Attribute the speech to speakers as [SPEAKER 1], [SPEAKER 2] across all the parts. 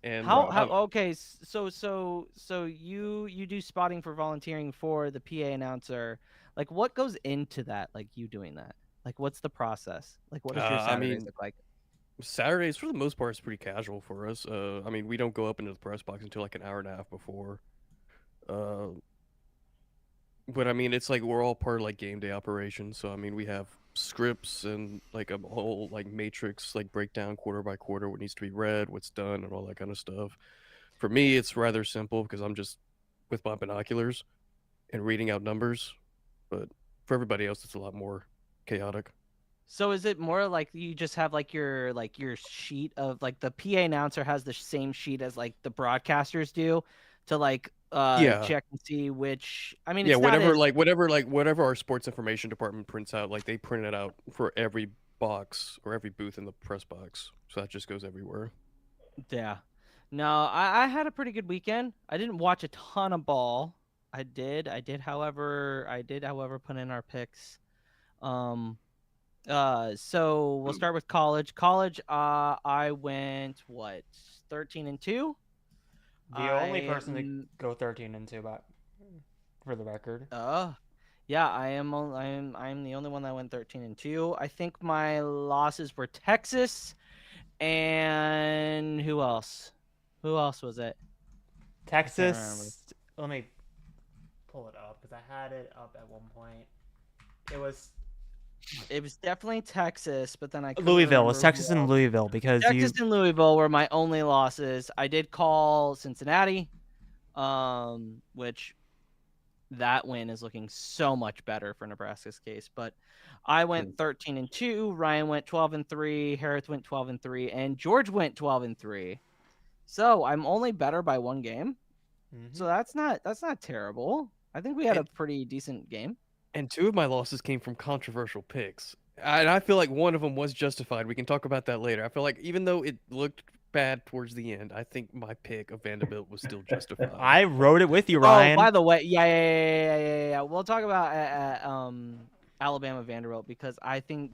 [SPEAKER 1] And
[SPEAKER 2] How okay, so you do spotting for volunteering for the PA announcer. Like what goes into that? Like you doing that? Like what's the process? Like what does your
[SPEAKER 1] I
[SPEAKER 2] Saturdays
[SPEAKER 1] mean,
[SPEAKER 2] look like?
[SPEAKER 1] Saturdays for the most part is pretty casual for us. I mean, we don't go up into the press box until like an hour and a half before. Uh, but I mean, it's like we're all part of like game day operations. So I mean, we have scripts and like a whole like matrix like breakdown quarter by quarter what needs to be read, what's done, and all that kind of stuff. For me, it's rather simple because I'm just with my binoculars and reading out numbers. But for everybody else, it's a lot more chaotic.
[SPEAKER 2] So is it more like you just have like your sheet of like the PA announcer has the same sheet as like the broadcasters do to like
[SPEAKER 1] Yeah,
[SPEAKER 2] check and see which I mean
[SPEAKER 1] yeah.
[SPEAKER 2] it's not as
[SPEAKER 1] Whatever our sports information department prints out, like they print it out for every box or every booth in the press box. So that just goes everywhere.
[SPEAKER 2] yeah. No, I had a pretty good weekend. I didn't watch a ton of ball. I did however put in our picks. Um so we'll start with college. College, I went what 13-2.
[SPEAKER 3] The only
[SPEAKER 2] I
[SPEAKER 3] person to go 13-2, but for the record.
[SPEAKER 2] yeah, I'm the only one that went 13-2. I think my losses were Texas and who else? Who else was it? I can't remember.
[SPEAKER 3] Texas. Let me pull it up because I had it up at one point. It was
[SPEAKER 2] It was definitely Texas, but then I couldn't
[SPEAKER 3] Louisville. It
[SPEAKER 2] remember
[SPEAKER 3] was
[SPEAKER 2] who
[SPEAKER 3] Texas and
[SPEAKER 2] else.
[SPEAKER 3] Louisville because
[SPEAKER 2] Texas and Louisville were my only losses. I did call Cincinnati, which that win is looking so much better for Nebraska's case. But I went 13-2. Ryan went 12-3. Hereth went 12-3, and George went 12-3. So I'm only better by one game. So that's not terrible. I think we had a pretty decent game.
[SPEAKER 1] And two of my losses came from controversial picks. And I feel like one of them was justified. We can talk about that later. I feel like even though it looked bad towards the end, I think my pick of Vanderbilt was still justified.
[SPEAKER 3] I wrote it with you, Ryan.
[SPEAKER 2] Oh, by the way, yeah. We'll talk about Alabama Vanderbilt because I think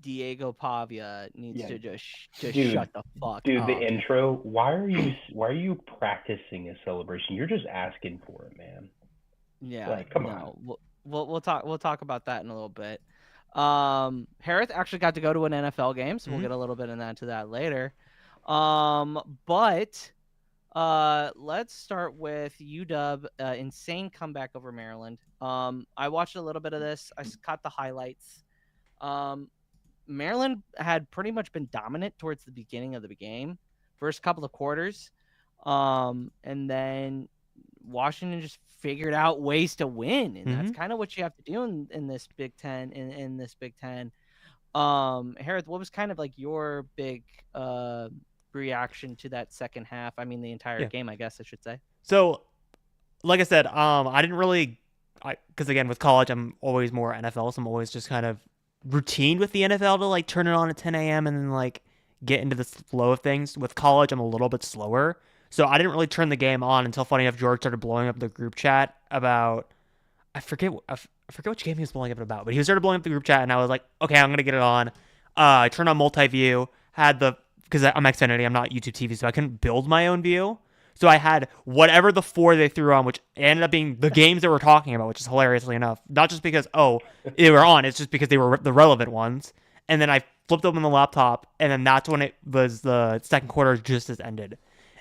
[SPEAKER 2] Diego Pavia needs to just shut the fuck up.
[SPEAKER 4] Dude, the intro. Why are you practicing a celebration? You're just asking for it, man.
[SPEAKER 2] Yeah,
[SPEAKER 4] like, come on.
[SPEAKER 2] We'll talk about that in a little bit. Hereth actually got to go to an NFL game, so we'll get a little bit into that later. But let's start with UW, insane comeback over Maryland. I watched a little bit of this. I caught the highlights. Maryland had pretty much been dominant towards the beginning of the game, first couple of quarters. And then Washington just figured out ways to win. And that's kind of what you have to do in this Big Ten, in this Big Ten. Hereth, what was kind of like your big reaction to that second half? I mean, the entire game, I guess I should say.
[SPEAKER 3] So, like I said, I didn't really, because again, with college, I'm always more NFL, so I'm always just kind of routine with the NFL to like turn it on at 10 a.m. and then like get into the flow of things. With college, I'm a little bit slower, so I didn't really turn the game on until, funny enough, George started blowing up the group chat about, I forget which game he was blowing up about, but he started blowing up the group chat, and I was like, okay, I'm gonna get it on. I turned on multi-view, because I'm Xfinity, I'm not YouTube TV, so I couldn't build my own view. So I had whatever the four they threw on, which ended up being the games that we're talking about, which is hilariously enough. Not just because, they were on, it's just because they were the relevant ones. And then I flipped open the laptop, and then that's when it was the second quarter just as ended.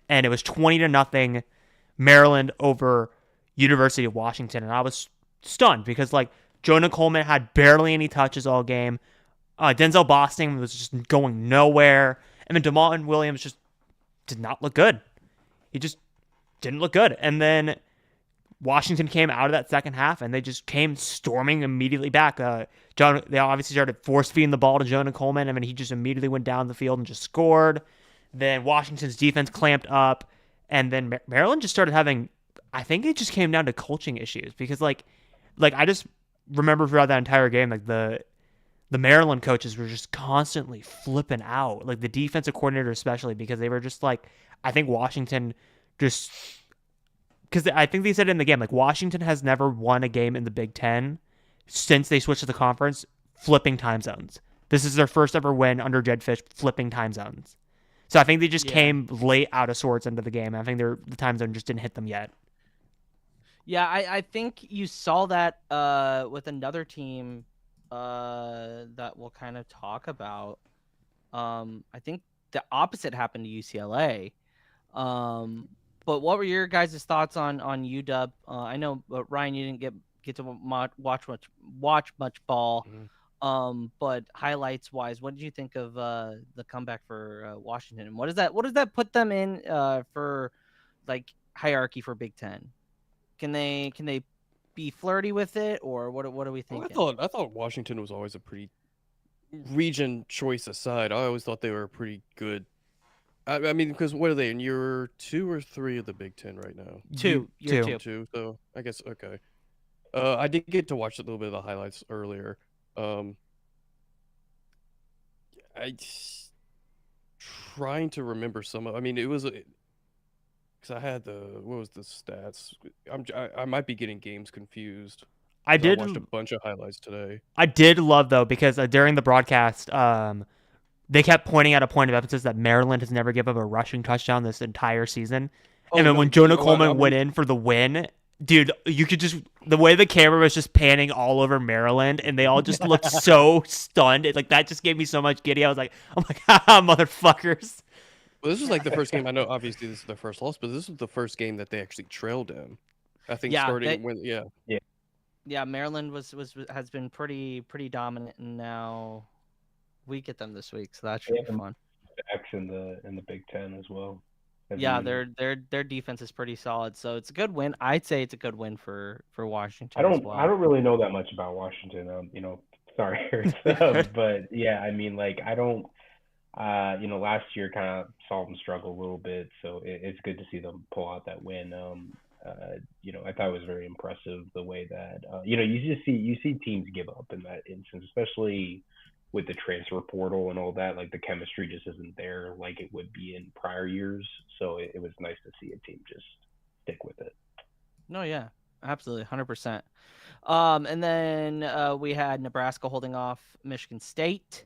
[SPEAKER 3] And it was 20-0 Maryland over University of Washington. And I was stunned because, like, Jonah Coleman had barely any touches all game. Denzel Boston was just going nowhere. And then DeMont Williams just did not look good. He just didn't look good. And then Washington came out of that second half, and they just came storming immediately back. They obviously started force-feeding the ball to Jonah Coleman, and he just immediately went down the field and just scored. Then Washington's defense clamped up, and then Maryland just started having, I think it just came down to coaching issues, because like I just remember throughout that entire game, like the Maryland coaches were just constantly flipping out, like the defensive coordinator especially, because they were just like, I think Washington just, because I think they said in the game, like Washington has never won a game in the Big Ten since they switched to the conference, flipping time zones. This is their first ever win under Jed Fish, flipping time zones. So I think they just
[SPEAKER 2] Yeah.
[SPEAKER 3] came late out of sorts into the game. I think the time zone just didn't hit them yet.
[SPEAKER 2] Yeah, I think you saw that with another team that we'll kind of talk about. I think the opposite happened to UCLA. But what were your guys' thoughts on UW? I know Ryan, you didn't get to watch much ball. But highlights wise, what did you think of the comeback for Washington? What does that put them in for like hierarchy for Big Ten? Can they be flirty with it, or what are we
[SPEAKER 1] Well,
[SPEAKER 2] thinking?
[SPEAKER 1] I thought Washington was always a pretty region choice aside. I always thought they were pretty good. I mean, because what are they in year 2 or 3 of the Big Ten right now?
[SPEAKER 2] Year two.
[SPEAKER 1] 2. So I guess okay. I did get to watch a little bit of the highlights earlier. I trying to remember some of. I mean, it was because I had what was the stats? I might be getting games confused.
[SPEAKER 3] I
[SPEAKER 1] 'Cause I
[SPEAKER 3] did.
[SPEAKER 1] watched a bunch of highlights today.
[SPEAKER 3] I did love though because during the broadcast, they kept pointing out a point of emphasis that Maryland has never given up a rushing touchdown this entire season.
[SPEAKER 1] Oh,
[SPEAKER 3] And then
[SPEAKER 1] no,
[SPEAKER 3] when Jonah
[SPEAKER 1] oh,
[SPEAKER 3] Coleman
[SPEAKER 1] I mean,
[SPEAKER 3] went in for the win, dude, you could just the way the camera was just panning all over Maryland, and they all just looked so stunned. Like that just gave me so much giddy. I was like, haha, motherfuckers.
[SPEAKER 1] well, this was like the first game. I know, obviously, this is their first loss, but this was the first game that they actually trailed in. I think
[SPEAKER 2] Yeah,
[SPEAKER 1] starting when
[SPEAKER 2] Yeah, Maryland has been pretty dominant, and now we get them this week, so that should be fun.
[SPEAKER 4] X in the Big Ten as well.
[SPEAKER 2] Yeah, their defense is pretty solid, so it's a good win. I'd say it's a good win for Washington.
[SPEAKER 4] I don't
[SPEAKER 2] as well.
[SPEAKER 4] I don't really know that much about Washington. Sorry, but yeah, I mean, like I don't. Last year kind of saw them struggle a little bit, so it's good to see them pull out that win. I thought it was very impressive the way that you see teams give up in that instance, especially with the transfer portal and all that. Like the chemistry just isn't there like it would be in prior years. So it was nice to see a team just stick with it.
[SPEAKER 2] No, yeah, absolutely, 100%. And then we had Nebraska holding off Michigan State.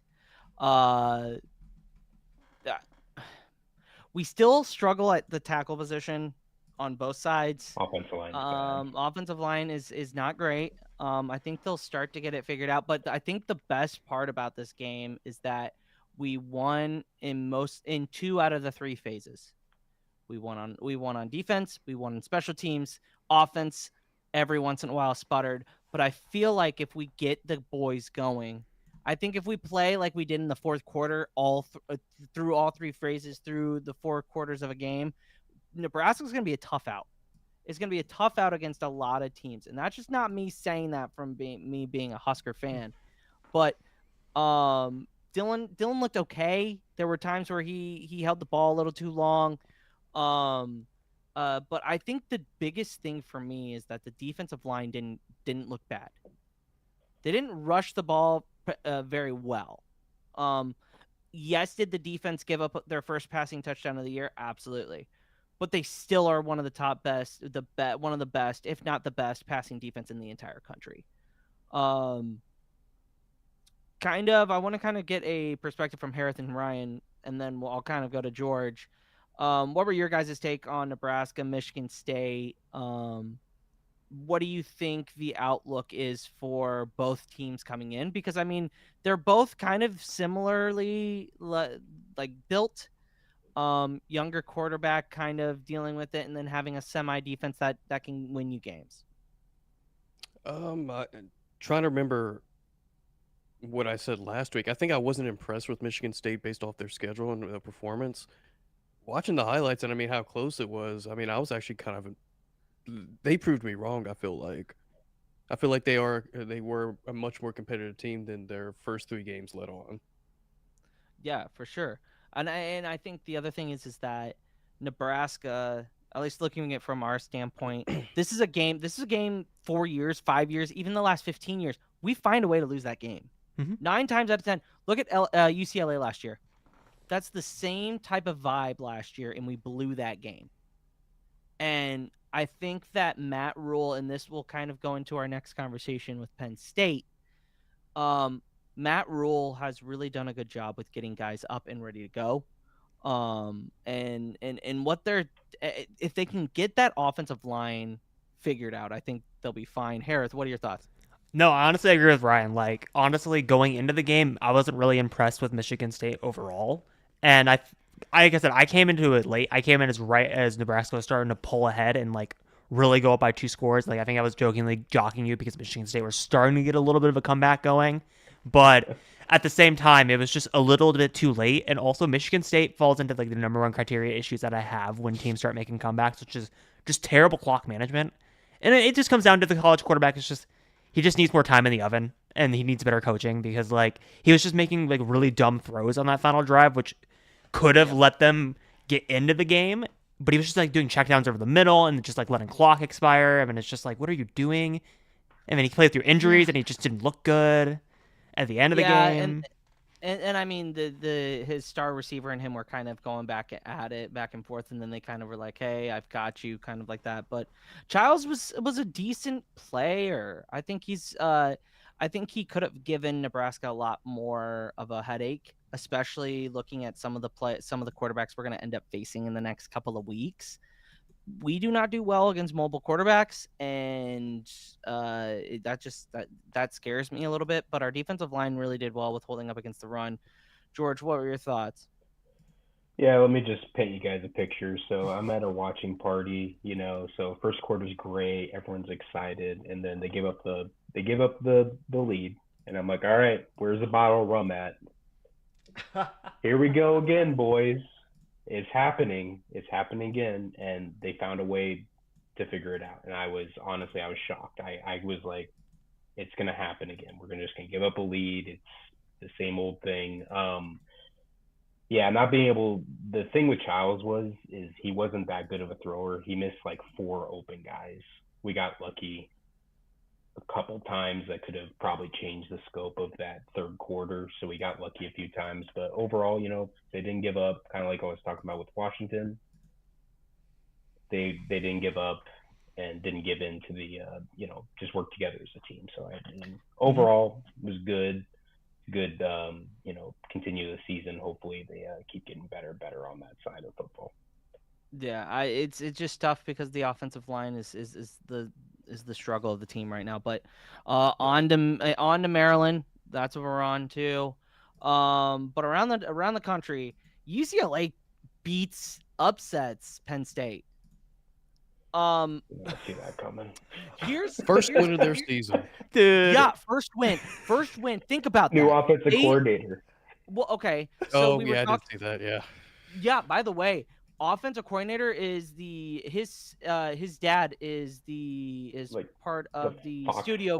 [SPEAKER 2] We still struggle at the tackle position on both sides.
[SPEAKER 4] Offensive line is bad.
[SPEAKER 2] Offensive line is not great. I think they'll start to get it figured out, but I think the best part about this game is that we won in 2 out of the 3 phases. We won on defense, we won on special teams, offense every once in a while sputtered, but I feel like if we get the boys going, I think if we play like we did in the fourth quarter, through all 3 phases, through the 4 quarters of a game, Nebraska's going to be a tough out. It's going to be a tough out against a lot of teams, and that's just not me saying that from being a Husker fan. But Dylan looked okay. There were times where he held the ball a little too long. But I think the biggest thing for me is that the defensive line didn't look bad. They didn't rush the ball very well. Yes, did the defense give up their first passing touchdown of the year? Absolutely. But they still are one of the one of the best, if not the best, passing defense in the entire country. I want to kind of get a perspective from Hereth and Ryan, and then I'll kind of go to George. What were your guys' take on Nebraska, Michigan State? What do you think the outlook is for both teams coming in? Because, I mean, they're both kind of similarly like built. Younger quarterback kind of dealing with it, and then having a semi-defense that can win you games.
[SPEAKER 1] Trying to remember what I said last week. I think I wasn't impressed with Michigan State based off their schedule and the performance. Watching the highlights and I mean how close it was. I mean, I was actually they proved me wrong. I feel like they were a much more competitive team than their first 3 games let on.
[SPEAKER 2] Yeah, for sure. And I think the other thing is that Nebraska, at least looking at it from our standpoint, this is a game 4 years, 5 years, even the last 15 years, we find a way to lose that game. 9 times out of 10. Look at UCLA last year. That's the same type of vibe last year, and we blew that game. And I think that Matt Rule, and this will kind of go into our next conversation with Penn State, Matt Rule has really done a good job with getting guys up and ready to go. And what they're if they can get that offensive line figured out, I think they'll be fine. Hereth, what are your thoughts?
[SPEAKER 3] No, I honestly agree with Ryan. Like, honestly, going into the game, I wasn't really impressed with Michigan State overall. And like I said, I came into it late. I came in as right as Nebraska was starting to pull ahead and like really go up by 2 scores. Like, I think I was jokingly jockeying you because Michigan State were starting to get a little bit of a comeback going. But at the same time, it was just a little bit too late. And also, Michigan State falls into like the number one criteria issues that I have when teams start making comebacks, which is just terrible clock management. And it just comes down to the college quarterback. It's just he just needs more time in the oven, and he needs better coaching because like he was just making like really dumb throws on that final drive, which could have let them get into the game. But he was just like doing checkdowns over the middle and just like letting clock expire. I mean, it's just like, what are you doing? And then he played through injuries, and he just didn't look good at the end of the game.
[SPEAKER 2] And I mean his star receiver and him were kind of going back at it back and forth, and then they kind of were like, "Hey, I've got you," kind of like that. But Childs was a decent player. I think he could have given Nebraska a lot more of a headache, especially looking at some of the quarterbacks we're going to end up facing in the next couple of weeks. We do not do well against mobile quarterbacks, and that scares me a little bit. But our defensive line really did well with holding up against the run. George, what were your thoughts?
[SPEAKER 4] Yeah, let me just paint you guys a picture. So I'm at a watching party, so first quarter's great, everyone's excited, and then they give up the lead, and I'm like, all right, where's the bottle of rum at? Here we go again, boys. It's happening. It's happening again, and they found a way to figure it out. And I was shocked. I was like, it's gonna happen again. We're just gonna give up a lead. It's the same old thing. Yeah, not being able. The thing with Childs is he wasn't that good of a thrower. He missed like 4 open guys. We got lucky a couple times that could have probably changed the scope of that third quarter. So we got lucky a few times, but overall, they didn't give up. Kind of like I was talking about with Washington, they didn't give up and didn't give in to the just work together as a team. So overall was good. Continue the season. Hopefully they keep getting better and better on that side of football.
[SPEAKER 2] Yeah, it's just tough because the offensive line is the struggle of the team right now. But on to Maryland. That's what we're on to. But around the country, UCLA upsets Penn State.
[SPEAKER 4] I see that coming.
[SPEAKER 1] First win of their season,
[SPEAKER 3] dude.
[SPEAKER 2] Yeah, first win. Think about
[SPEAKER 4] New
[SPEAKER 2] that.
[SPEAKER 4] offensive coordinator.
[SPEAKER 2] Well, okay. So
[SPEAKER 1] I did see that. Yeah.
[SPEAKER 2] Yeah. By the way, offensive coordinator is his dad is like part of the studio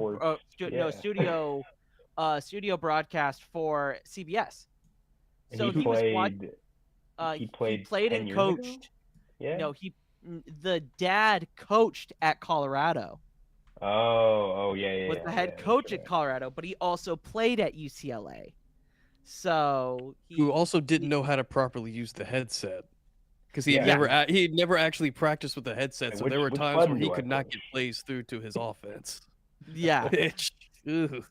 [SPEAKER 2] broadcast for CBS.
[SPEAKER 4] And
[SPEAKER 2] so
[SPEAKER 4] he played
[SPEAKER 2] and coached.
[SPEAKER 4] Ago? Yeah.
[SPEAKER 2] No, the dad coached at Colorado.
[SPEAKER 4] Oh yeah.
[SPEAKER 2] Was the head coach at Colorado, but he also played at UCLA. So
[SPEAKER 1] who also didn't know how to properly use the headset. Because he had never actually practiced with the headset, so there were times where he could not get plays through to his offense.
[SPEAKER 2] Yeah.
[SPEAKER 4] Well,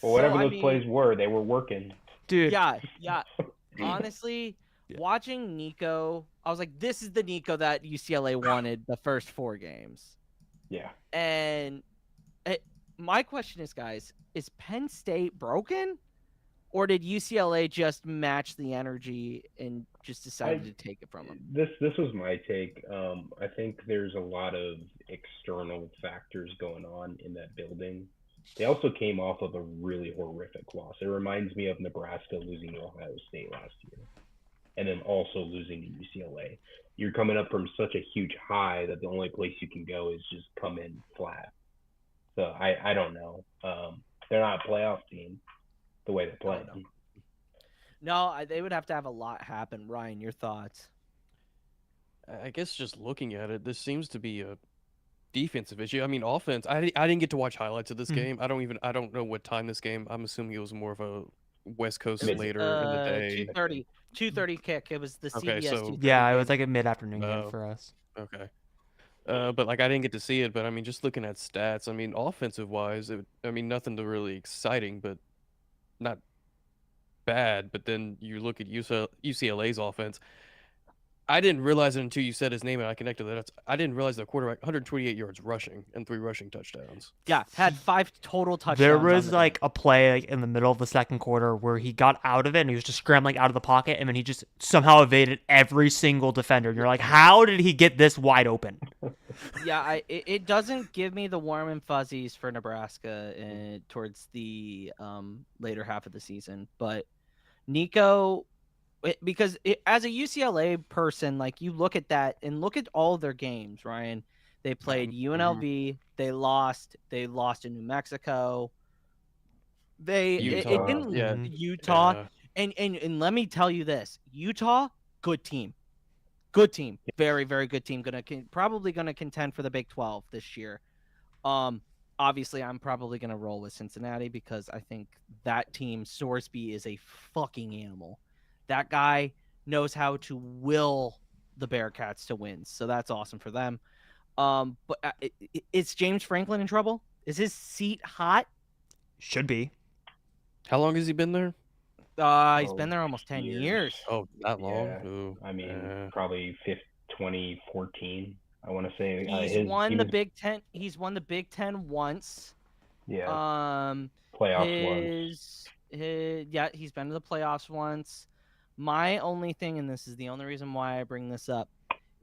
[SPEAKER 4] whatever those plays were, they were working.
[SPEAKER 3] Dude.
[SPEAKER 2] Yeah. Honestly, watching Nico, I was like, this is the Nico that UCLA wanted the first 4 games.
[SPEAKER 4] Yeah.
[SPEAKER 2] And my question is, guys, is Penn State broken? Or did UCLA just match the energy and just decided to take it from them?
[SPEAKER 4] This was my take. I think there's a lot of external factors going on in that building. They also came off of a really horrific loss. It reminds me of Nebraska losing to Ohio State last year, and then also losing to UCLA. You're coming up from such a huge high that the only place you can go is just come in flat. So I don't know. They're not a playoff team the way they play.
[SPEAKER 2] No, they would have to have a lot happen. Ryan, your thoughts?
[SPEAKER 1] I guess just looking at it, this seems to be a defensive issue. I mean, offense. I didn't get to watch highlights of this game. I don't know what time this game. I'm assuming it was more of a West Coast later in the day.
[SPEAKER 2] 2:30 kick. It was the CBS.
[SPEAKER 1] So,
[SPEAKER 3] yeah, it was like a mid-afternoon game for us.
[SPEAKER 1] Okay. But like I didn't get to see it. But I mean, just looking at stats, I mean, offensive wise, nothing really exciting, but not bad, but then you look at UCLA's offense. I didn't realize it until you said his name and I connected that. I didn't realize the quarterback 128 yards rushing and 3 rushing touchdowns.
[SPEAKER 2] Yeah, had 5 total touchdowns.
[SPEAKER 3] There
[SPEAKER 2] on
[SPEAKER 3] was
[SPEAKER 2] the
[SPEAKER 3] like
[SPEAKER 2] day.
[SPEAKER 3] a play like in the middle of the second quarter where he got out of it and he was just scrambling out of the pocket and then he just somehow evaded every single defender. And you're like, how did he get this wide open?
[SPEAKER 2] Yeah, it doesn't give me the warm and fuzzies for Nebraska towards the later half of the season, but Nico, because as a UCLA person, like you look at that and look at all of their games, Ryan. They played UNLV. They lost. They lost in New Mexico. Utah. And let me tell you this: Utah, good team, very very good team. Probably gonna contend for the Big 12 this year. Obviously, I'm probably gonna roll with Cincinnati because I think that team, Sorsby, is a fucking animal. That guy knows how to will the Bearcats to wins, so that's awesome for them. But is James Franklin in trouble? Is his seat hot?
[SPEAKER 3] Should be.
[SPEAKER 1] How long has he been there?
[SPEAKER 2] He's been there almost 10 years.
[SPEAKER 1] Oh, that long?
[SPEAKER 4] Yeah.
[SPEAKER 1] Ooh,
[SPEAKER 4] I mean, probably 2014. I want to say
[SPEAKER 2] He's won the Big Ten. He's won the Big Ten once.
[SPEAKER 4] Yeah.
[SPEAKER 2] Playoffs once. He's been to the playoffs once. My only thing, and this is the only reason why I bring this up,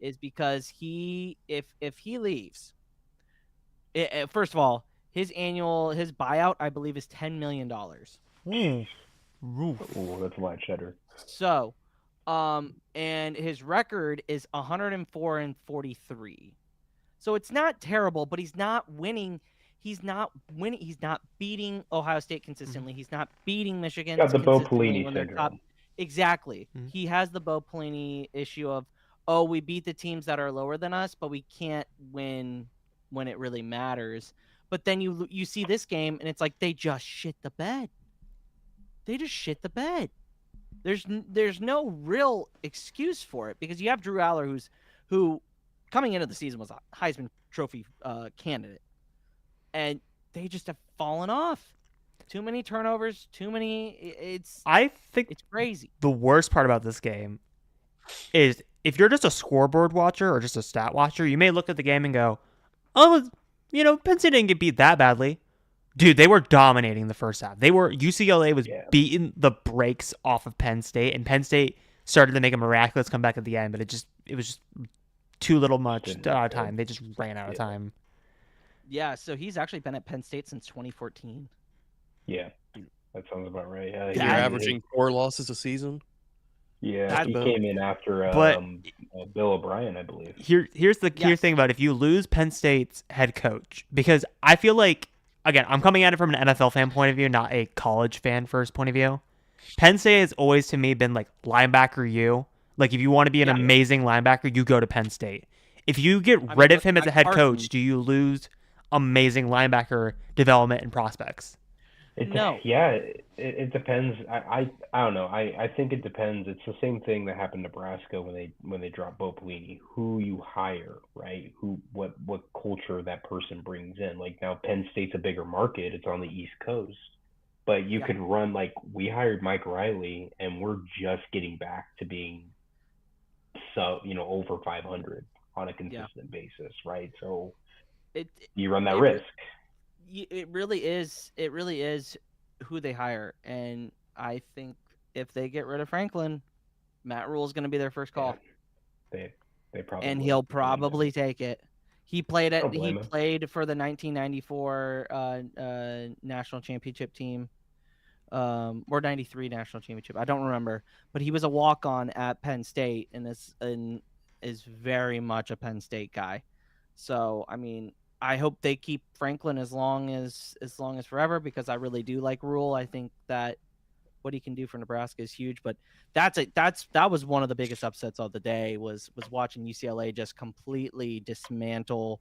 [SPEAKER 2] is because if he leaves, first of all, his buyout, I believe, is $10 million.
[SPEAKER 3] Roof.
[SPEAKER 4] Oh, that's a lot of cheddar.
[SPEAKER 2] So, and his record is 104-43. So it's not terrible, but he's not winning. He's not beating Ohio State consistently. He's not beating Michigan.
[SPEAKER 4] Got the Bo Pelini syndrome.
[SPEAKER 2] Exactly. Mm-hmm. He has the Bo Pelini issue of, we beat the teams that are lower than us, but we can't win when it really matters. But then you see this game, and it's like they just shit the bed. They just shit the bed. There's no real excuse for it because you have Drew Aller, who coming into the season was a Heisman Trophy candidate, and they just have fallen off. Too many turnovers. I think it's crazy.
[SPEAKER 3] The worst part about this game is if you're just a scoreboard watcher or just a stat watcher, you may look at the game and go, "Oh, Penn State didn't get beat that badly." Dude, they were dominating the first half. UCLA was beating the brakes off of Penn State, and Penn State started to make a miraculous comeback at the end, but it was just too little much time. They just ran out of time.
[SPEAKER 2] Yeah, so he's actually been at Penn State since 2014.
[SPEAKER 4] Yeah, that sounds about right.
[SPEAKER 1] You're averaging 4 losses a season.
[SPEAKER 4] Yeah, he came in after Bill O'Brien, I believe.
[SPEAKER 3] Here's the thing about if you lose Penn State's head coach, because I feel like, again, I'm coming at it from an NFL fan point of view, not a college fan first point of view. Penn State has always, to me, been like linebacker you. Like, if you want to be an amazing linebacker, you go to Penn State. If you get rid of him as a head coach, do you lose amazing linebacker development and prospects?
[SPEAKER 2] No.
[SPEAKER 4] It depends. I don't know. I think it depends. It's the same thing that happened to Nebraska when they dropped Bo Pelini. Who you hire, right? What culture that person brings in. Like now Penn State's a bigger market. It's on the East Coast. But you could run like we hired Mike Riley and we're just getting back to being over 500 on a consistent basis, right? So you run that risk.
[SPEAKER 2] It really is who they hire, and I think if they get rid of Franklin, Matt Rule is going to be their first call.
[SPEAKER 4] Yeah, they probably
[SPEAKER 2] and he'll probably take it. He played for the 1994 national championship team, or 93 national championship. I don't remember, but he was a walk-on at Penn State and is very much a Penn State guy. So I mean, I hope they keep Franklin as long as forever because I really do like Rule. I think that what he can do for Nebraska is huge. But that was one of the biggest upsets of the day was watching UCLA just completely dismantle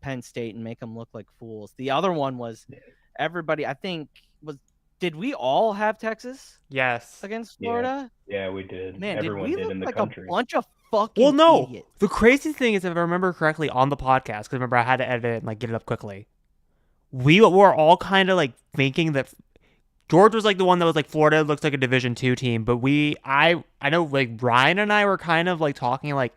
[SPEAKER 2] Penn State and make them look like fools. The other one was everybody. I think did we all have Texas?
[SPEAKER 3] Yes,
[SPEAKER 2] against Florida.
[SPEAKER 4] Yeah, we did.
[SPEAKER 2] Man,
[SPEAKER 4] everyone
[SPEAKER 2] did we look
[SPEAKER 4] in the
[SPEAKER 2] like
[SPEAKER 4] country.
[SPEAKER 2] A bunch of fucking idiots.
[SPEAKER 3] The crazy thing is, if I remember correctly on the podcast, because remember I had to edit it and like get it up quickly. We were all kind of like thinking that George was like the one that was like Florida looks like a Division II team, but I know like Ryan and I were kind of like talking like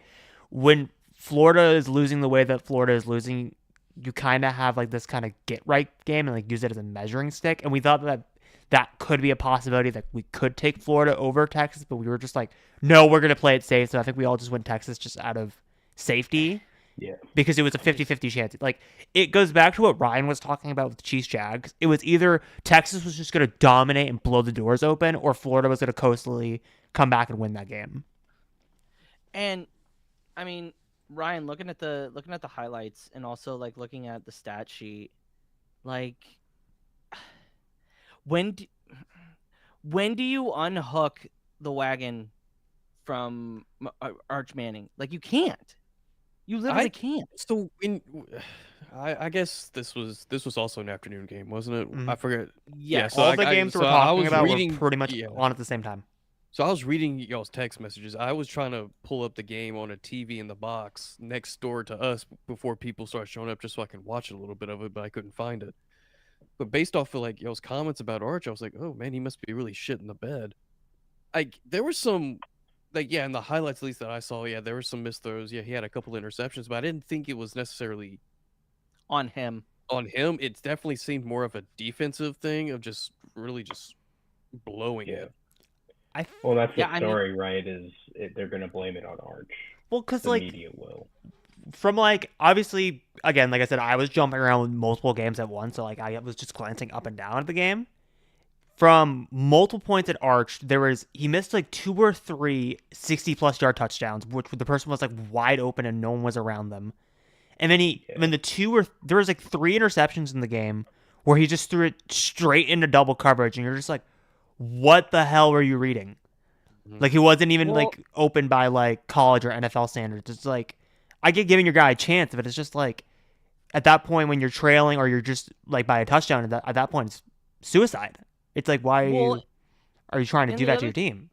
[SPEAKER 3] when Florida is losing the way that Florida is losing, you kind of have like this kind of get right game and like use it as a measuring stick. And we thought that that could be a possibility that we could take Florida over Texas, but we were just like, no, we're gonna play it safe. So I think we all just went Texas just out of safety.
[SPEAKER 4] Yeah.
[SPEAKER 3] Because it was a 50-50 chance. Like, it goes back to what Ryan was talking about with the Chiefs Jags. It was either Texas was just going to dominate and blow the doors open, or Florida was going to coastally come back and win that game.
[SPEAKER 2] And I mean, Ryan, looking at the highlights and also like looking at the stat sheet, like when do you unhook the wagon from Arch Manning? Like, you can't. You literally can't.
[SPEAKER 1] So I guess this was also an afternoon game, wasn't it?
[SPEAKER 3] Mhm.
[SPEAKER 1] I forget.
[SPEAKER 2] Yeah.
[SPEAKER 1] So
[SPEAKER 3] All the games we're talking about were pretty much
[SPEAKER 1] yeah.
[SPEAKER 3] on at the same time.
[SPEAKER 1] So I was reading y'all's text messages. I was trying to pull up the game on a TV in the box next door to us before people started showing up, just so I could watch a little bit of it, but I couldn't find it. But based off of like y'all's comments about Arch, I was like, oh man, he must be really shit in the bed. There was some, like, yeah, in the highlights at least that I saw, yeah, there were some missed throws. Yeah, he had a couple interceptions, but I didn't think it was necessarily
[SPEAKER 2] On him.
[SPEAKER 1] on him. It definitely seemed more of a defensive thing of just really just blowing
[SPEAKER 4] Yeah.
[SPEAKER 1] it.
[SPEAKER 4] Well, that's the
[SPEAKER 2] Yeah, I mean-
[SPEAKER 4] story, right? They're gonna blame it on Arch.
[SPEAKER 3] Well, because
[SPEAKER 4] The
[SPEAKER 3] like
[SPEAKER 4] media will.
[SPEAKER 3] from like obviously again, like I said, I was jumping around with multiple games at once, so like I was just glancing up and down at the game. From multiple points at Arch, he missed like 2 or 3 60+ yard touchdowns, which the person was like wide open and no one was around them. And then there was like 3 interceptions in the game where he just threw it straight into double coverage, and you're just like, what the hell were you reading?
[SPEAKER 1] Mhm.
[SPEAKER 3] Like, he wasn't even
[SPEAKER 2] Well-
[SPEAKER 3] like open by like college or NFL standards. It's like, I get giving your guy a chance, but it's just like at that point when you're trailing or you're just like by a touchdown, at that point it's suicide. It's like, why are you trying to
[SPEAKER 2] and
[SPEAKER 3] do
[SPEAKER 2] the
[SPEAKER 3] that to
[SPEAKER 2] other-
[SPEAKER 3] your team?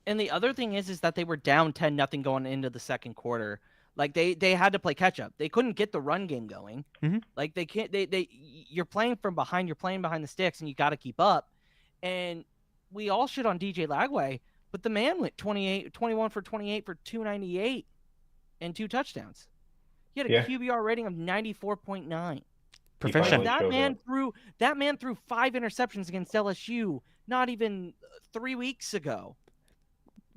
[SPEAKER 2] And the other thing is that they were down 10-0 going into the second quarter. Like, they had to play catch up. They couldn't get the run game going.
[SPEAKER 3] Mhm.
[SPEAKER 2] Like, they can't. You're playing from behind. You're playing behind the sticks, and you got to keep up. And we all shit on DJ Lagway, but the man went 21 for 28 for 298 and 2 touchdowns. He had a
[SPEAKER 4] Yeah.
[SPEAKER 2] QBR rating of 94.9.
[SPEAKER 3] Proficient.
[SPEAKER 4] finally-
[SPEAKER 2] That man threw 5 interceptions against LSU not even 3 weeks ago.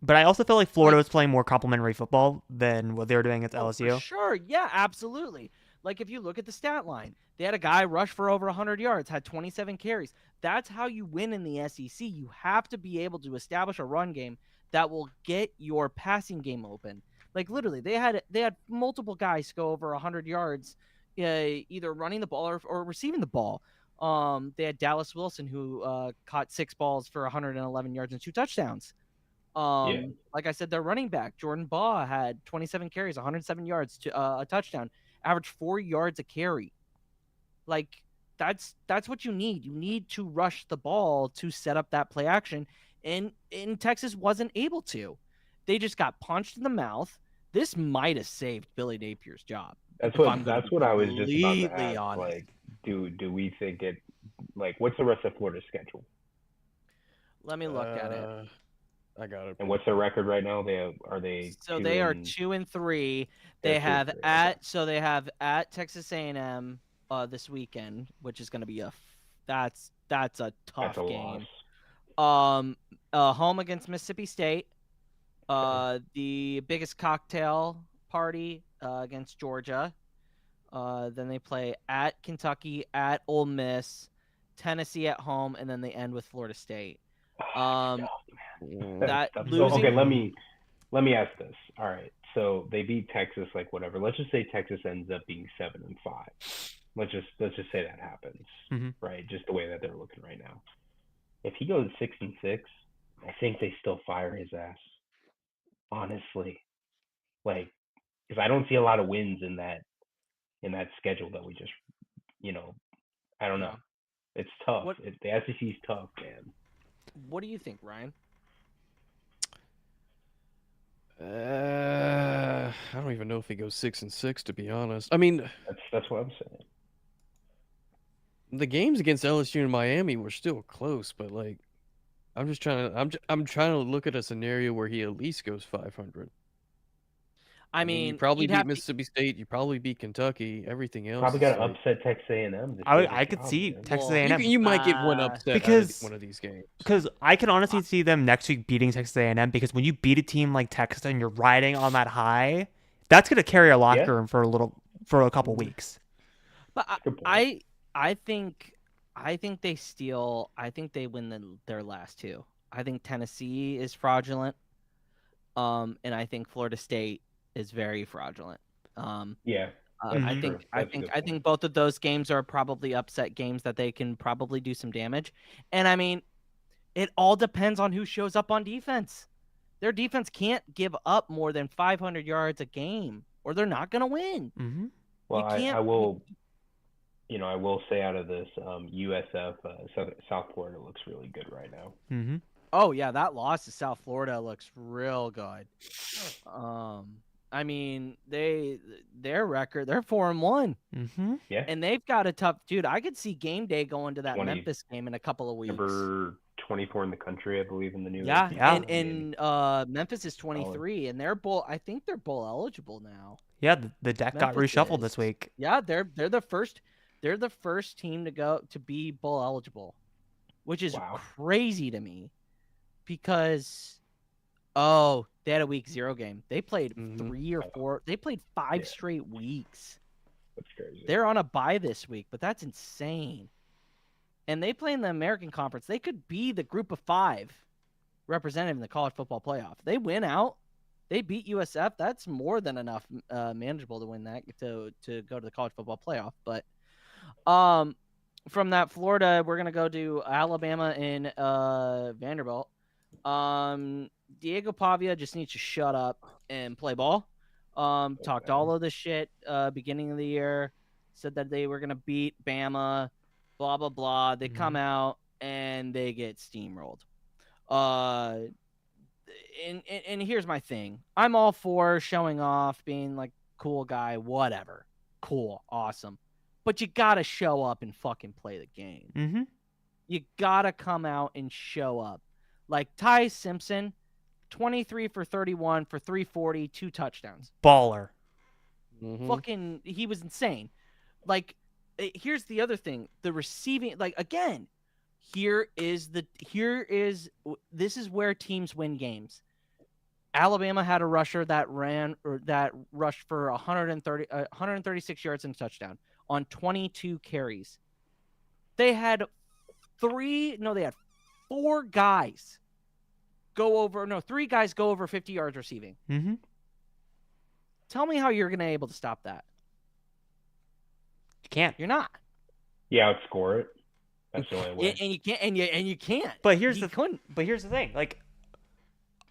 [SPEAKER 3] But I also felt like Florida was playing more complimentary football than what they were doing against
[SPEAKER 2] Oh,
[SPEAKER 3] LSU.
[SPEAKER 2] for sure. Yeah, absolutely. Like, if you look at the stat line, they had a guy rush for over 100 yards, had 27 carries. That's how you win in the SEC. You have to be able to establish a run game that will get your passing game open. Like, literally, they had multiple guys go over 100 yards, either running the ball or receiving the ball. They had Dallas Wilson, who caught 6 balls for 111 yards and 2 touchdowns. Like I said, their running back, Jordan Baugh, had 27 carries, 107 yards to a touchdown, averaged 4 yards a carry. Like, that's what you need. You need to rush the ball to set up that play action. And Texas wasn't able to. They just got punched in the mouth. This might have saved Billy Napier's job.
[SPEAKER 4] That's
[SPEAKER 2] if I'm gonna
[SPEAKER 4] what
[SPEAKER 2] be
[SPEAKER 4] I was just about
[SPEAKER 2] completely
[SPEAKER 4] to ask.
[SPEAKER 2] honest.
[SPEAKER 4] Like, do we think it? Like, what's the rest of Florida's schedule?
[SPEAKER 2] Let me look at it.
[SPEAKER 1] I got it.
[SPEAKER 4] And what's their record right now? Are they?
[SPEAKER 2] So
[SPEAKER 4] 2
[SPEAKER 2] they are
[SPEAKER 4] and-
[SPEAKER 2] 2-3.
[SPEAKER 4] They're
[SPEAKER 2] They
[SPEAKER 4] 2
[SPEAKER 2] have
[SPEAKER 4] and 3,
[SPEAKER 2] they have at Texas A&M this weekend, which is going to be that's a tough
[SPEAKER 4] That's a
[SPEAKER 2] game.
[SPEAKER 4] loss.
[SPEAKER 2] Home against Mississippi State. The biggest cocktail party against Georgia. Then they play at Kentucky, at Ole Miss, Tennessee at home, and then they end with Florida State. That
[SPEAKER 4] So,
[SPEAKER 2] losing.
[SPEAKER 4] okay, let me ask this. All right, so they beat Texas, like whatever. Let's just say Texas ends up being 7-5. Let's just say that happens,
[SPEAKER 3] Mhm.
[SPEAKER 4] right? Just the way that they're looking right now. If he goes 6-6, I think they still fire his ass. Honestly, like, because I don't see a lot of wins in that schedule that we just, I don't know. It's tough.
[SPEAKER 2] What-
[SPEAKER 4] The SEC is tough, man.
[SPEAKER 2] What do you think, Ryan?
[SPEAKER 1] I don't even know if he goes 6-6, to be honest. I mean,
[SPEAKER 4] That's what I'm saying.
[SPEAKER 1] the games against LSU and Miami were still close, but like I'm just trying to I'm trying to look at a scenario where he at least goes 500.
[SPEAKER 2] I
[SPEAKER 1] mean, you
[SPEAKER 2] mean,
[SPEAKER 1] probably
[SPEAKER 2] you'd
[SPEAKER 1] beat
[SPEAKER 2] have to.
[SPEAKER 1] Mississippi State, you probably beat Kentucky. Everything else
[SPEAKER 4] Probably
[SPEAKER 1] is
[SPEAKER 4] got to
[SPEAKER 1] like
[SPEAKER 4] upset Texas A&M.
[SPEAKER 3] I could see Texas
[SPEAKER 2] Well,
[SPEAKER 3] A&M
[SPEAKER 1] you might get one upset
[SPEAKER 3] because
[SPEAKER 1] out of one of these games.
[SPEAKER 3] because I can honestly see them next week beating Texas A&M because when you beat a team like Texas and you're riding on that high, that's gonna carry a locker room for a couple weeks.
[SPEAKER 2] But
[SPEAKER 4] Good point.
[SPEAKER 2] I think they steal. I think they win their last two. I think Tennessee is fraudulent. And I think Florida State is very fraudulent.
[SPEAKER 4] Yeah.
[SPEAKER 2] I
[SPEAKER 4] true.
[SPEAKER 2] think both of those games are probably upset games that they can probably do some damage. And I mean, it all depends on who shows up on defense. Their defense can't give up more than 500 yards a game, or they're not going to win.
[SPEAKER 3] Mm-hmm.
[SPEAKER 4] Well, I will, I will say out of this, USF, South Florida looks really good right now.
[SPEAKER 3] Mm-hmm.
[SPEAKER 2] Oh yeah, that loss to South Florida looks real good. I mean, their record, they're 4-1.
[SPEAKER 3] Mm-hmm.
[SPEAKER 4] Yeah.
[SPEAKER 2] And they've got a tough dude. I could see game day going to that Memphis game in a couple of weeks.
[SPEAKER 4] Number 24 in the country, I believe, in the new.
[SPEAKER 2] Yeah.
[SPEAKER 3] AP.
[SPEAKER 2] And Memphis is 23, and they're bowl. I think they're bowl eligible now.
[SPEAKER 3] Yeah, the deck got
[SPEAKER 2] Memphis
[SPEAKER 3] reshuffled
[SPEAKER 2] is.
[SPEAKER 3] this week.
[SPEAKER 2] Yeah, they're the first. They're the first team to be bowl eligible, which is crazy to me, because they had a week 0 game. They played 3 or 4. They played 5 straight weeks.
[SPEAKER 4] That's crazy.
[SPEAKER 2] They're on a bye this week, but that's insane. And they play in the American Conference. They could be the group of 5 represented in the college football playoff. They win out. They beat USF. That's more than enough manageable to win that, to go to the college football playoff. But from that Florida, we're going to go to Alabama and Vanderbilt. Diego Pavia just needs to shut up and play ball. Talked all of this shit beginning of the year. Said that they were going to beat Bama, blah, blah, blah. They come out and they get steamrolled. And here's my thing. I'm all for showing off, being like cool guy, whatever. Cool, awesome. But you got to show up and fucking play the game.
[SPEAKER 3] Mm-hmm.
[SPEAKER 2] You got to come out and show up. Like Ty Simpson, 23 for 31 for 340, 2 touchdowns.
[SPEAKER 3] Baller.
[SPEAKER 2] Fucking, he was insane. Like, here's the other thing. The receiving, like, again, this is where teams win games. Alabama had a rusher that rushed for 136 yards and a touchdown on 22 carries. They had 4 guys go over, 3 guys go over 50 yards receiving.
[SPEAKER 3] Mm-hmm.
[SPEAKER 2] Tell me how you're going to be able to stop that.
[SPEAKER 3] You can't.
[SPEAKER 2] You're not.
[SPEAKER 4] Yeah, outscore it. That's the only way.
[SPEAKER 2] And you can't. And you can't.
[SPEAKER 3] But here's the thing. Like,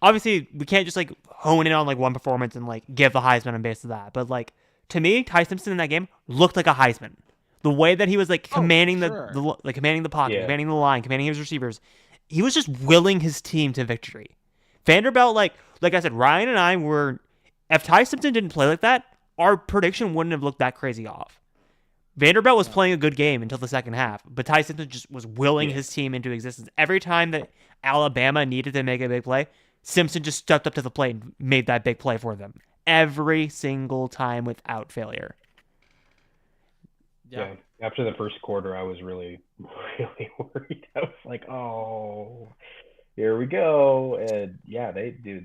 [SPEAKER 3] obviously, we can't just like hone in on like one performance and like give the Heisman on base of that. But like, to me, Ty Simpson in that game looked like a Heisman. The way that he was like commanding commanding the pocket, commanding the line, commanding his receivers, he was just willing his team to victory. Vanderbilt, like I said, Ryan and I were. If Ty Simpson didn't play like that, our prediction wouldn't have looked that crazy off. Vanderbilt was playing a good game until the second half, but Ty Simpson just was willing his team into existence. Every time that Alabama needed to make a big play, Simpson just stepped up to the plate and made that big play for them. Every single time without failure.
[SPEAKER 4] Yeah. After the first quarter, I was really, really worried. I was like, oh, here we go. And yeah,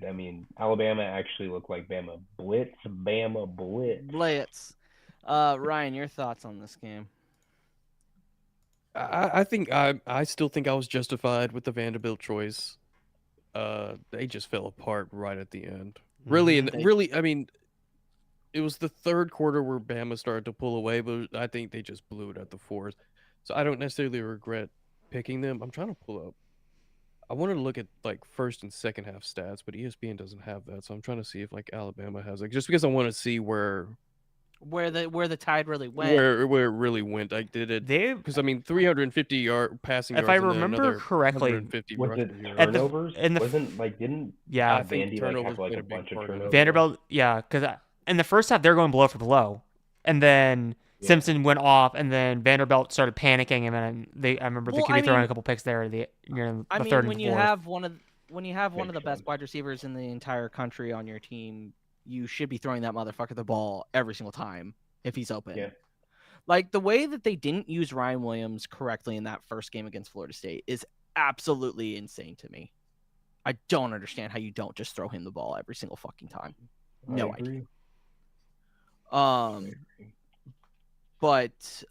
[SPEAKER 4] I mean, Alabama actually looked like Bama Blitz.
[SPEAKER 2] Blitz. Ryan, your thoughts on this game?
[SPEAKER 1] I think I still think I was justified with the Vanderbilt choice. They just fell apart right at the end. Really, I mean, it was the third quarter where Bama started to pull away, but I think they just blew it at the fourth. So I don't necessarily regret picking them. I'm trying to pull up. I wanted to look at like first and second half stats, but ESPN doesn't have that. So I'm trying to see if like Alabama has just because I want to see where
[SPEAKER 2] the tide really went.
[SPEAKER 1] Where it really went. I did it because I mean 350 yard passing yards.
[SPEAKER 3] If I remember correctly,
[SPEAKER 4] was it turnovers?
[SPEAKER 1] I think turnovers
[SPEAKER 4] have like a bunch of turnovers.
[SPEAKER 3] Vanderbilt, because in the first half they're going blow for blow, and then Simpson went off, and then Vanderbilt started panicking, and then I remember the
[SPEAKER 2] Well,
[SPEAKER 3] QB throwing a couple picks there near the
[SPEAKER 2] I mean,
[SPEAKER 3] third and
[SPEAKER 2] when you
[SPEAKER 3] fourth.
[SPEAKER 2] have one of the
[SPEAKER 4] Makes
[SPEAKER 2] best
[SPEAKER 4] sense.
[SPEAKER 2] wide receivers in the entire country on your team, you should be throwing that motherfucker the ball every single time if he's open.
[SPEAKER 4] Yeah.
[SPEAKER 2] Like, the way that they didn't use Ryan Williams correctly in that first game against Florida State is absolutely insane to me. I don't understand how you don't just throw him the ball every single fucking time. No
[SPEAKER 4] I agree.
[SPEAKER 2] idea. But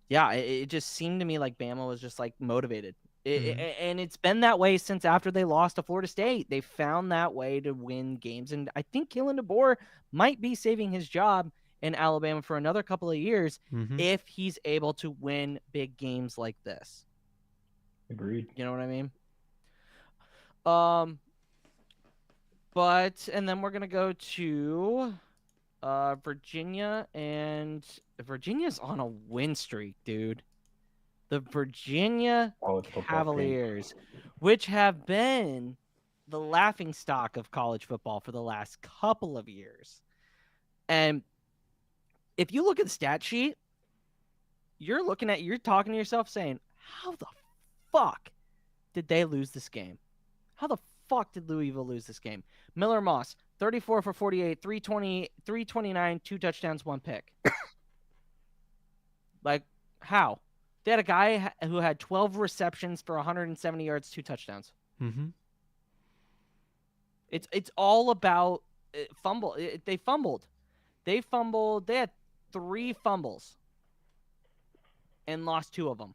[SPEAKER 2] yeah, it just seemed to me like Bama was just like motivated. And it's been that way since after they lost to Florida State. They found that way to win games. And I think Kalen DeBoer might be saving his job in Alabama for another couple of years if he's able to win big games like this.
[SPEAKER 4] Agreed.
[SPEAKER 2] You know what I mean? And then we're going to go to Virginia, and Virginia's on a win streak, dude. The Virginia Cavaliers, which have been the laughingstock of college football for the last couple of years. And if you look at the stat sheet, you're talking to yourself saying, how the fuck did they lose this game? How the fuck did Louisville lose this game? Miller Moss, 34 for 48, 329, 2 touchdowns, 1 pick. Like, how? They had a guy who had 12 receptions for 170 yards, 2 touchdowns. It's all about fumble. They fumbled. They had 3 fumbles and lost 2 of them.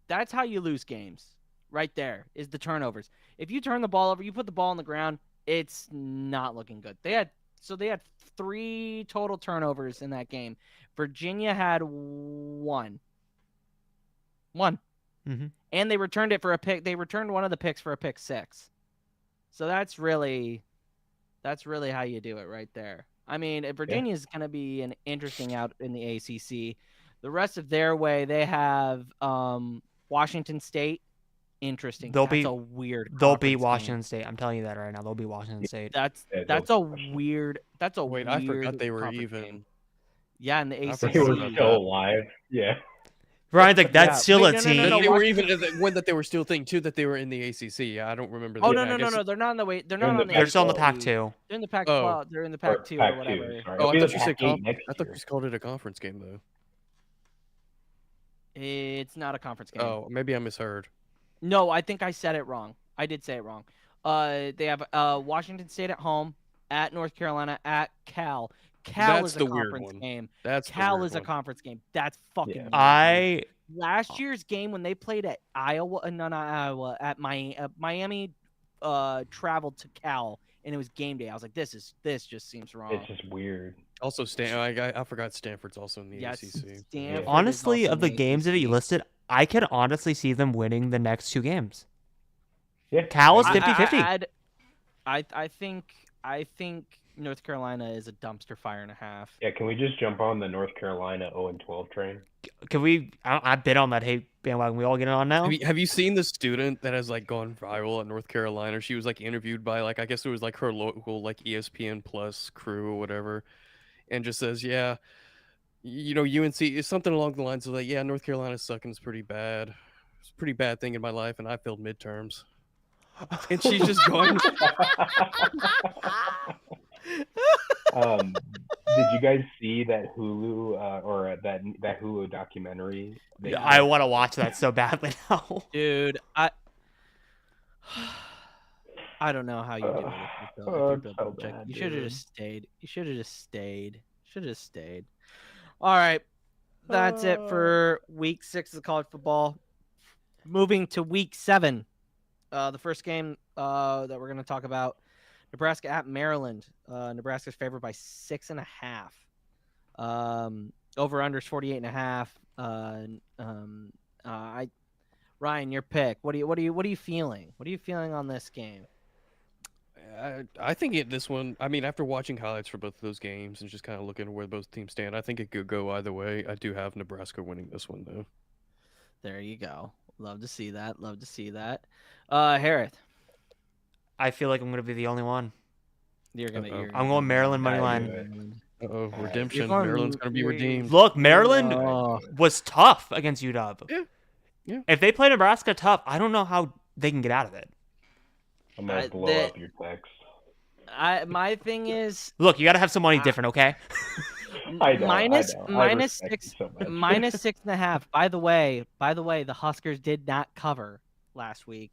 [SPEAKER 2] That's how you lose games. Right there is the turnovers. If you turn the ball over, you put the ball on the ground, it's not looking good. They had 3 total turnovers in that game. Virginia had 1. And they returned it for a pick. They returned one of the picks for a pick 6. So that's really how you do it right there. I mean, Virginia's going to be an interesting out in the ACC. The rest of their way, they have Washington State. Interesting. They'll beat
[SPEAKER 3] Washington State. I'm telling you that right now. They'll beat Washington State.
[SPEAKER 2] That's a weird.
[SPEAKER 1] Wait, I forgot they were even.
[SPEAKER 2] Game. Yeah, in the ACC.
[SPEAKER 4] They were still alive. Yeah.
[SPEAKER 3] Ryan's like, that's still a team.
[SPEAKER 1] No, they were even when that they were still thinking too that they were in the ACC. Yeah, I don't remember.
[SPEAKER 2] Oh no, they're not on the way. They're not on the.
[SPEAKER 3] They're still in the Pac-2.
[SPEAKER 2] They're in the Pac-12. They're in the Pac-2 or whatever.
[SPEAKER 1] Oh, I thought you said I thought you called it a conference game though.
[SPEAKER 2] It's not a conference game.
[SPEAKER 1] Oh, maybe I misheard.
[SPEAKER 2] No, I think I said it wrong. I did say it wrong. They have Washington State at home, at North Carolina, at Cal. Cal is a conference game. Cal is a conference game. That's fucking weird. Last year's game when they played at at Miami traveled to Cal and it was game day. I was like, this just seems wrong.
[SPEAKER 4] It's just weird.
[SPEAKER 1] Also, I forgot Stanford's also in the ACC.
[SPEAKER 2] Stanford
[SPEAKER 3] honestly, of the games that you listed, I can honestly see them winning the next 2 games.
[SPEAKER 4] Yeah.
[SPEAKER 3] Cal is 50-50.
[SPEAKER 2] I think North Carolina is a dumpster fire and a half.
[SPEAKER 4] Yeah, can we just jump on the North Carolina 0-12 train?
[SPEAKER 3] Can we? I bid on that hate bandwagon. We all get it on now.
[SPEAKER 1] Have you seen the student that has like gone viral at North Carolina? She was like interviewed by like I guess it was like her local like ESPN Plus crew or whatever, and just says, yeah, UNC is something along the lines of like, yeah, North Carolina's sucking. It's pretty bad. It's a pretty bad thing in my life, and I failed midterms. And she's just going.
[SPEAKER 4] Did you guys see that Hulu or that Hulu documentary?
[SPEAKER 3] I want to watch that so badly now.
[SPEAKER 2] Dude, I don't know how you do it. You should have just stayed. All right. That's it for week 6 of college football. Moving to week 7. The first game that we're going to talk about, Nebraska at Maryland. Nebraska's favored by 6.5. Over unders 48.5. Ryan, your pick. What are you feeling? What are you feeling on this game?
[SPEAKER 1] I think this one. I mean, after watching highlights for both of those games and just kind of looking at where both teams stand, I think it could go either way. I do have Nebraska winning this one though.
[SPEAKER 2] There you go. Love to see that. Hereth.
[SPEAKER 3] I feel like I'm going to be the only one.
[SPEAKER 2] I'm
[SPEAKER 3] going Maryland money line.
[SPEAKER 1] Uh-oh,
[SPEAKER 4] You're
[SPEAKER 1] redemption.
[SPEAKER 2] going-
[SPEAKER 1] Maryland's gonna be
[SPEAKER 2] you're-
[SPEAKER 1] redeemed.
[SPEAKER 3] Look, Maryland
[SPEAKER 2] Oh.
[SPEAKER 3] was tough against UW.
[SPEAKER 1] Yeah, yeah.
[SPEAKER 3] If they play Nebraska tough, I don't know how they can get out of it.
[SPEAKER 4] I'm gonna blow
[SPEAKER 2] the-
[SPEAKER 4] up your text.
[SPEAKER 2] My thing is
[SPEAKER 3] Look, you got to have some money different, okay?
[SPEAKER 4] I know.
[SPEAKER 2] minus
[SPEAKER 4] I
[SPEAKER 2] minus
[SPEAKER 4] respect
[SPEAKER 2] six
[SPEAKER 4] you so much.
[SPEAKER 2] minus 6.5. By the way, the Huskers did not cover last week.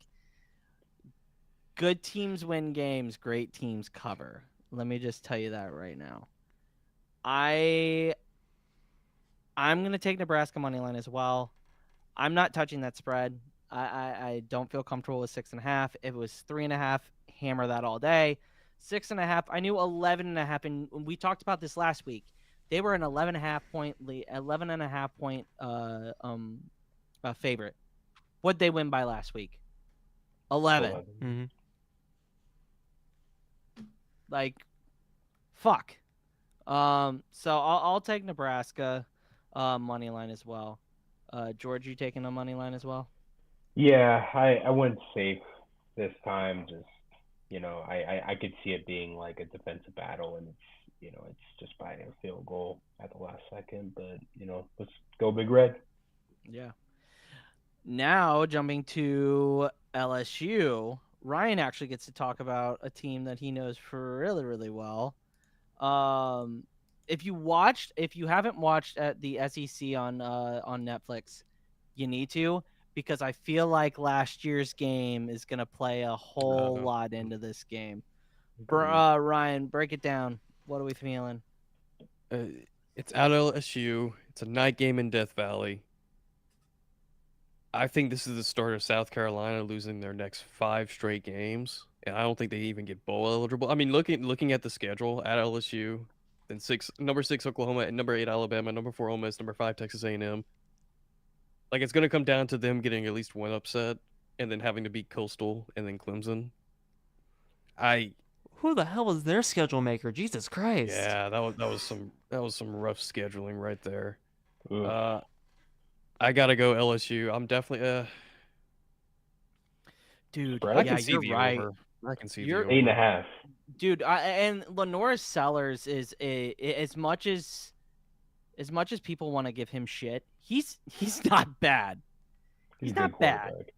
[SPEAKER 2] Good teams win games. Great teams cover. Let me just tell you that right now. I'm gonna take Nebraska money line as well. I'm not touching that spread. I don't feel comfortable with 6.5. If it was 3.5, hammer that all day. 6.5. I knew 11.5, and we talked about this last week. They were an 11.5 point lead, 11.5 point favorite. What'd they win by last week? 11.
[SPEAKER 3] Mm-hmm.
[SPEAKER 2] Like, fuck. So I'll take Nebraska money line as well. George, you taking a money line as well?
[SPEAKER 4] Yeah, I went safe this time. Just I could see it being like a defensive battle, and it's just by a field goal at the last second. But let's go Big Red.
[SPEAKER 2] Yeah. Now jumping to LSU, Ryan actually gets to talk about a team that he knows really, really well. If you haven't watched at the SEC on Netflix, you need to, because I feel like last year's game is gonna play a whole lot into this game. Ryan, break it down. What are we feeling?
[SPEAKER 1] It's at LSU. It's a night game in Death Valley. I think this is the start of South Carolina losing their next 5 straight games, and I don't think they even get bowl eligible. I mean, looking at the schedule at LSU, then number 6 Oklahoma, and number 8 Alabama, number 4 Ole Miss, number 5 Texas A&M. Like, it's gonna come down to them getting at least one upset, and then having to beat Coastal and then Clemson.
[SPEAKER 3] Who the hell is their schedule maker? Jesus Christ.
[SPEAKER 1] Yeah, that was some rough scheduling right there.
[SPEAKER 4] Ooh.
[SPEAKER 1] I gotta go LSU. I'm definitely
[SPEAKER 2] Dude,
[SPEAKER 4] Spread?
[SPEAKER 1] I can
[SPEAKER 2] yeah,
[SPEAKER 1] see
[SPEAKER 2] you're
[SPEAKER 1] the
[SPEAKER 2] right.
[SPEAKER 1] over. I can see
[SPEAKER 2] You're-
[SPEAKER 1] the over.
[SPEAKER 4] 8.5.
[SPEAKER 2] Dude, and Lenora Sellers is as much as people want to give him shit, he's not bad. He's
[SPEAKER 4] a good
[SPEAKER 2] not bad.
[SPEAKER 4] quarterback.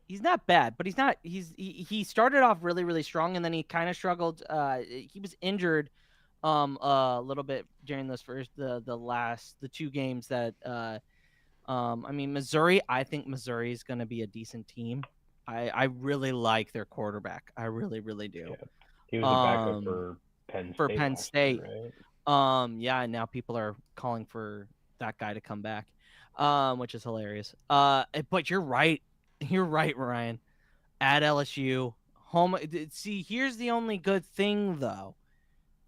[SPEAKER 2] He's not bad, but he started off really, really strong, and then he kind of struggled. He was injured a little bit during those the 2 games that I mean, Missouri. I think Missouri is going to be a decent team. I really like their quarterback. I really, really do.
[SPEAKER 4] Yeah. He was a backup for Penn State.
[SPEAKER 2] Penn
[SPEAKER 4] last
[SPEAKER 2] State.
[SPEAKER 4] year, right?
[SPEAKER 2] Yeah, and now people are calling for that guy to come back, which is hilarious. But you're right. You're right, Ryan. At LSU, home. See, here's the only good thing, though.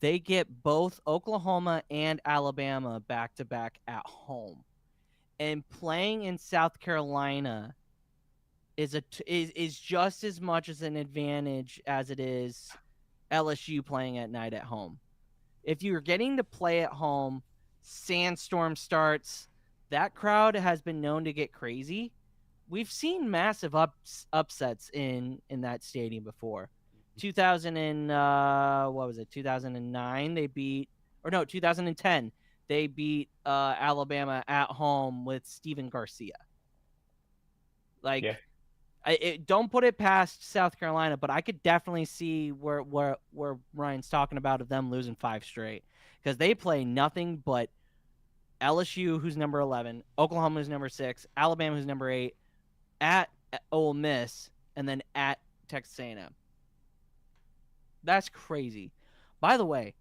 [SPEAKER 2] They get both Oklahoma and Alabama back to back at home, and playing in South Carolina is just as much as an advantage as it is LSU playing at night at home. If you're getting to play at home, sandstorm starts, that crowd has been known to get crazy. We've seen massive upsets in that stadium before. 2009 they beat, or no, 2010 they beat Alabama at home with Steven Garcia. Like,
[SPEAKER 4] Yeah.
[SPEAKER 2] Don't put it past South Carolina, but I could definitely see where Ryan's talking about of them losing 5 straight, because they play nothing but LSU, who's number 11, Oklahoma, who's number 6, Alabama, who's number 8, at Ole Miss, and then at Texas A&M. That's crazy. By the way,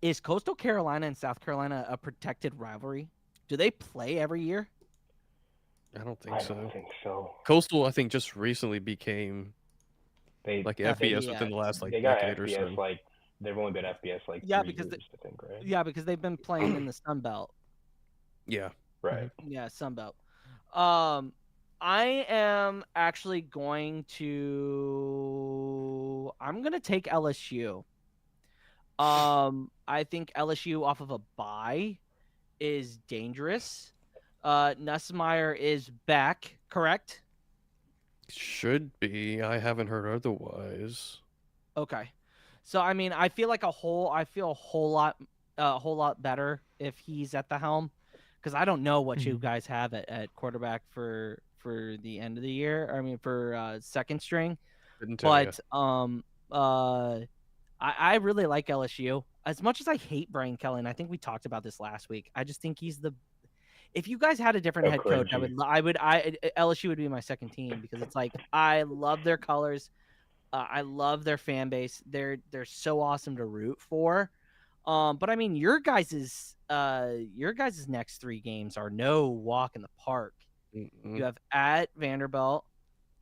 [SPEAKER 2] is Coastal Carolina and South Carolina a protected rivalry? Do they play every year?
[SPEAKER 1] I don't think
[SPEAKER 4] I
[SPEAKER 1] so.
[SPEAKER 4] don't think so.
[SPEAKER 1] Coastal, I think, just recently became
[SPEAKER 4] They
[SPEAKER 1] like
[SPEAKER 2] Yeah,
[SPEAKER 1] FBS
[SPEAKER 2] yeah.
[SPEAKER 1] within the last
[SPEAKER 4] they got
[SPEAKER 1] decade or
[SPEAKER 4] FBS
[SPEAKER 1] so.
[SPEAKER 4] like they've only been FBS like
[SPEAKER 2] Yeah,
[SPEAKER 4] 3
[SPEAKER 2] because
[SPEAKER 4] years, I think, right?
[SPEAKER 2] Yeah, because they've been playing in the Sun Belt.
[SPEAKER 1] Yeah.
[SPEAKER 4] Right.
[SPEAKER 2] Yeah, Sun Belt. I am actually going to. I'm gonna take LSU. I think LSU off of a bye is dangerous. Nussmeier is back, correct?
[SPEAKER 1] Should be. I haven't heard otherwise.
[SPEAKER 2] Okay. So I mean, I feel a whole lot better if he's at the helm, because I don't know what you guys have at quarterback for the end of the year. I mean, for second string.
[SPEAKER 1] Couldn't tell ya.
[SPEAKER 2] But I really like LSU. As much as I hate Brian Kelly, and I think we talked about this last week, I just think he's the. If you guys had a different
[SPEAKER 4] So
[SPEAKER 2] head coach,
[SPEAKER 4] cringy.
[SPEAKER 2] LSU would be my second team, because it's like I love their colors, I love their fan base. They're so awesome to root for. But I mean, your guys's next 3 games are no walk in the park.
[SPEAKER 1] Mm-mm.
[SPEAKER 2] You have at Vanderbilt,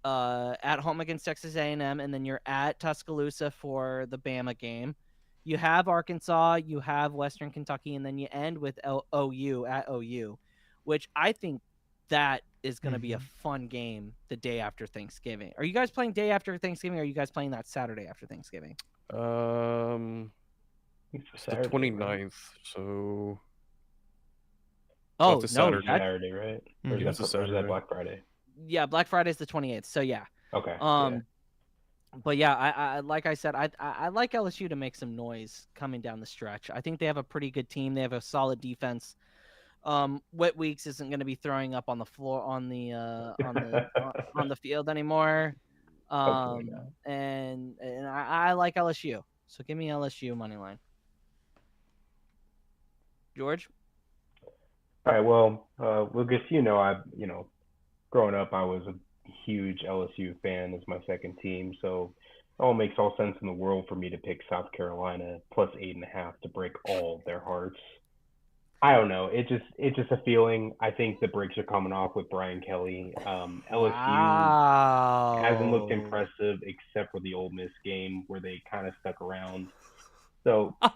[SPEAKER 2] at home against Texas A&M, and then you're at Tuscaloosa for the Bama game. You have Arkansas, you have Western Kentucky, and then you end with OU at OU, which I think that is going to be a fun game the day after Thanksgiving. Are you guys playing day after Thanksgiving, or are you guys playing that Saturday after Thanksgiving?
[SPEAKER 1] It's the 29th, so...
[SPEAKER 2] Oh,
[SPEAKER 1] it's a
[SPEAKER 2] no,
[SPEAKER 1] Saturday.
[SPEAKER 4] Saturday, right? Or is
[SPEAKER 1] It's a
[SPEAKER 4] that
[SPEAKER 1] Saturday.
[SPEAKER 4] Black Friday?
[SPEAKER 2] Yeah, Black Friday is the 28th, so yeah.
[SPEAKER 4] Okay.
[SPEAKER 2] But yeah, I like I said, I like LSU to make some noise coming down the stretch. I think they have a pretty good team. They have a solid defense. Wet Weeks isn't going to be throwing up on the floor on the on the field anymore. And I like LSU. So give me LSU money line. George?
[SPEAKER 4] All right. Well, Lucas, growing up, I was a huge LSU fan as my second team, so it all makes all sense in the world for me to pick South Carolina plus 8.5 to break all their hearts. I don't know. It's just a feeling. I think the breaks are coming off with Brian Kelly. LSU hasn't looked impressive except for the Ole Miss game where they kind of stuck around. So I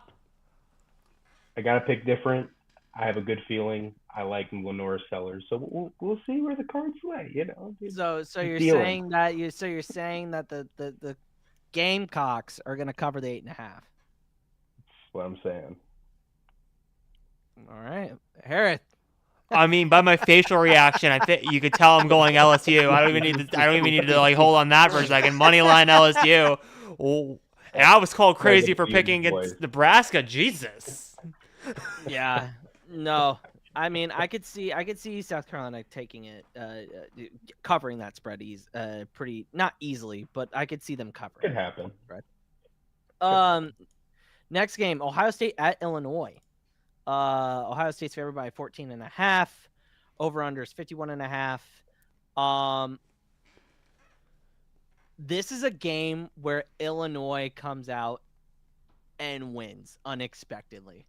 [SPEAKER 4] gotta pick different. I have a good feeling. I like Lenore Sellers, so we'll see where the cards lay.
[SPEAKER 2] So you're saying that the Gamecocks are going to cover the 8.5.
[SPEAKER 4] That's what I'm saying.
[SPEAKER 2] All right, Hereth.
[SPEAKER 3] I mean, by my facial reaction, I think you could tell I'm going LSU. I don't even need to like hold on that for a second. Moneyline LSU. Oh, and I was called crazy for picking against Nebraska. Jesus.
[SPEAKER 2] Yeah. No. I mean, I could see South Carolina taking it, covering that spread pretty not easily, but I could see them covering.
[SPEAKER 4] Could happen.
[SPEAKER 2] Next game, Ohio State at Illinois. Ohio State's favored by 14.5. Over under is 51.5. This is a game where Illinois comes out and wins unexpectedly.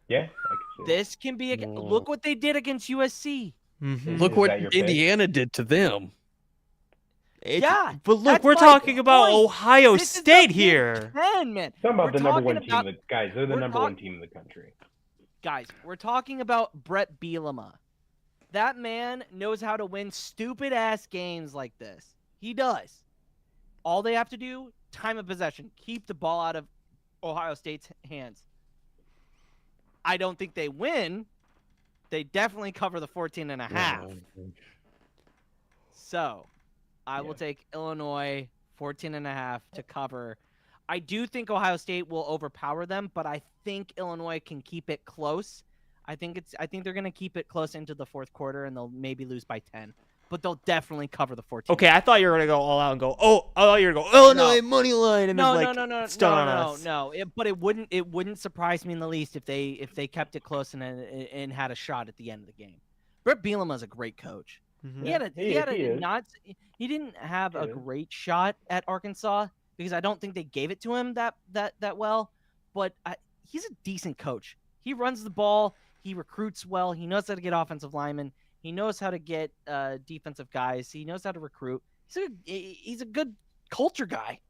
[SPEAKER 4] Yeah, I can see
[SPEAKER 2] this can be look what they did against USC.
[SPEAKER 1] Look what Indiana did to them.
[SPEAKER 2] Yeah,
[SPEAKER 3] but look, we're talking about Ohio State here.
[SPEAKER 2] Man.
[SPEAKER 4] Talking about the number one team. Guys, they're the number one team in the country.
[SPEAKER 2] Guys, we're talking about Brett Bielema. That man knows how to win stupid-ass games like this. He does. All they have to do, time of possession, keep the ball out of Ohio State's hands. I don't think they win. They definitely cover the 14.5. So, I will take Illinois 14.5 to cover. I do think Ohio State will overpower them, but I think Illinois can keep it close. I think they're going to keep it close into the fourth quarter, and they'll maybe lose by 10. But they'll definitely cover the 14.
[SPEAKER 3] Okay, I thought you were going to go all out and go, I thought you were going to go, Illinois money line, and
[SPEAKER 2] no. But it wouldn't surprise me in the least if they kept it close and had a shot at the end of the game. Brett Bielema's a great coach.
[SPEAKER 4] Mm-hmm.
[SPEAKER 2] He didn't have a great shot at Arkansas because I don't think they gave it to him that well. But he's a decent coach. He runs the ball. He recruits well. He knows how to get offensive linemen. He knows how to get defensive guys. He knows how to recruit. He's a good culture guy.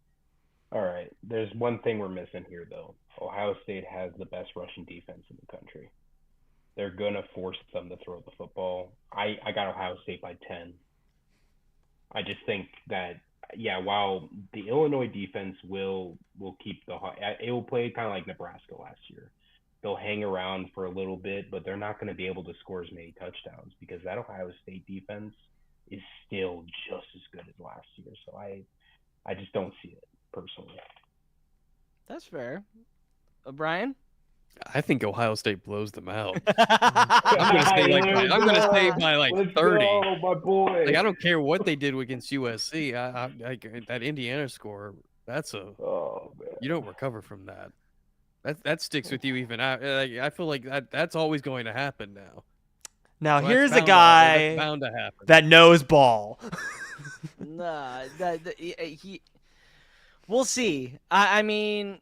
[SPEAKER 4] All right. There's one thing we're missing here, though. Ohio State has the best rushing defense in the country. They're going to force them to throw the football. I got Ohio State by 10. I just think that, while the Illinois defense will keep it will play kind of like Nebraska last year. They'll hang around for a little bit, but they're not going to be able to score as many touchdowns because that Ohio State defense is still just as good as last year. So I just don't see it personally.
[SPEAKER 2] That's fair. Brian?
[SPEAKER 1] I think Ohio State blows them out.
[SPEAKER 4] I'm
[SPEAKER 1] I'm gonna say by like 30.
[SPEAKER 4] Go, my boy.
[SPEAKER 1] Like I don't care what they did against USC. That Indiana score. That's a
[SPEAKER 4] Oh man.
[SPEAKER 1] you don't recover from that. That sticks with you even. I feel like that's always going to happen now.
[SPEAKER 3] Now
[SPEAKER 1] Well,
[SPEAKER 3] here's a
[SPEAKER 1] that's
[SPEAKER 3] guy
[SPEAKER 1] bound to happen.
[SPEAKER 3] that knows ball.
[SPEAKER 2] Nah, he. We'll see. I mean,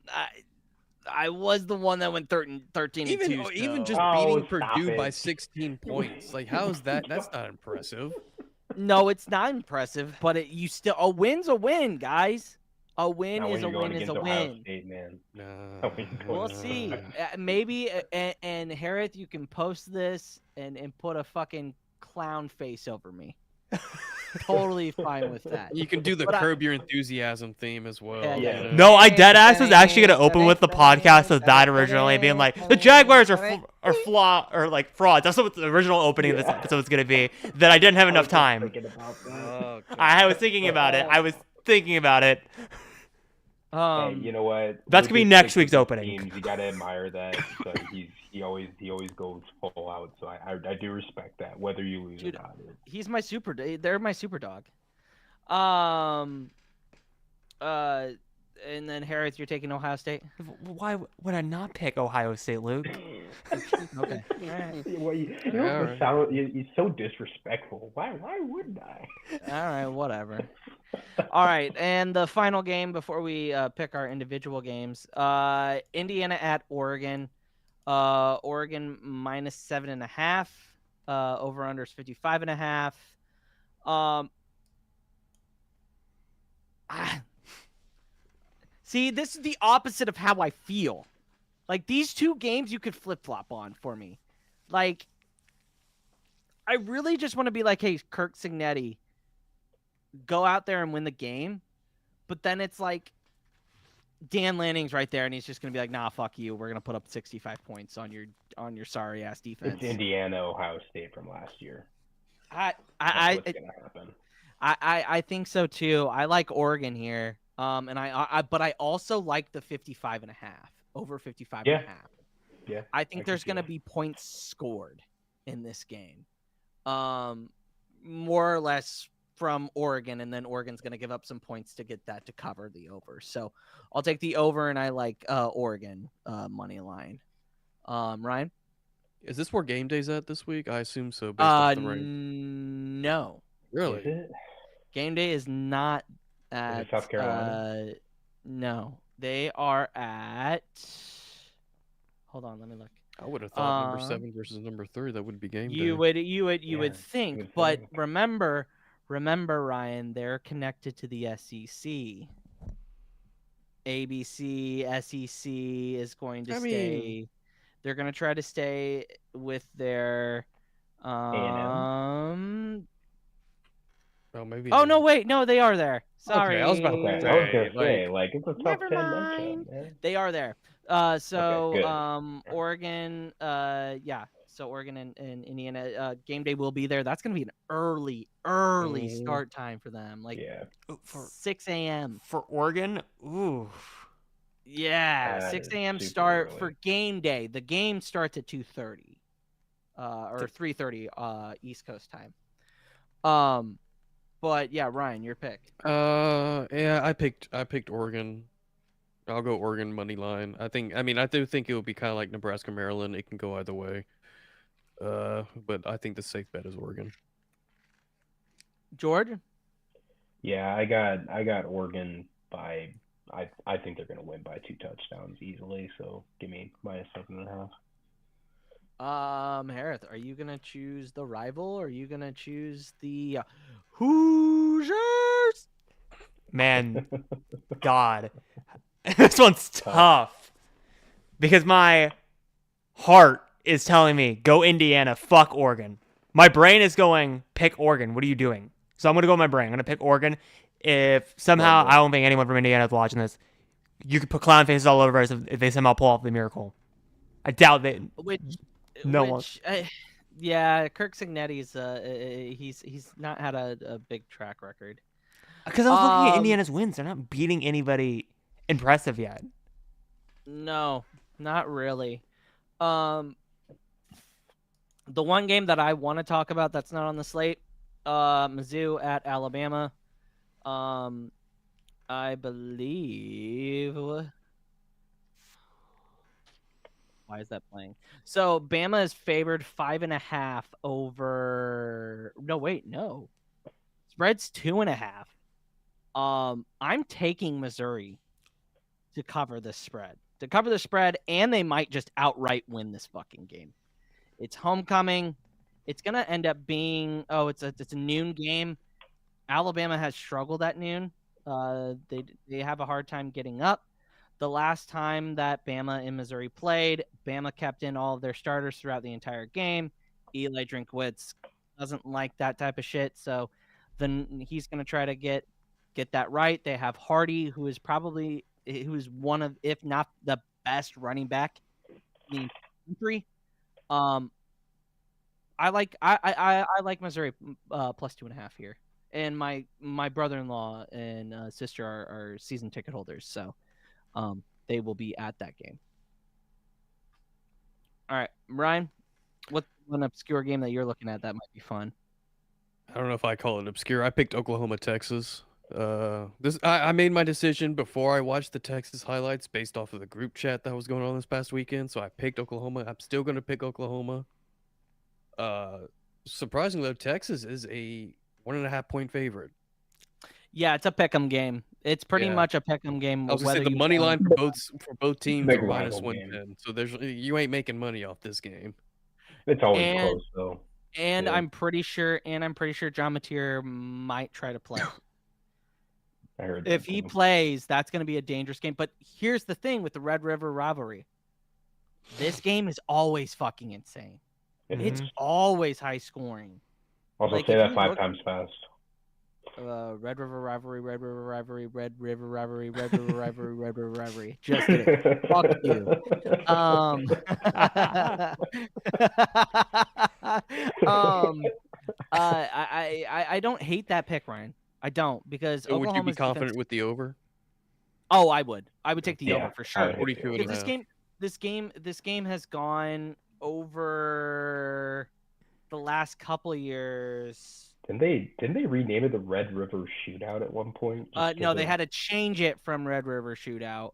[SPEAKER 2] I was the one that went 13 and 2.
[SPEAKER 1] Even just beating Purdue by 16 points. Like how is that? That's not impressive.
[SPEAKER 2] No, it's not impressive, but a win's a win, guys. A win
[SPEAKER 4] Not
[SPEAKER 2] is
[SPEAKER 4] when
[SPEAKER 2] a
[SPEAKER 4] you're going
[SPEAKER 2] win is a
[SPEAKER 4] against Ohio
[SPEAKER 2] win.
[SPEAKER 4] State, man.
[SPEAKER 1] No.
[SPEAKER 2] We'll see. Maybe, and Hereth, you can post this and put a fucking clown face over me. Totally fine with that.
[SPEAKER 1] You can do the
[SPEAKER 2] But
[SPEAKER 1] Curb Your Enthusiasm theme as well.
[SPEAKER 2] Yeah.
[SPEAKER 1] you know?
[SPEAKER 3] No, I deadass was actually gonna open with the podcast with that originally, being like the Jaguars are frauds. That's what the original opening of this episode was gonna be. That I didn't have enough time.
[SPEAKER 1] Okay.
[SPEAKER 3] I was thinking about it.
[SPEAKER 4] Hey, you know what?
[SPEAKER 3] That's gonna be next week's opening.
[SPEAKER 4] Teams, you gotta admire that. So he always goes full out. So I do respect that, whether you lose
[SPEAKER 2] Dude,
[SPEAKER 4] or not.
[SPEAKER 2] he's my they're my super dog. And then Hereth, you're taking Ohio State.
[SPEAKER 3] Why would I not pick Ohio State, Luke?
[SPEAKER 2] Okay.
[SPEAKER 4] Well, you're so disrespectful. Why wouldn't I?
[SPEAKER 2] All right, whatever. All right, and the final game before we pick our individual games. Indiana at Oregon. Oregon minus 7.5. Over under is 55.5. See, this is the opposite of how I feel. Like, these two games you could flip-flop on for me. Like, I really just want to be like, hey, Kirk Cignetti, go out there and win the game. But then it's like, Dan Lanning's right there, and he's just going to be like, nah, fuck you. We're going to put up 65 points on your sorry-ass defense.
[SPEAKER 4] It's Indiana, Ohio State from last year.
[SPEAKER 2] I think so, too. I like Oregon here. But I also like the 55.5, over 55.5.
[SPEAKER 4] Yeah.
[SPEAKER 2] I think there's going to be points scored in this game. More or less from Oregon, and then Oregon's going to give up some points to get that to cover the over. So I'll take the over, and I like Oregon money line. Ryan?
[SPEAKER 1] Is this where game day's at this week? I assume so. Based off the rank.
[SPEAKER 2] No.
[SPEAKER 1] Really?
[SPEAKER 4] Is it?
[SPEAKER 2] Game day is not at
[SPEAKER 4] South Carolina?
[SPEAKER 2] No. They are at. Hold on, let me look.
[SPEAKER 1] I would have thought number 7 versus number 3. That would be game day.
[SPEAKER 2] You would think,
[SPEAKER 4] would
[SPEAKER 2] but
[SPEAKER 4] think.
[SPEAKER 2] remember, Ryan, they're connected to the SEC. ABC, SEC is going to stay. They're going to try to stay with their
[SPEAKER 4] A&M?
[SPEAKER 1] Oh, maybe.
[SPEAKER 2] Oh no! Wait, no, they are there. Sorry,
[SPEAKER 1] I was about to
[SPEAKER 4] Okay,
[SPEAKER 1] say,
[SPEAKER 4] I was gonna say,
[SPEAKER 1] like,
[SPEAKER 4] it's a tough
[SPEAKER 2] never
[SPEAKER 4] 10
[SPEAKER 2] mind.
[SPEAKER 4] matchup, man.
[SPEAKER 2] They are there.
[SPEAKER 4] Okay, good.
[SPEAKER 2] Oregon, yeah. So Oregon and Indiana, game day will be there. That's gonna be an early start time for them, like
[SPEAKER 4] Yeah.
[SPEAKER 2] 6 a.m.
[SPEAKER 3] For Oregon, ooh.
[SPEAKER 2] Yeah,
[SPEAKER 4] That
[SPEAKER 2] 6
[SPEAKER 4] is
[SPEAKER 2] a.m.
[SPEAKER 4] super
[SPEAKER 2] start
[SPEAKER 4] early.
[SPEAKER 2] for game day. The game starts at 2:30, or 3:30 East Coast time. But yeah, Ryan, your pick.
[SPEAKER 1] Yeah, I picked Oregon. I'll go Oregon money line. I do think it would be kind of like Nebraska, Maryland. It can go either way. But I think the safe bet is Oregon.
[SPEAKER 2] George?
[SPEAKER 4] Yeah, I got Oregon by I think they're gonna win by 2 touchdowns easily. So give me minus 7.5.
[SPEAKER 2] Hereth, are you gonna choose the rival, or are you gonna choose the Hoosiers?
[SPEAKER 3] Man, God. This one's tough. Because my heart is telling me, go Indiana, fuck Oregon. My brain is going, pick Oregon. What are you doing? So I'm going to go with my brain. I'm going to pick Oregon. If somehow, I don't think anyone from Indiana is watching this, you could put clown faces all over us if they somehow pull off the miracle. I doubt that.
[SPEAKER 2] Yeah, Kirk Cignetti's he's not had a big track record.
[SPEAKER 3] Because I was looking at Indiana's wins. They're not beating anybody impressive yet.
[SPEAKER 2] No, not really. The one game that I want to talk about that's not on the slate, Mizzou at Alabama. I believe. Why is that playing? So Bama is favored 5.5 over. No, wait, no. Spread's 2.5. I'm taking Missouri to cover this spread. And they might just outright win this fucking game. It's homecoming. It's gonna end up being it's a noon game. Alabama has struggled at noon. They have a hard time getting up. The last time that Bama and Missouri played, Bama kept in all of their starters throughout the entire game. Eli Drinkwitz doesn't like that type of shit, so then he's going to try to get that right. They have Hardy, who is one of, if not the best running back in the country. I like Missouri plus 2.5 here, and my brother-in-law and sister are season ticket holders, so they will be at that game. All right, Ryan, what's an obscure game that you're looking at that might be fun?
[SPEAKER 1] I don't know if I call it obscure. I picked Oklahoma, Texas. I made my decision before I watched the Texas highlights based off of the group chat that was going on this past weekend. So I picked Oklahoma. I'm still going to pick Oklahoma. Surprisingly, though, Texas is a 1.5 point favorite.
[SPEAKER 2] Yeah, it's a pick'em game. It's pretty much a pick'em game.
[SPEAKER 1] I was gonna say the money line for both teams are minus 110. So you ain't making money off this game.
[SPEAKER 4] It's always close though.
[SPEAKER 2] And I'm pretty sure John Mateer might try to play.
[SPEAKER 4] I heard
[SPEAKER 2] if he plays, that's going to be a dangerous game. But here's the thing with the Red River rivalry. This game is always fucking insane. It's always high scoring.
[SPEAKER 4] Also say that 5 times fast.
[SPEAKER 2] Red River rivalry, Red River rivalry, Red River rivalry, Red River rivalry, Red River rivalry. Just kidding. Fuck you. I don't hate that pick, Ryan. I don't, because
[SPEAKER 1] so would you be confident with the over?
[SPEAKER 2] Oh, I would. I would take the over for sure.
[SPEAKER 1] 42.5.
[SPEAKER 2] This game has gone over the last couple of years.
[SPEAKER 4] Didn't they rename it the Red River Shootout at one point?
[SPEAKER 2] No, they had to change it from Red River Shootout.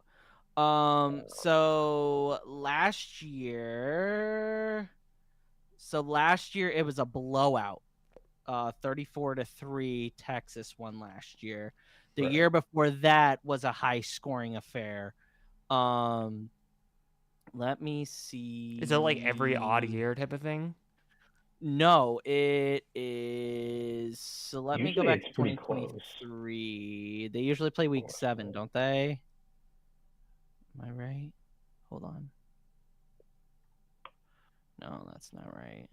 [SPEAKER 2] So last year it was a blowout. 34-3, Texas won last year. The year before that was a high scoring affair. Let me see.
[SPEAKER 3] Is it like every odd year type of thing?
[SPEAKER 2] No, it is. So let me go back to 2023. They usually play week 7, don't they? Am I right? Hold on. No, that's not right.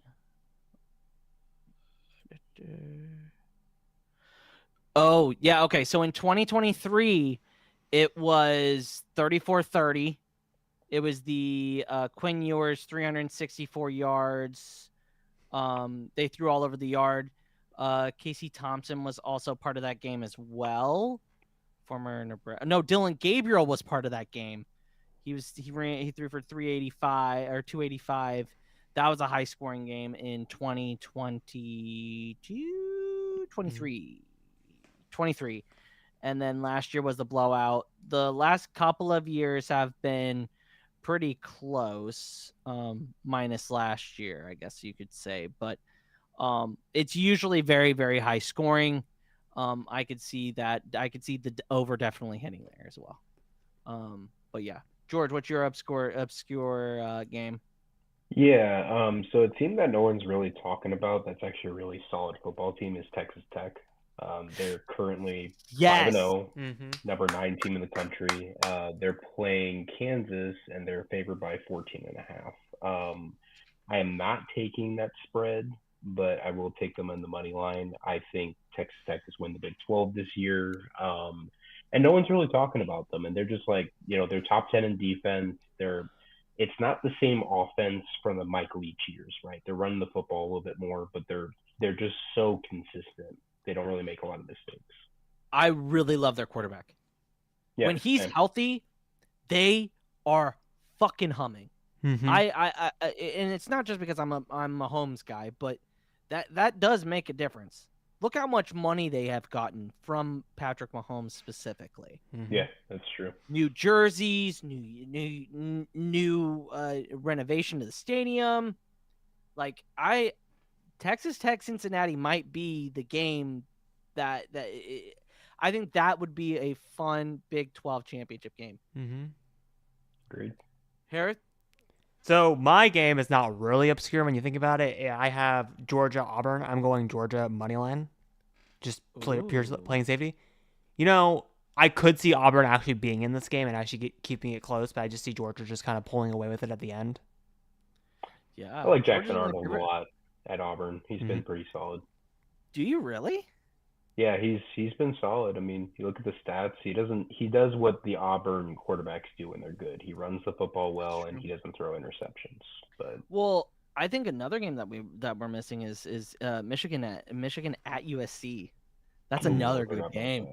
[SPEAKER 2] Oh, yeah, okay. So in 2023, it was 34-30. It was the Quinn Ewers 364 yards. They threw all over the yard. Casey Thompson was also part of that game as well. Former Nebraska. No, Dylan Gabriel was part of that game. He threw for 385 or 285. That was a high scoring game in 23. And then last year was the blowout. The last couple of years have been pretty close, minus last year, I guess you could say. But it's usually very, very high scoring. I could see the over definitely hitting there as well. But yeah, George, what's your obscure game?
[SPEAKER 4] Yeah, so a team that no one's really talking about that's actually a really solid football team is Texas Tech. They're currently 5-0, number 9 team in the country. They're playing Kansas, and they're favored by 14.5. I am not taking that spread, but I will take them on the money line. I think Texas Tech has won the Big 12 this year, and no one's really talking about them. And they're just like, they're top 10 in defense. It's not the same offense from the Mike Leach years, right? They're running the football a little bit more, but they're just so consistent. They don't really make a lot of mistakes.
[SPEAKER 2] I really love their quarterback. Yeah, when he's healthy, they are fucking humming.
[SPEAKER 3] Mhm.
[SPEAKER 2] And it's not just because I'm a Mahomes guy, but that does make a difference. Look how much money they have gotten from Patrick Mahomes specifically.
[SPEAKER 3] Mhm.
[SPEAKER 4] Yeah, that's true.
[SPEAKER 2] New jerseys, new renovation to the stadium. Like Texas Tech Cincinnati might be the game that I think that would be a fun Big 12 championship game.
[SPEAKER 3] Mhm.
[SPEAKER 4] Agreed.
[SPEAKER 2] Hereth?
[SPEAKER 3] So my game is not really obscure when you think about it. I have Georgia Auburn. I'm going Georgia money line, just pure
[SPEAKER 2] Ooh.
[SPEAKER 3] playing safety. You know, I could see Auburn actually being in this game and actually keeping it close, but I just see Georgia just kind of pulling away with it at the end.
[SPEAKER 2] Yeah.
[SPEAKER 4] I like
[SPEAKER 2] Georgia's
[SPEAKER 4] Jackson
[SPEAKER 2] my
[SPEAKER 4] Arnold a
[SPEAKER 2] favorite.
[SPEAKER 4] lot at Auburn. He's been pretty solid.
[SPEAKER 2] Do you really?
[SPEAKER 4] Yeah, he's been solid. I mean, you look at the stats. He does what the Auburn quarterbacks do when they're good. He runs the football well, and he doesn't throw interceptions. But
[SPEAKER 2] Well, I think another game that we're missing is Michigan at USC. That's another
[SPEAKER 4] forgot
[SPEAKER 2] good
[SPEAKER 4] about
[SPEAKER 2] game.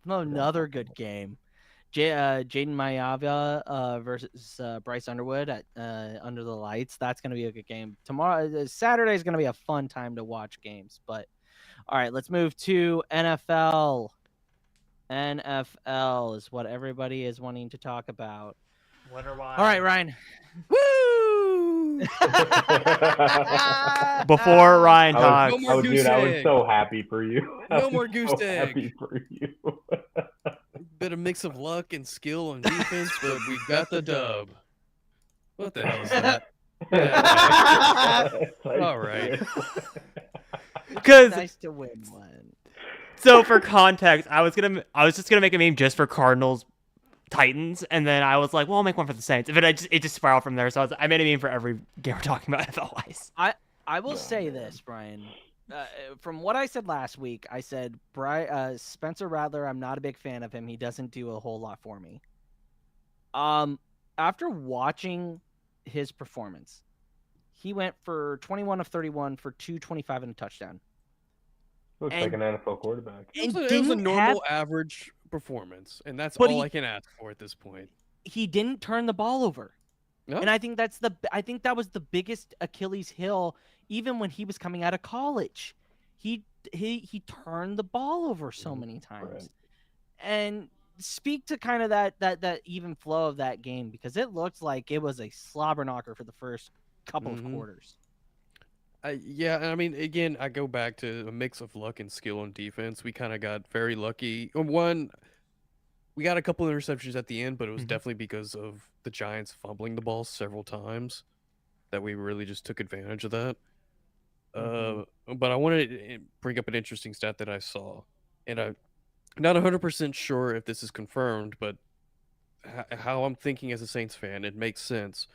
[SPEAKER 4] that.
[SPEAKER 2] Another good game. Jaden Mayava versus Bryce Underwood at Under the Lights. That's going to be a good game. Saturday is going to be a fun time to watch games. But all right, let's move to NFL. NFL is what everybody is wanting to talk about.
[SPEAKER 3] Wonder why.
[SPEAKER 2] All right, Ryan.
[SPEAKER 1] Woo!
[SPEAKER 3] Before Ryan
[SPEAKER 1] No
[SPEAKER 3] talks,
[SPEAKER 1] more goose
[SPEAKER 4] dude, I was
[SPEAKER 1] egg.
[SPEAKER 4] so happy for you. I
[SPEAKER 1] No
[SPEAKER 4] was
[SPEAKER 1] more goose
[SPEAKER 4] so
[SPEAKER 1] egg.
[SPEAKER 4] Happy for you.
[SPEAKER 1] Bit of mix of luck and skill on defense, but we got the dub. What the hell is that? All right.
[SPEAKER 3] because
[SPEAKER 2] Nice to win one.
[SPEAKER 3] so for context, I was just gonna make a meme just for Cardinals Titans, and then I was like, well, I'll make one for the Saints. But it just spiraled from there. So I made a meme for every game we're talking about NFL wise.
[SPEAKER 2] I will say this, Brian. From what I said last week, I said Spencer Rattler, I'm not a big fan of him. He doesn't do a whole lot for me. After watching his performance, he went for 21 of 31 for 225 and a touchdown.
[SPEAKER 4] Looks like an NFL quarterback.
[SPEAKER 1] It was a normal average performance, and that's all I can ask for at this point.
[SPEAKER 2] He didn't turn the ball over.
[SPEAKER 1] No.
[SPEAKER 2] And I think that was the biggest Achilles heel, even when he was coming out of college. He turned the ball over so many times.
[SPEAKER 4] Right.
[SPEAKER 2] And speak to kind of that even flow of that game, because it looked like it was a slobber knocker for the first couple of quarters.
[SPEAKER 1] Yeah, I mean, again, I go back to a mix of luck and skill on defense. We kind of got very lucky. One, we got a couple interceptions at the end, but it was definitely because of the Giants fumbling the ball several times that we really just took advantage of that. But I wanted to bring up an interesting stat that I saw, and I'm not 100% sure if this is confirmed, but how I'm thinking as a Saints fan, it makes sense.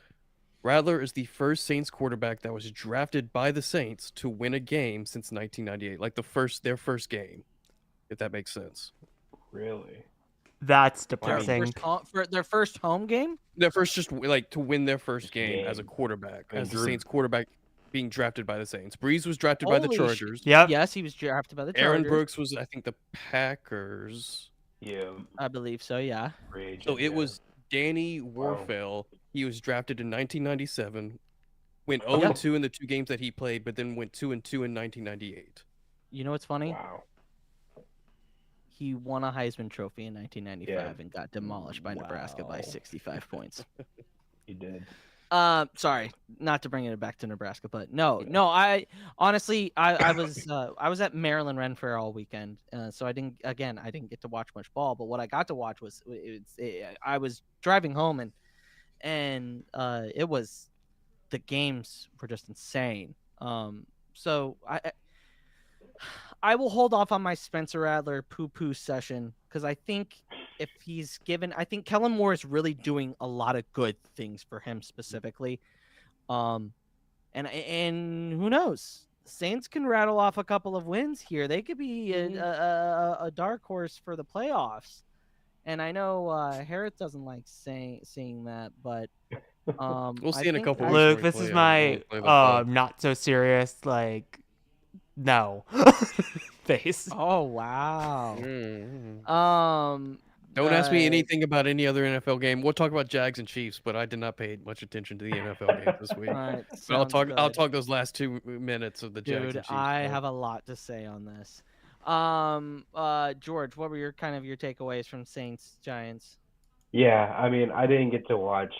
[SPEAKER 1] Rattler is the first Saints quarterback that was drafted by the Saints to win a game since 1998, like their first game, if that makes sense.
[SPEAKER 4] Really?
[SPEAKER 3] That's depressing.
[SPEAKER 2] For their first home game?
[SPEAKER 1] Their first, just like to win their first game as a quarterback,
[SPEAKER 4] And
[SPEAKER 1] as the
[SPEAKER 4] Drew-
[SPEAKER 1] Saints quarterback being drafted by the Saints. Breeze was drafted by the
[SPEAKER 2] Holy
[SPEAKER 1] Chargers.
[SPEAKER 3] Yep.
[SPEAKER 2] Yes, he was drafted by the Chargers.
[SPEAKER 1] Aaron Brooks was, I think, the Packers.
[SPEAKER 4] Yeah.
[SPEAKER 2] I believe so, yeah.
[SPEAKER 4] Rage,
[SPEAKER 1] So it
[SPEAKER 4] yeah.
[SPEAKER 1] was Danny
[SPEAKER 4] Wow.
[SPEAKER 1] Warfel. He was drafted in 1997, went 0-2 in the two games that he played, but then went 2-2 in 1998.
[SPEAKER 2] You know what's funny?
[SPEAKER 4] Wow.
[SPEAKER 2] He won a Heisman Trophy in 1995
[SPEAKER 4] Yeah.
[SPEAKER 2] and got demolished by Nebraska by
[SPEAKER 4] Wow.
[SPEAKER 2] 65 points.
[SPEAKER 4] He did.
[SPEAKER 2] Sorry, not to bring it back to Nebraska, but no. I honestly, I was at Maryland Ren Fair all weekend, so I didn't get to watch much ball. But what I got to watch was I was driving home and it was, the games were just insane. So I will hold off on my Spencer Rattler poo-poo session, because I think if he's given, I think Kellen Moore is really doing a lot of good things for him specifically. And who knows? Saints can rattle off a couple of wins here. They could be a dark horse for the playoffs. And I know Hereth doesn't like seeing that, but
[SPEAKER 1] We'll see in a couple weeks.
[SPEAKER 3] Luke, this is my not so serious, like, no face.
[SPEAKER 2] Oh wow.
[SPEAKER 1] Don't Don't ask me anything about any other NFL game. We'll talk about Jags and Chiefs, but I did not pay much attention to the NFL games this week.
[SPEAKER 2] All right,
[SPEAKER 1] But I'll
[SPEAKER 2] sounds
[SPEAKER 1] talk. I'll
[SPEAKER 2] good.
[SPEAKER 1] talk those last 2 minutes of the Jags
[SPEAKER 2] Dude,
[SPEAKER 1] and Chiefs.
[SPEAKER 2] I
[SPEAKER 1] stuff.
[SPEAKER 2] have a lot to say on this. George, what were your takeaways from Saints Giants?
[SPEAKER 4] Yeah, I mean, I didn't get to watch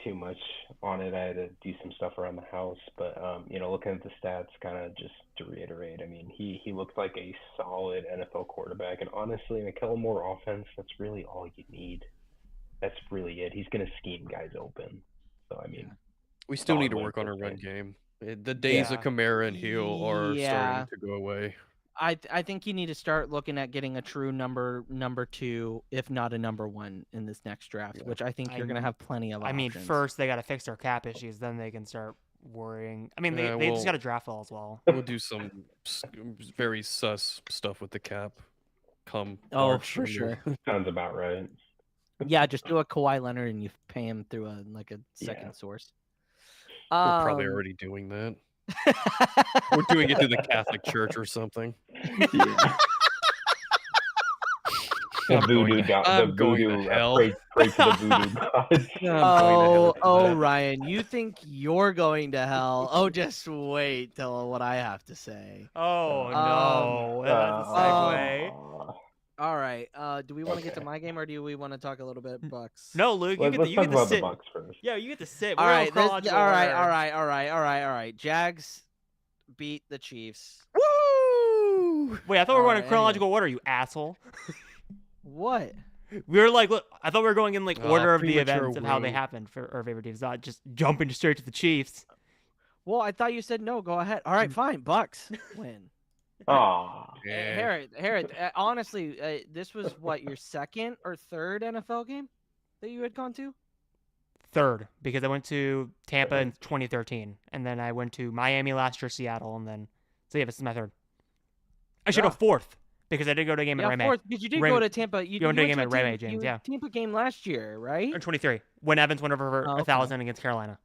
[SPEAKER 4] too much on it. I had to do some stuff around the house, but looking at the stats, kind of just to reiterate, I mean, he looked like a solid NFL quarterback, and honestly, in a Kellen Moore offense, that's really all you need. That's really it. He's gonna scheme guys open. So I mean,
[SPEAKER 1] we still need to
[SPEAKER 4] solid
[SPEAKER 1] work on our
[SPEAKER 4] win
[SPEAKER 1] run
[SPEAKER 4] per se.
[SPEAKER 1] game. The days of
[SPEAKER 3] Yeah.
[SPEAKER 1] Kamara and Hill are
[SPEAKER 2] Yeah.
[SPEAKER 1] starting to go away.
[SPEAKER 2] I think you need to start looking at getting a true number 2, if not a number 1 in this next draft,
[SPEAKER 1] Yeah.
[SPEAKER 2] which I think you're going to have plenty of
[SPEAKER 3] I mean,
[SPEAKER 2] options.
[SPEAKER 3] first they got to fix their cap issues, then they can start worrying. I mean, they
[SPEAKER 1] Yeah,
[SPEAKER 3] just got to draft well as well.
[SPEAKER 1] We'll do some very sus stuff with the cap. Come
[SPEAKER 2] Oh,
[SPEAKER 1] March,
[SPEAKER 2] for
[SPEAKER 1] and we'll-
[SPEAKER 2] sure.
[SPEAKER 4] Sounds about right.
[SPEAKER 2] Yeah, just do a Kawhi Leonard and you pay him through a second
[SPEAKER 4] Yeah.
[SPEAKER 2] source.
[SPEAKER 1] We're probably already doing that. We're doing it through the Catholic Church or something.
[SPEAKER 4] Yeah. The
[SPEAKER 1] I'm going
[SPEAKER 4] voodoo
[SPEAKER 1] to-
[SPEAKER 4] god, the
[SPEAKER 1] I'm going to
[SPEAKER 4] voodoo,
[SPEAKER 1] hell.
[SPEAKER 4] pray to the voodoo gods.
[SPEAKER 2] Oh, Ryan, you think you're going to hell? Oh, just wait till what I have to say.
[SPEAKER 3] Oh no, that's a segue.
[SPEAKER 2] All right. Do we want to get to my game or do we want to talk a little bit Bucks?
[SPEAKER 3] No, Luke,
[SPEAKER 4] Let's
[SPEAKER 3] you
[SPEAKER 4] talk
[SPEAKER 3] get to
[SPEAKER 4] about the
[SPEAKER 3] sit.
[SPEAKER 4] Bucs first.
[SPEAKER 3] Yeah, you get to sit.
[SPEAKER 2] All
[SPEAKER 3] We're
[SPEAKER 2] right.
[SPEAKER 3] in chronological
[SPEAKER 2] All right.
[SPEAKER 3] order.
[SPEAKER 2] All right. Jags beat the Chiefs.
[SPEAKER 1] Woo!
[SPEAKER 3] Wait, I thought we were going in
[SPEAKER 2] Alright,
[SPEAKER 3] chronological order, you asshole.
[SPEAKER 2] What?
[SPEAKER 3] We were like, look, I thought we were going in like order of the
[SPEAKER 1] premature
[SPEAKER 3] events of how they
[SPEAKER 1] woo.
[SPEAKER 3] happened for our favorite teams, not just jumping straight to the Chiefs.
[SPEAKER 2] Well, I thought you said no. Go ahead. All right, fine. Bucks win.
[SPEAKER 4] Aw.
[SPEAKER 1] Yeah.
[SPEAKER 2] Hereth, honestly, this was what, your second or third NFL game that you had gone to?
[SPEAKER 3] Third, because I went to Tampa in 2013, and then I went to Miami last year, Seattle, and then so yeah, this is my third. I should go
[SPEAKER 2] Yeah.
[SPEAKER 3] fourth because I did go to a game at
[SPEAKER 2] Yeah,
[SPEAKER 3] Ray
[SPEAKER 2] fourth, because you did
[SPEAKER 3] Ray-
[SPEAKER 2] go to Tampa. You
[SPEAKER 3] went to a
[SPEAKER 2] went
[SPEAKER 3] game at Ray May,
[SPEAKER 2] you
[SPEAKER 3] James,
[SPEAKER 2] went
[SPEAKER 3] yeah.
[SPEAKER 2] to Tampa game last year, right?
[SPEAKER 3] Or 23 when Evans went over for
[SPEAKER 2] Oh, okay.
[SPEAKER 3] 1,000 against Carolina.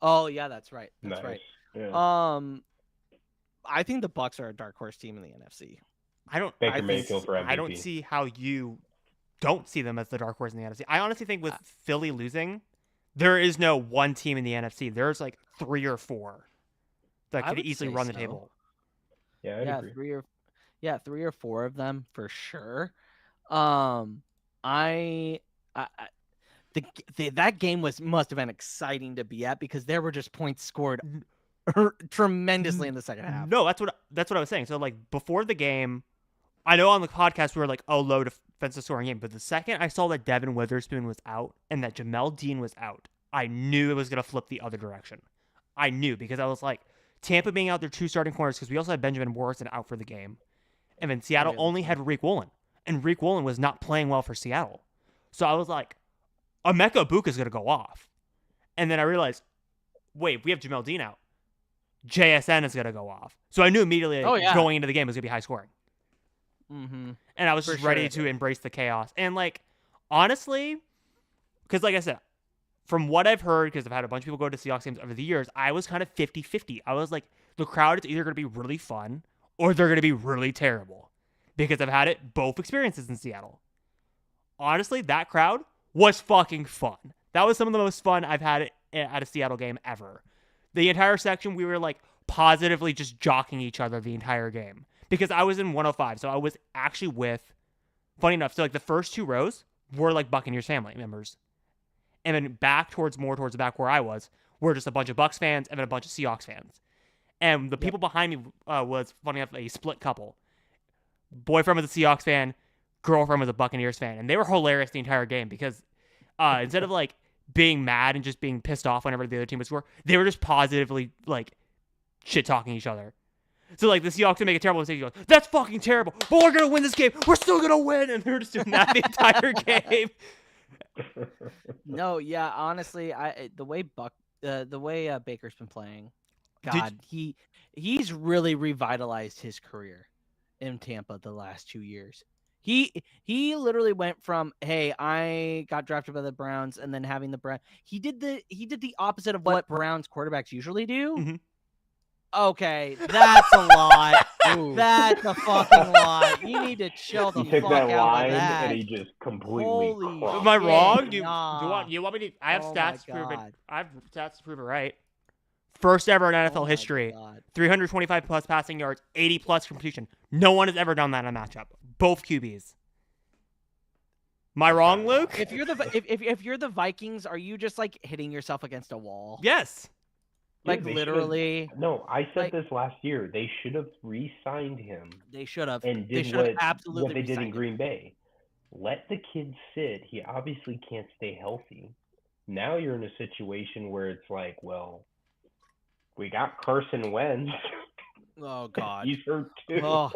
[SPEAKER 2] Oh yeah, that's right.
[SPEAKER 4] Nice.
[SPEAKER 2] That's right.
[SPEAKER 4] Yeah.
[SPEAKER 2] I think the Bucks are a dark horse team in the NFC.
[SPEAKER 4] Baker
[SPEAKER 3] I
[SPEAKER 4] Mayfield for MVP.
[SPEAKER 3] I don't see how you don't see them as the dark horse in the NFC. I honestly think with Philly losing, there is no one team in the NFC. There's like 3 or 4 that
[SPEAKER 2] I
[SPEAKER 3] could
[SPEAKER 2] would
[SPEAKER 3] easily
[SPEAKER 2] say
[SPEAKER 3] run the
[SPEAKER 2] so.
[SPEAKER 3] table.
[SPEAKER 4] Yeah, I'd agree.
[SPEAKER 2] 3 or 4 of them for sure. That game must have been exciting to be at because there were just points scored tremendously in the second half.
[SPEAKER 3] No, that's what I was saying. So like before the game, I know on the podcast we were like, oh, low defensive scoring game, but the second I saw that Devin Witherspoon was out and that Jamel Dean was out, I knew it was gonna flip the other direction. I knew because I was like, Tampa being out their 2 starting corners because we also had Benjamin Morrison out for the game, and then Seattle
[SPEAKER 2] Yeah.
[SPEAKER 3] only had Reek Woolen, and Reek Woolen was not playing well for Seattle. So I was like, Emeka Ibuka is gonna go off, and then I realized, wait, we have Jamel Dean out. JSN is going to go off. So I knew immediately going into the game it was going to be high scoring.
[SPEAKER 2] Mm-hmm.
[SPEAKER 3] And I was just ready to embrace the chaos. And, like, honestly, because, like I said, from what I've heard, because I've had a bunch of people go to Seahawks games over the years, I was kind of 50-50. I was like, the crowd is either going to be really fun or they're going to be really terrible. Because I've had it both experiences in Seattle. Honestly, that crowd was fucking fun. That was some of the most fun I've had at a Seattle game ever. The entire section, we were like positively just jocking each other the entire game because I was in 105. So I was actually with, funny enough, so like the first 2 rows were like Buccaneers family members. And then towards the back where I was, were just a bunch of Bucs fans and then a bunch of Seahawks fans. And the people behind me was, funny enough, a split couple. Boyfriend was a Seahawks fan, girlfriend was a Buccaneers fan. And they were hilarious the entire game because instead of like being mad and just being pissed off whenever the other team would score, they were just positively like shit talking each other. So like the Seahawks would make a terrible mistake, goes, that's fucking terrible, but we're gonna win this game. We're still gonna win, and they were just doing that the entire game.
[SPEAKER 2] No, yeah, honestly, the way Baker's been playing, God, he's really revitalized his career in Tampa the last 2 years. He literally went from, hey, I got drafted by the Browns, and then having the Browns. He did the opposite of what Browns quarterbacks usually do.
[SPEAKER 3] Mhm.
[SPEAKER 2] Okay, that's a lot.
[SPEAKER 1] Ooh.
[SPEAKER 2] That's a fucking lot. You need to chill the
[SPEAKER 4] He took
[SPEAKER 2] fuck
[SPEAKER 4] that
[SPEAKER 2] out
[SPEAKER 4] line
[SPEAKER 2] with that.
[SPEAKER 4] and he just completely
[SPEAKER 2] Holy
[SPEAKER 4] crushed
[SPEAKER 3] Am I
[SPEAKER 4] it.
[SPEAKER 3] wrong? Do
[SPEAKER 2] nah.
[SPEAKER 3] you want me to? I have
[SPEAKER 2] Oh my
[SPEAKER 3] stats to prove it.
[SPEAKER 2] God.
[SPEAKER 3] I have stats to prove it right. First ever in NFL
[SPEAKER 2] Oh my
[SPEAKER 3] history,
[SPEAKER 2] God.
[SPEAKER 3] 325 plus passing yards, 80 plus completion. No one has ever done that in a matchup. Both QBs. Am I wrong, Luke?
[SPEAKER 2] If you're the if you're the Vikings, are you just like hitting yourself against a wall?
[SPEAKER 3] Yes.
[SPEAKER 2] Like
[SPEAKER 4] Dude, they
[SPEAKER 2] literally.
[SPEAKER 4] No, I said
[SPEAKER 2] like-
[SPEAKER 4] this last year. They should have re-signed him
[SPEAKER 2] They should have.
[SPEAKER 4] and
[SPEAKER 2] They
[SPEAKER 4] did
[SPEAKER 2] should have
[SPEAKER 4] what
[SPEAKER 2] absolutely
[SPEAKER 4] they did in
[SPEAKER 2] re-signed him.
[SPEAKER 4] Green Bay. Let the kid sit. He obviously can't stay healthy. Now you're in a situation where it's like, well, we got Carson Wentz.
[SPEAKER 2] Oh God.
[SPEAKER 4] He's hurt too.
[SPEAKER 2] Oh,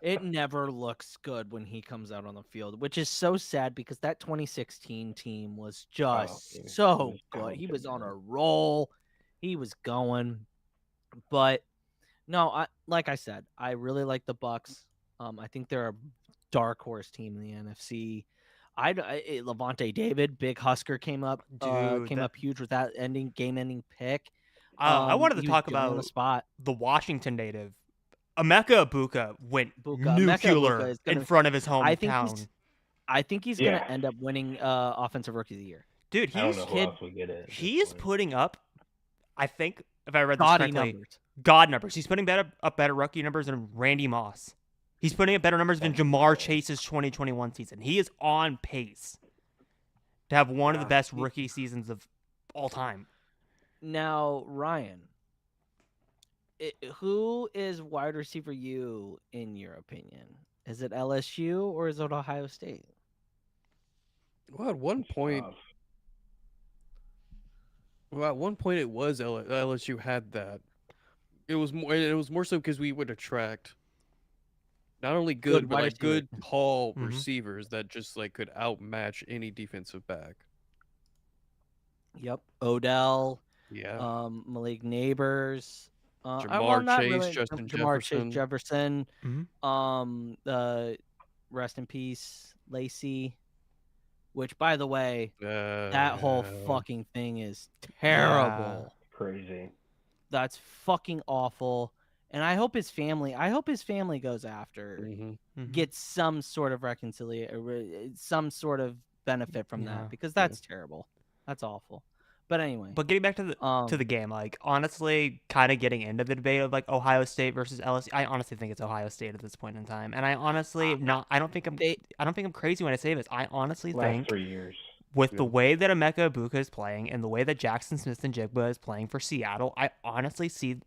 [SPEAKER 2] it never looks good when he comes out on the field, which is so sad because that 2016 team was just
[SPEAKER 4] it
[SPEAKER 2] so
[SPEAKER 4] was
[SPEAKER 2] good. He
[SPEAKER 4] talented,
[SPEAKER 2] was on
[SPEAKER 4] man.
[SPEAKER 2] a roll. He was going. But no, like I said, I really like the Bucs. I think they're a dark horse team in the NFC. Levante David, big Husker, came up huge with that game-ending pick.
[SPEAKER 3] I wanted to
[SPEAKER 2] he was
[SPEAKER 3] talk
[SPEAKER 2] good on the
[SPEAKER 3] about
[SPEAKER 2] spot.
[SPEAKER 3] the Washington native. Emeka Egbuka went
[SPEAKER 2] Emeka
[SPEAKER 3] nuclear
[SPEAKER 2] Egbuka is gonna-
[SPEAKER 3] in front of his
[SPEAKER 2] I think
[SPEAKER 3] hometown.
[SPEAKER 2] I think he's
[SPEAKER 4] Yeah.
[SPEAKER 2] gonna end up winning Offensive Rookie of the Year.
[SPEAKER 3] Dude,
[SPEAKER 4] I don't
[SPEAKER 3] he's
[SPEAKER 4] know who else would get it. at this
[SPEAKER 3] he is
[SPEAKER 4] point.
[SPEAKER 3] putting up, I think, if I read this
[SPEAKER 2] Gaudy
[SPEAKER 3] correctly,
[SPEAKER 2] numbers.
[SPEAKER 3] God numbers. He's putting up better rookie numbers than Randy Moss. He's putting up better numbers than Jamar Chase's 2021 season. He is on pace to have one of the
[SPEAKER 4] Yeah.
[SPEAKER 3] best rookie seasons of all time.
[SPEAKER 2] Now, Ryan, who is wide receiver you in your opinion? Is it LSU or is it Ohio State?
[SPEAKER 1] Well, at one point,
[SPEAKER 4] Tough.
[SPEAKER 1] it was LSU had that. It was more so because we would attract not only good,
[SPEAKER 2] Good
[SPEAKER 1] but
[SPEAKER 2] wide
[SPEAKER 1] like
[SPEAKER 2] receiver.
[SPEAKER 1] good tall
[SPEAKER 3] Mhm.
[SPEAKER 1] receivers that just like could outmatch any defensive back.
[SPEAKER 2] Yep. Odell,
[SPEAKER 1] Yeah.
[SPEAKER 2] Malik Neighbors,
[SPEAKER 1] Jamar
[SPEAKER 2] not
[SPEAKER 1] Chase,
[SPEAKER 2] really.
[SPEAKER 1] Justin
[SPEAKER 2] Jamar
[SPEAKER 1] Jefferson.
[SPEAKER 2] Chase Jefferson.
[SPEAKER 3] Mhm.
[SPEAKER 2] Rest in peace, Lacey. Which, by the way, that whole fucking thing is terrible.
[SPEAKER 4] Crazy.
[SPEAKER 2] That's fucking awful. And I hope his family goes after,
[SPEAKER 1] Mhm.
[SPEAKER 2] gets some sort of reconciliation, some sort of benefit from
[SPEAKER 3] Yeah.
[SPEAKER 2] that, because that's terrible. That's awful. But anyway,
[SPEAKER 3] But getting back to the game, like honestly, kind of getting into the debate of like Ohio State versus LSU, I honestly think it's Ohio State at this point in time, and I honestly I don't think I'm crazy when I say this. I honestly
[SPEAKER 4] Last
[SPEAKER 3] think
[SPEAKER 4] 3 years.
[SPEAKER 3] with the way that Emeka Egbuka is playing and the way that Jackson Smith-Njigba is playing for Seattle, I honestly see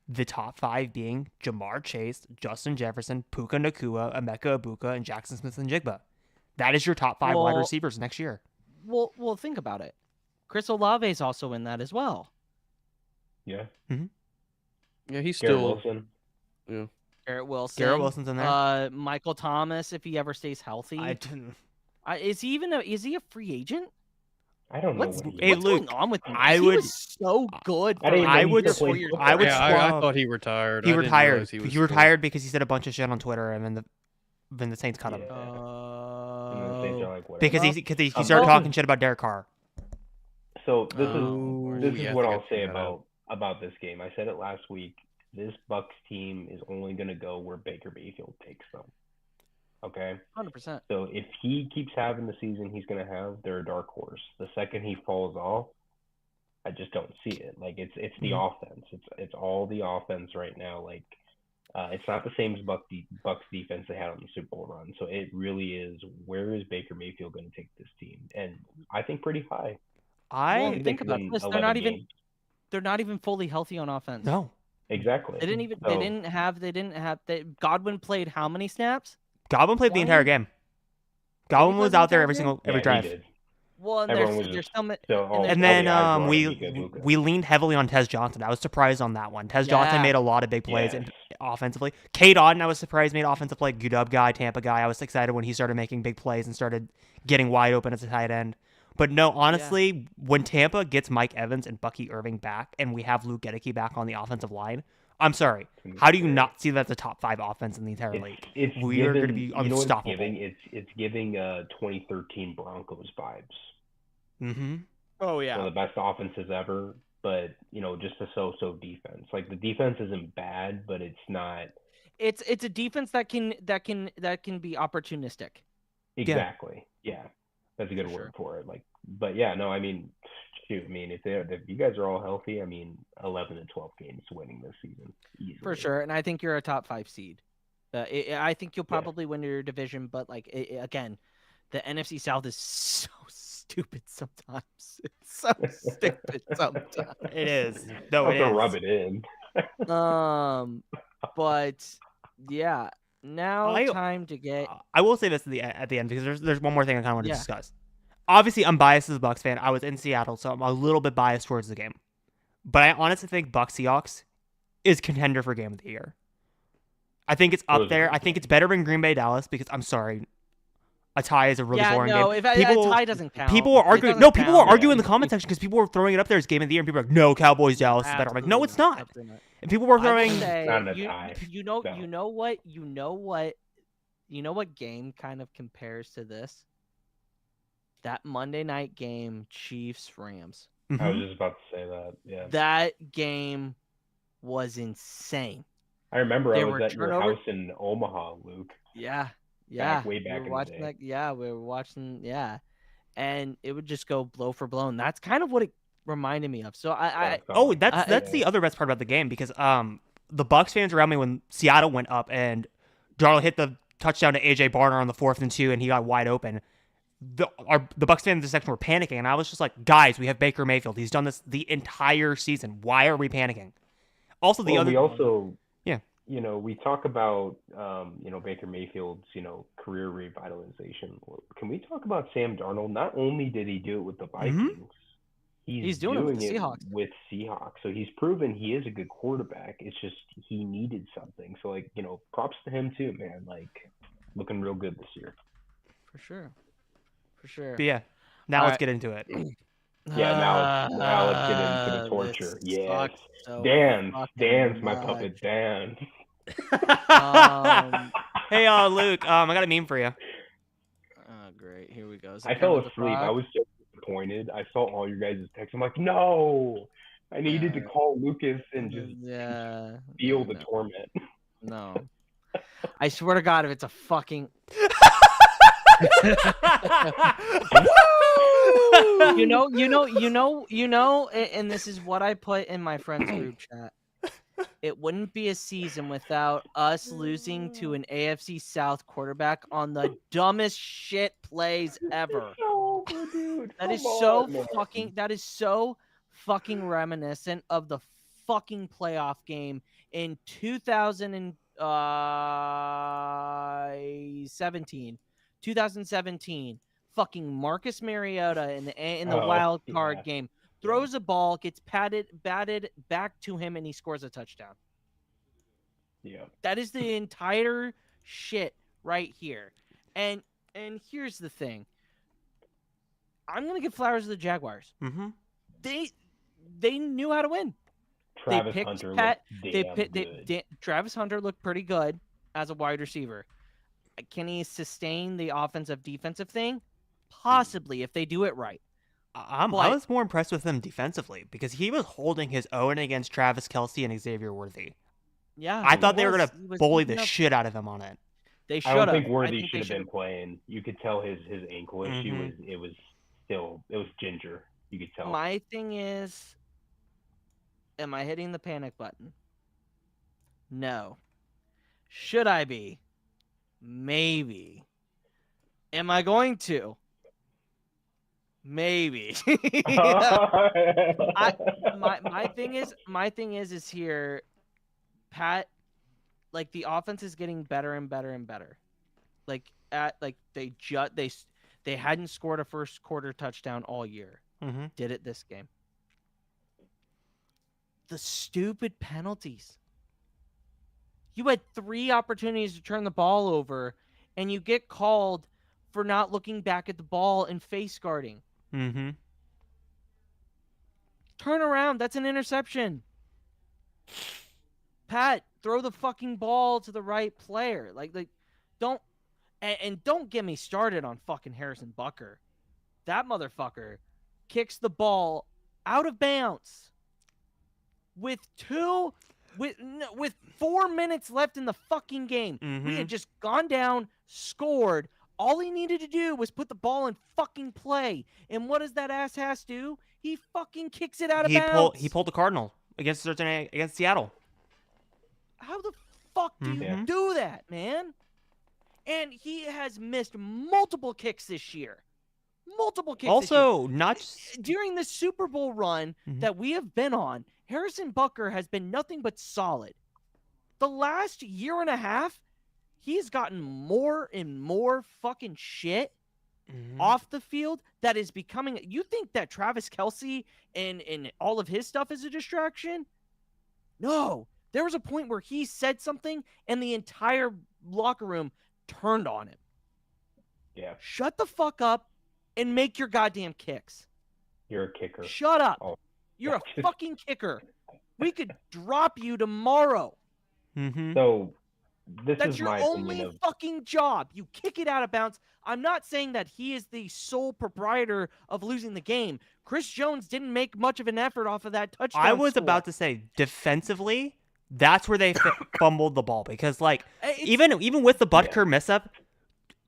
[SPEAKER 3] the top 5 being Jamar Chase, Justin Jefferson, Puka Nacua, Emeka Egbuka, and Jackson Smith-Njigba. That is your top 5 wide
[SPEAKER 2] Well-
[SPEAKER 3] receivers next year.
[SPEAKER 2] well, think about it. Chris Olave is also in that as well.
[SPEAKER 4] Yeah.
[SPEAKER 1] Yeah, he's
[SPEAKER 4] Garrett
[SPEAKER 1] still.
[SPEAKER 4] Wilson.
[SPEAKER 2] Garrett Wilson.
[SPEAKER 3] Garrett Wilson's in there.
[SPEAKER 2] Michael Thomas, if he ever stays healthy.
[SPEAKER 3] I didn't.
[SPEAKER 2] Is he a free agent?
[SPEAKER 4] I don't know
[SPEAKER 2] What's,
[SPEAKER 4] what he
[SPEAKER 3] Hey,
[SPEAKER 2] what's
[SPEAKER 3] Luke,
[SPEAKER 2] going on with him?
[SPEAKER 3] I
[SPEAKER 2] He
[SPEAKER 3] would-
[SPEAKER 2] was so good.
[SPEAKER 4] I didn't
[SPEAKER 2] for
[SPEAKER 4] know
[SPEAKER 3] I
[SPEAKER 4] he
[SPEAKER 3] would
[SPEAKER 4] still
[SPEAKER 3] sw-
[SPEAKER 4] played football.
[SPEAKER 3] I would
[SPEAKER 1] Yeah, I
[SPEAKER 3] swap-
[SPEAKER 1] thought he retired.
[SPEAKER 3] He
[SPEAKER 1] I didn't
[SPEAKER 3] retired.
[SPEAKER 1] realize he was
[SPEAKER 3] He
[SPEAKER 1] still-
[SPEAKER 3] retired because he said a bunch of shit on Twitter, and then the Saints cut him
[SPEAKER 4] And the Saints are like, whatever.
[SPEAKER 3] because he
[SPEAKER 4] Um,
[SPEAKER 3] started
[SPEAKER 4] oh.
[SPEAKER 3] talking shit about Derek Carr.
[SPEAKER 4] So this
[SPEAKER 1] Oh,
[SPEAKER 4] is
[SPEAKER 1] yeah, I
[SPEAKER 4] what
[SPEAKER 1] think I
[SPEAKER 4] I'll say
[SPEAKER 1] figured that out.
[SPEAKER 4] about this game. I said it last week. This Bucs team is only going to go where Baker Mayfield takes them. Okay?
[SPEAKER 2] 100%.
[SPEAKER 4] So if he keeps having the season he's going to have, they're a dark horse. The second he falls off, I just don't see it. Like it's the offense. It's all the offense right now. Like it's not the same as Bucs defense they had on the Super Bowl run. So it really is, where is Baker Mayfield going to take this team? And I think pretty high.
[SPEAKER 2] Well,
[SPEAKER 4] think
[SPEAKER 2] think
[SPEAKER 4] they
[SPEAKER 2] about
[SPEAKER 4] win
[SPEAKER 2] this.
[SPEAKER 4] 11 games.
[SPEAKER 2] They're not even fully healthy on offense.
[SPEAKER 3] No,
[SPEAKER 4] Exactly.
[SPEAKER 2] They didn't even.
[SPEAKER 4] So-
[SPEAKER 2] They didn't have. Godwin played how many snaps?
[SPEAKER 3] Godwin played the
[SPEAKER 2] Why?
[SPEAKER 3] entire game. Godwin
[SPEAKER 2] play
[SPEAKER 3] was
[SPEAKER 2] the
[SPEAKER 3] out there
[SPEAKER 2] entire game?
[SPEAKER 3] every
[SPEAKER 4] Yeah,
[SPEAKER 3] drive.
[SPEAKER 4] he did.
[SPEAKER 2] Well, and
[SPEAKER 4] Everyone was
[SPEAKER 2] there's
[SPEAKER 4] just
[SPEAKER 2] still.
[SPEAKER 4] So all-
[SPEAKER 3] And
[SPEAKER 4] all
[SPEAKER 3] then
[SPEAKER 4] the eyes were on
[SPEAKER 3] we
[SPEAKER 4] Emeka Egbuka.
[SPEAKER 3] we leaned heavily on Tez Johnson. I was surprised on that one. Tez Johnson
[SPEAKER 2] Yeah.
[SPEAKER 3] made a lot of big plays
[SPEAKER 4] Yes.
[SPEAKER 3] offensively. Cade Otton, I was surprised, made offensive play. Gudub guy, Tampa guy. I was excited when he started making big plays and started getting wide open as a tight end. But no, honestly, when Tampa gets Mike Evans and Bucky Irving back, and we have Luke Gedeke back on the offensive line, I'm sorry. How do you not see that's a top 5 offense in the entire league?
[SPEAKER 4] It's
[SPEAKER 3] We are going to
[SPEAKER 4] given-
[SPEAKER 3] be
[SPEAKER 4] you know what
[SPEAKER 3] unstoppable.
[SPEAKER 4] it's giving 2013 Broncos vibes.
[SPEAKER 3] Mm-hmm.
[SPEAKER 2] Oh
[SPEAKER 4] One of the best offenses ever. but just a so-so defense. Like the defense isn't bad, but it's not
[SPEAKER 2] It's a defense that can be opportunistic.
[SPEAKER 4] exactly. Yeah, that's a good
[SPEAKER 2] For
[SPEAKER 4] word
[SPEAKER 2] sure.
[SPEAKER 4] for it. Like, but yeah, no, I mean, shoot, I mean, if you guys are all healthy, I mean, 11 to 12 games winning this season easily.
[SPEAKER 2] For sure, and I think you're a top 5 seed. I think you'll
[SPEAKER 4] Yeah.
[SPEAKER 2] probably win your division, but like again, the NFC South is so stupid sometimes. It's so stupid sometimes.
[SPEAKER 3] It is. No,
[SPEAKER 4] Have
[SPEAKER 3] it
[SPEAKER 4] to
[SPEAKER 3] is.
[SPEAKER 4] rub it in.
[SPEAKER 2] But yeah, now
[SPEAKER 3] I-
[SPEAKER 2] time to get.
[SPEAKER 3] I will say this at the end because there's one more thing I kind of want to
[SPEAKER 2] Yeah.
[SPEAKER 3] discuss. Obviously, I'm biased as a Bucs fan. I was in Seattle, so I'm a little bit biased towards the game. But I honestly think Bucs Seahawks is contender for game of the year. I think it's up there. I think it's better than Green Bay Dallas because I'm sorry, a tie is a really boring game.
[SPEAKER 2] If a tie doesn't count.
[SPEAKER 3] People are arguing.
[SPEAKER 2] It
[SPEAKER 3] No,
[SPEAKER 2] doesn't
[SPEAKER 3] people are
[SPEAKER 2] count.
[SPEAKER 3] arguing in the comment section because people were throwing it up there as game of the year, and people are like, "No, Cowboys Dallas is better." I'm like, "No, it's not."
[SPEAKER 2] Absolutely not.
[SPEAKER 3] And people were
[SPEAKER 2] I will
[SPEAKER 3] throwing.
[SPEAKER 2] say,
[SPEAKER 4] Not in a tie.
[SPEAKER 2] you
[SPEAKER 4] No.
[SPEAKER 2] know what game kind of compares to this? That Monday night game, Chiefs Rams.
[SPEAKER 4] I was just about to say that. Yeah.
[SPEAKER 2] That game was insane.
[SPEAKER 4] I remember I
[SPEAKER 2] There
[SPEAKER 4] was
[SPEAKER 2] were
[SPEAKER 4] at your
[SPEAKER 2] turnovers.
[SPEAKER 4] house in Omaha, Luke.
[SPEAKER 2] Yeah.
[SPEAKER 4] Way back
[SPEAKER 2] we were
[SPEAKER 4] in the
[SPEAKER 2] watching
[SPEAKER 4] day.
[SPEAKER 2] that. Yeah, we were watching. Yeah, and it would just go blow for blow, and that's kind of what it reminded me of. So
[SPEAKER 3] That's the other best part about the game because the Bucs fans around me when Seattle went up and Darnold hit the touchdown to AJ Barner on the 4th and 2 and he got wide open. The Bucs fans in the section were panicking, and I was just like, guys, we have Baker Mayfield. He's done this the entire season. Why are we panicking? Also,
[SPEAKER 4] we also
[SPEAKER 3] yeah.
[SPEAKER 4] We talk about Baker Mayfield's career revitalization. Can we talk about Sam Darnold? Not only did he do it with the Vikings, he's doing it with the Seahawks. So he's proven he is a good quarterback. It's just he needed something. So props to him too, man. Like looking real good this year.
[SPEAKER 2] For sure.
[SPEAKER 3] But yeah, now let's get into it.
[SPEAKER 4] Yeah, now let's get into the torture. Yes,
[SPEAKER 2] so
[SPEAKER 4] dance, my puppet, dance.
[SPEAKER 3] Hey, Luke, I got a meme for you.
[SPEAKER 2] Oh, great. Here we go.
[SPEAKER 4] I fell asleep. I was so disappointed. I saw all your guys' texts. I'm like, no, I needed to call Lucas and just feel the torment.
[SPEAKER 2] No, I swear to God, if it's a fucking. you know, and this is what I put in my friends group chat. It wouldn't be a season without us losing to an AFC South quarterback on the dumbest shit plays ever. That is so fucking reminiscent of the fucking playoff game in 2017. Fucking Marcus Mariota in the wild card game throws a ball, gets batted back to him, and he scores a touchdown.
[SPEAKER 4] Yeah,
[SPEAKER 2] that is the entire shit right here. And here's the thing. I'm gonna give flowers to the Jaguars.
[SPEAKER 3] Mm-hmm.
[SPEAKER 2] They knew how to win.
[SPEAKER 4] Travis Hunter looked good.
[SPEAKER 2] Travis Hunter looked pretty good as a wide receiver. Can he sustain the offensive-defensive thing? Possibly, if they do it right.
[SPEAKER 3] I was more impressed with him defensively because he was holding his own against Travis Kelce and Xavier Worthy.
[SPEAKER 2] Yeah,
[SPEAKER 3] I thought they were going to bully the shit out of him on it.
[SPEAKER 2] They should have.
[SPEAKER 4] I don't think Worthy should have been playing. You could tell his ankle issue it was ginger. You could tell.
[SPEAKER 2] My thing is, am I hitting the panic button? No. Should I be? Maybe. Am I going to? Maybe. My thing is here, Pat. Like the offense is getting better and better and better. They hadn't scored a first quarter touchdown all year.
[SPEAKER 3] Mm-hmm.
[SPEAKER 2] Did it this game. The stupid penalties. You had 3 opportunities to turn the ball over, and you get called for not looking back at the ball and face guarding.
[SPEAKER 3] Mm-hmm.
[SPEAKER 2] Turn around. That's an interception. Pat, throw the fucking ball to the right player. Don't get me started on fucking Harrison Butker. That motherfucker kicks the ball out of bounds with 4 minutes left in the fucking game. We had just gone down, scored. All he needed to do was put the ball in fucking play. And what does that ass do? He fucking kicks it out of bounds.
[SPEAKER 3] He pulled the Cardinal against Seattle.
[SPEAKER 2] How the fuck do you do that, man? And he has missed multiple kicks this year.
[SPEAKER 3] Also, not just...
[SPEAKER 2] during the Super Bowl run that we have been on, Harrison Butker has been nothing but solid. The last year and a half, he's gotten more and more fucking shit off the field that is becoming... You think that Travis Kelce and all of his stuff is a distraction? No. There was a point where he said something and the entire locker room turned on him.
[SPEAKER 4] Yeah.
[SPEAKER 2] Shut the fuck up and make your goddamn kicks.
[SPEAKER 4] You're a kicker.
[SPEAKER 2] Shut up.
[SPEAKER 4] Oh.
[SPEAKER 2] You're a fucking kicker. We could drop you tomorrow.
[SPEAKER 4] So
[SPEAKER 2] That's your only fucking job. You kick it out of bounds. I'm not saying that he is the sole proprietor of losing the game. Chris Jones didn't make much of an effort off of that touchdown.
[SPEAKER 3] I was about to say, defensively, that's where they fumbled the ball. Because, like, even with the Butker mess-up,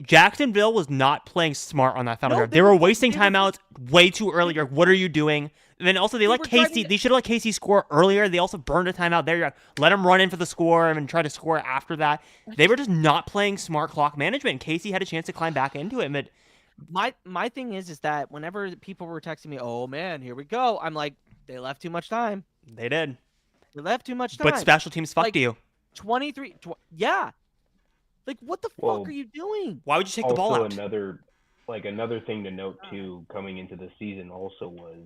[SPEAKER 3] Jacksonville was not playing smart on that final drive. They were wasting timeouts way too early. What are you doing? And then also, they should have let Casey score earlier. They also burned a timeout there. Let him run in for the score and try to score after that. They were just not playing smart clock management. Casey had a chance to climb back into it. But
[SPEAKER 2] my thing is that whenever people were texting me, oh man, here we go, I'm like, they left too much time.
[SPEAKER 3] They did.
[SPEAKER 2] They left too much time.
[SPEAKER 3] But special teams fucked you.
[SPEAKER 2] 23. Yeah. Like, what the fuck are you doing?
[SPEAKER 3] Why would you take the ball out?
[SPEAKER 4] Also, another thing to note, too, coming into the season also was,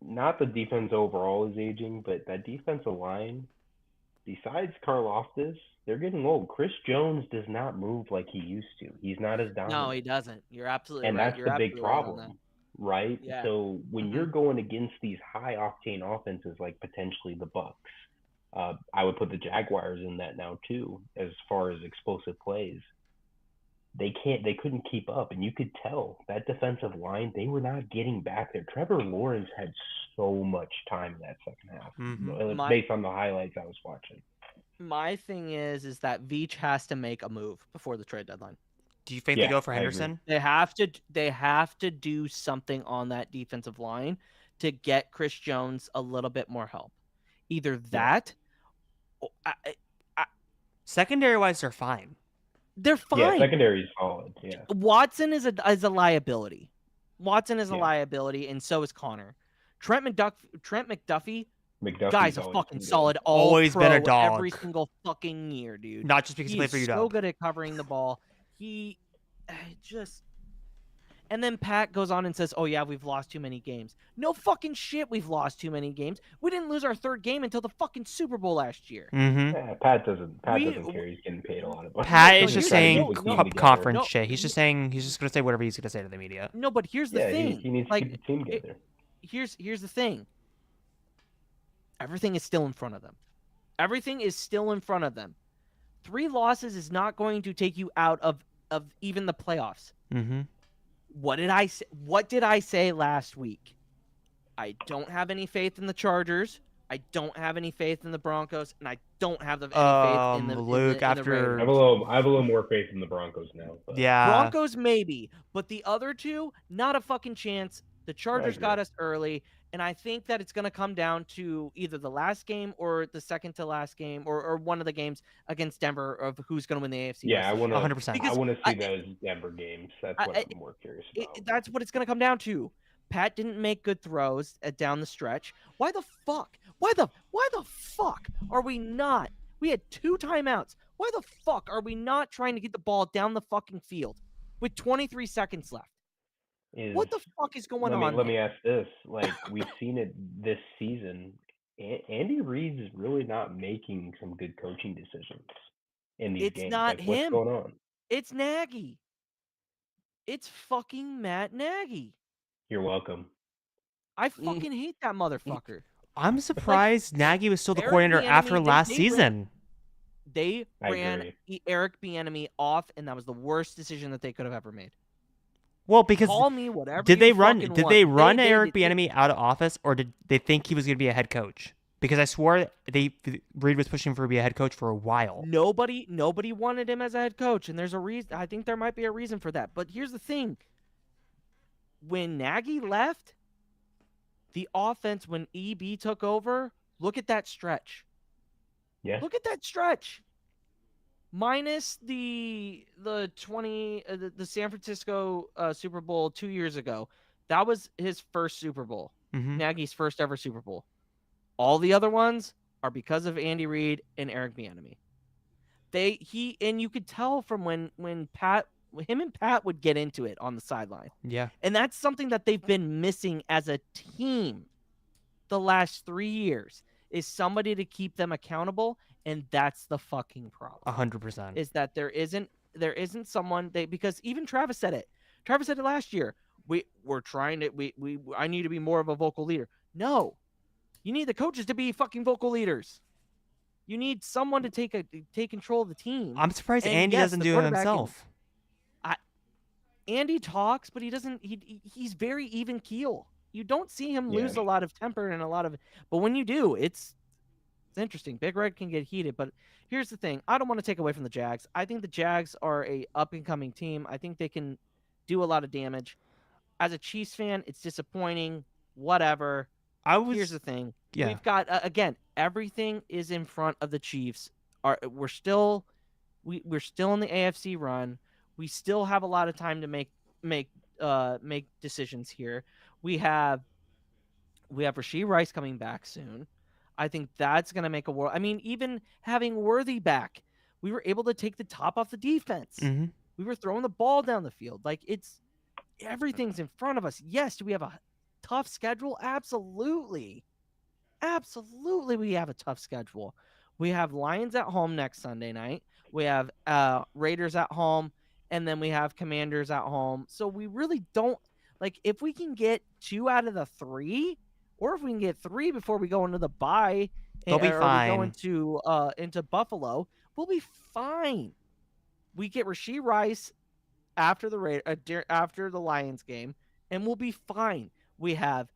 [SPEAKER 4] not the defense overall is aging, but that defensive line, besides Karlaftis, they're getting old. Chris Jones does not move like he used to. He's not as dominant.
[SPEAKER 2] No, he doesn't. You're absolutely
[SPEAKER 4] right. And that's the big problem, right?
[SPEAKER 2] Yeah.
[SPEAKER 4] So when you're going against these high-octane offenses like potentially the Bucs, I would put the Jaguars in that now too, as far as explosive plays. They couldn't keep up, and you could tell that defensive line, they were not getting back there. Trevor Lawrence had so much time in that second half, based on the highlights I was watching.
[SPEAKER 2] My thing is that Veach has to make a move before the trade deadline.
[SPEAKER 3] Do you think they go for Henderson?
[SPEAKER 2] They have to do something on that defensive line to get Chris Jones a little bit more help. Either that.
[SPEAKER 3] Secondary-wise, they're fine.
[SPEAKER 2] They're fine.
[SPEAKER 4] Yeah, secondary is solid. Yeah.
[SPEAKER 2] Watson is a liability. Watson is a liability, and so is Connor. Trent McDuffie guy's a fucking solid.
[SPEAKER 3] Always been a dog.
[SPEAKER 2] Every single fucking year, dude.
[SPEAKER 3] Not just because he played for UW.
[SPEAKER 2] He's so good at covering the ball. He just. And then Pat goes on and says, oh, yeah, we've lost too many games. No fucking shit, we've lost too many games. We didn't lose our third game until the fucking Super Bowl last year.
[SPEAKER 4] Yeah, Pat doesn't care. He's getting paid a lot of money.
[SPEAKER 3] Pat is just saying conference shit. He's just going to say whatever he's going to say to the media.
[SPEAKER 2] No, but here's the thing.
[SPEAKER 4] He needs to keep the team together.
[SPEAKER 2] Here's the thing. Everything is still in front of them. Everything is still in front of them. 3 losses is not going to take you out of even the playoffs. What did I say last week? I don't have any faith in the Chargers. I don't have any faith in the Broncos, and I don't have any faith in the
[SPEAKER 3] Luke.
[SPEAKER 2] in the Raiders.
[SPEAKER 4] I have a little more faith in the Broncos now. But.
[SPEAKER 3] Yeah,
[SPEAKER 2] Broncos maybe, but the other two, not a fucking chance. The Chargers got us early, and I think that it's going to come down to either the last game or the second to last game, or one of the games against Denver of who's going to win the AFC.
[SPEAKER 4] Yeah,
[SPEAKER 2] West.
[SPEAKER 3] 100%.
[SPEAKER 4] I want to see those Denver games. That's what I'm more curious about.
[SPEAKER 2] That's what it's going to come down to. Pat didn't make good throws down the stretch. Why the fuck? Why the fuck are we not? We had 2 timeouts. Why the fuck are we not trying to get the ball down the fucking field with 23 seconds left? What the fuck is going on?
[SPEAKER 4] Let me ask this. Like, we've seen it this season. Andy Reid's really not making some good coaching decisions in these games.
[SPEAKER 2] It's not him.
[SPEAKER 4] What's going on?
[SPEAKER 2] It's Nagy. It's fucking Matt Nagy.
[SPEAKER 4] You're welcome.
[SPEAKER 2] I fucking hate that motherfucker.
[SPEAKER 3] I'm surprised Nagy was still the coordinator after last season.
[SPEAKER 2] They ran Eric Bieniemy off, and that was the worst decision that they could have ever made.
[SPEAKER 3] Well, because
[SPEAKER 2] Call me whatever.
[SPEAKER 3] did they
[SPEAKER 2] you
[SPEAKER 3] run?
[SPEAKER 2] fucking
[SPEAKER 3] Did
[SPEAKER 2] want.
[SPEAKER 3] they run
[SPEAKER 2] They
[SPEAKER 3] Eric
[SPEAKER 2] did-
[SPEAKER 3] Bieniemy out of office, or did they think he was going to be a head coach? Because I swore Reed was pushing for to be a head coach for a while.
[SPEAKER 2] Nobody wanted him as a head coach, and there's a reason. I think there might be a reason for that. But here's the thing: when Nagy left, the offense, when EB took over, look at that stretch.
[SPEAKER 4] Yeah.
[SPEAKER 2] Look at that stretch. Minus the San Francisco Super Bowl 2 years ago, that was his first Super Bowl.
[SPEAKER 3] Mm-hmm.
[SPEAKER 2] Nagy's first ever Super Bowl. All the other ones are because of Andy Reid and Eric Bieniemy. And you could tell from when him and Pat would get into it on the sideline.
[SPEAKER 3] Yeah.
[SPEAKER 2] And that's something that they've been missing as a team the last 3 years, is somebody to keep them accountable, and that's the fucking problem.
[SPEAKER 3] 100%.
[SPEAKER 2] Is that there isn't someone because even Travis said it. Travis said it last year. We're trying to I need to be more of a vocal leader. No. You need the coaches to be fucking vocal leaders. You need someone to take control of the team.
[SPEAKER 3] I'm surprised
[SPEAKER 2] And
[SPEAKER 3] Andy
[SPEAKER 2] yes,
[SPEAKER 3] doesn't
[SPEAKER 2] the
[SPEAKER 3] do it
[SPEAKER 2] quarterback
[SPEAKER 3] himself.
[SPEAKER 2] Andy talks, but he doesn't. He's very even keel. You don't see him lose a lot of temper and a lot of. But when you do, it's interesting. Big Red can get heated, but here's the thing: I don't want to take away from the Jags. I think the Jags are a up and coming team. I think they can do a lot of damage. As a Chiefs fan, it's disappointing. Whatever. Here's the thing: we've got again, everything is in front of the Chiefs. We're still in the AFC run. We still have a lot of time to make decisions here. We have Rashee Rice coming back soon. I think that's going to make a world. I mean, even having Worthy back, we were able to take the top off the defense.
[SPEAKER 3] Mm-hmm.
[SPEAKER 2] We were throwing the ball down the field. Like, everything's in front of us. Yes, do we have a tough schedule? Absolutely. Absolutely, we have a tough schedule. We have Lions at home next Sunday night. We have Raiders at home. And then we have Commanders at home. So we really don't if we can get 2 out of the 3, or if we can get 3 before we go into the bye,
[SPEAKER 3] they'll be fine.
[SPEAKER 2] We go into Buffalo, we'll be fine. We get Rashee Rice after the Lions game, and we'll be fine. We have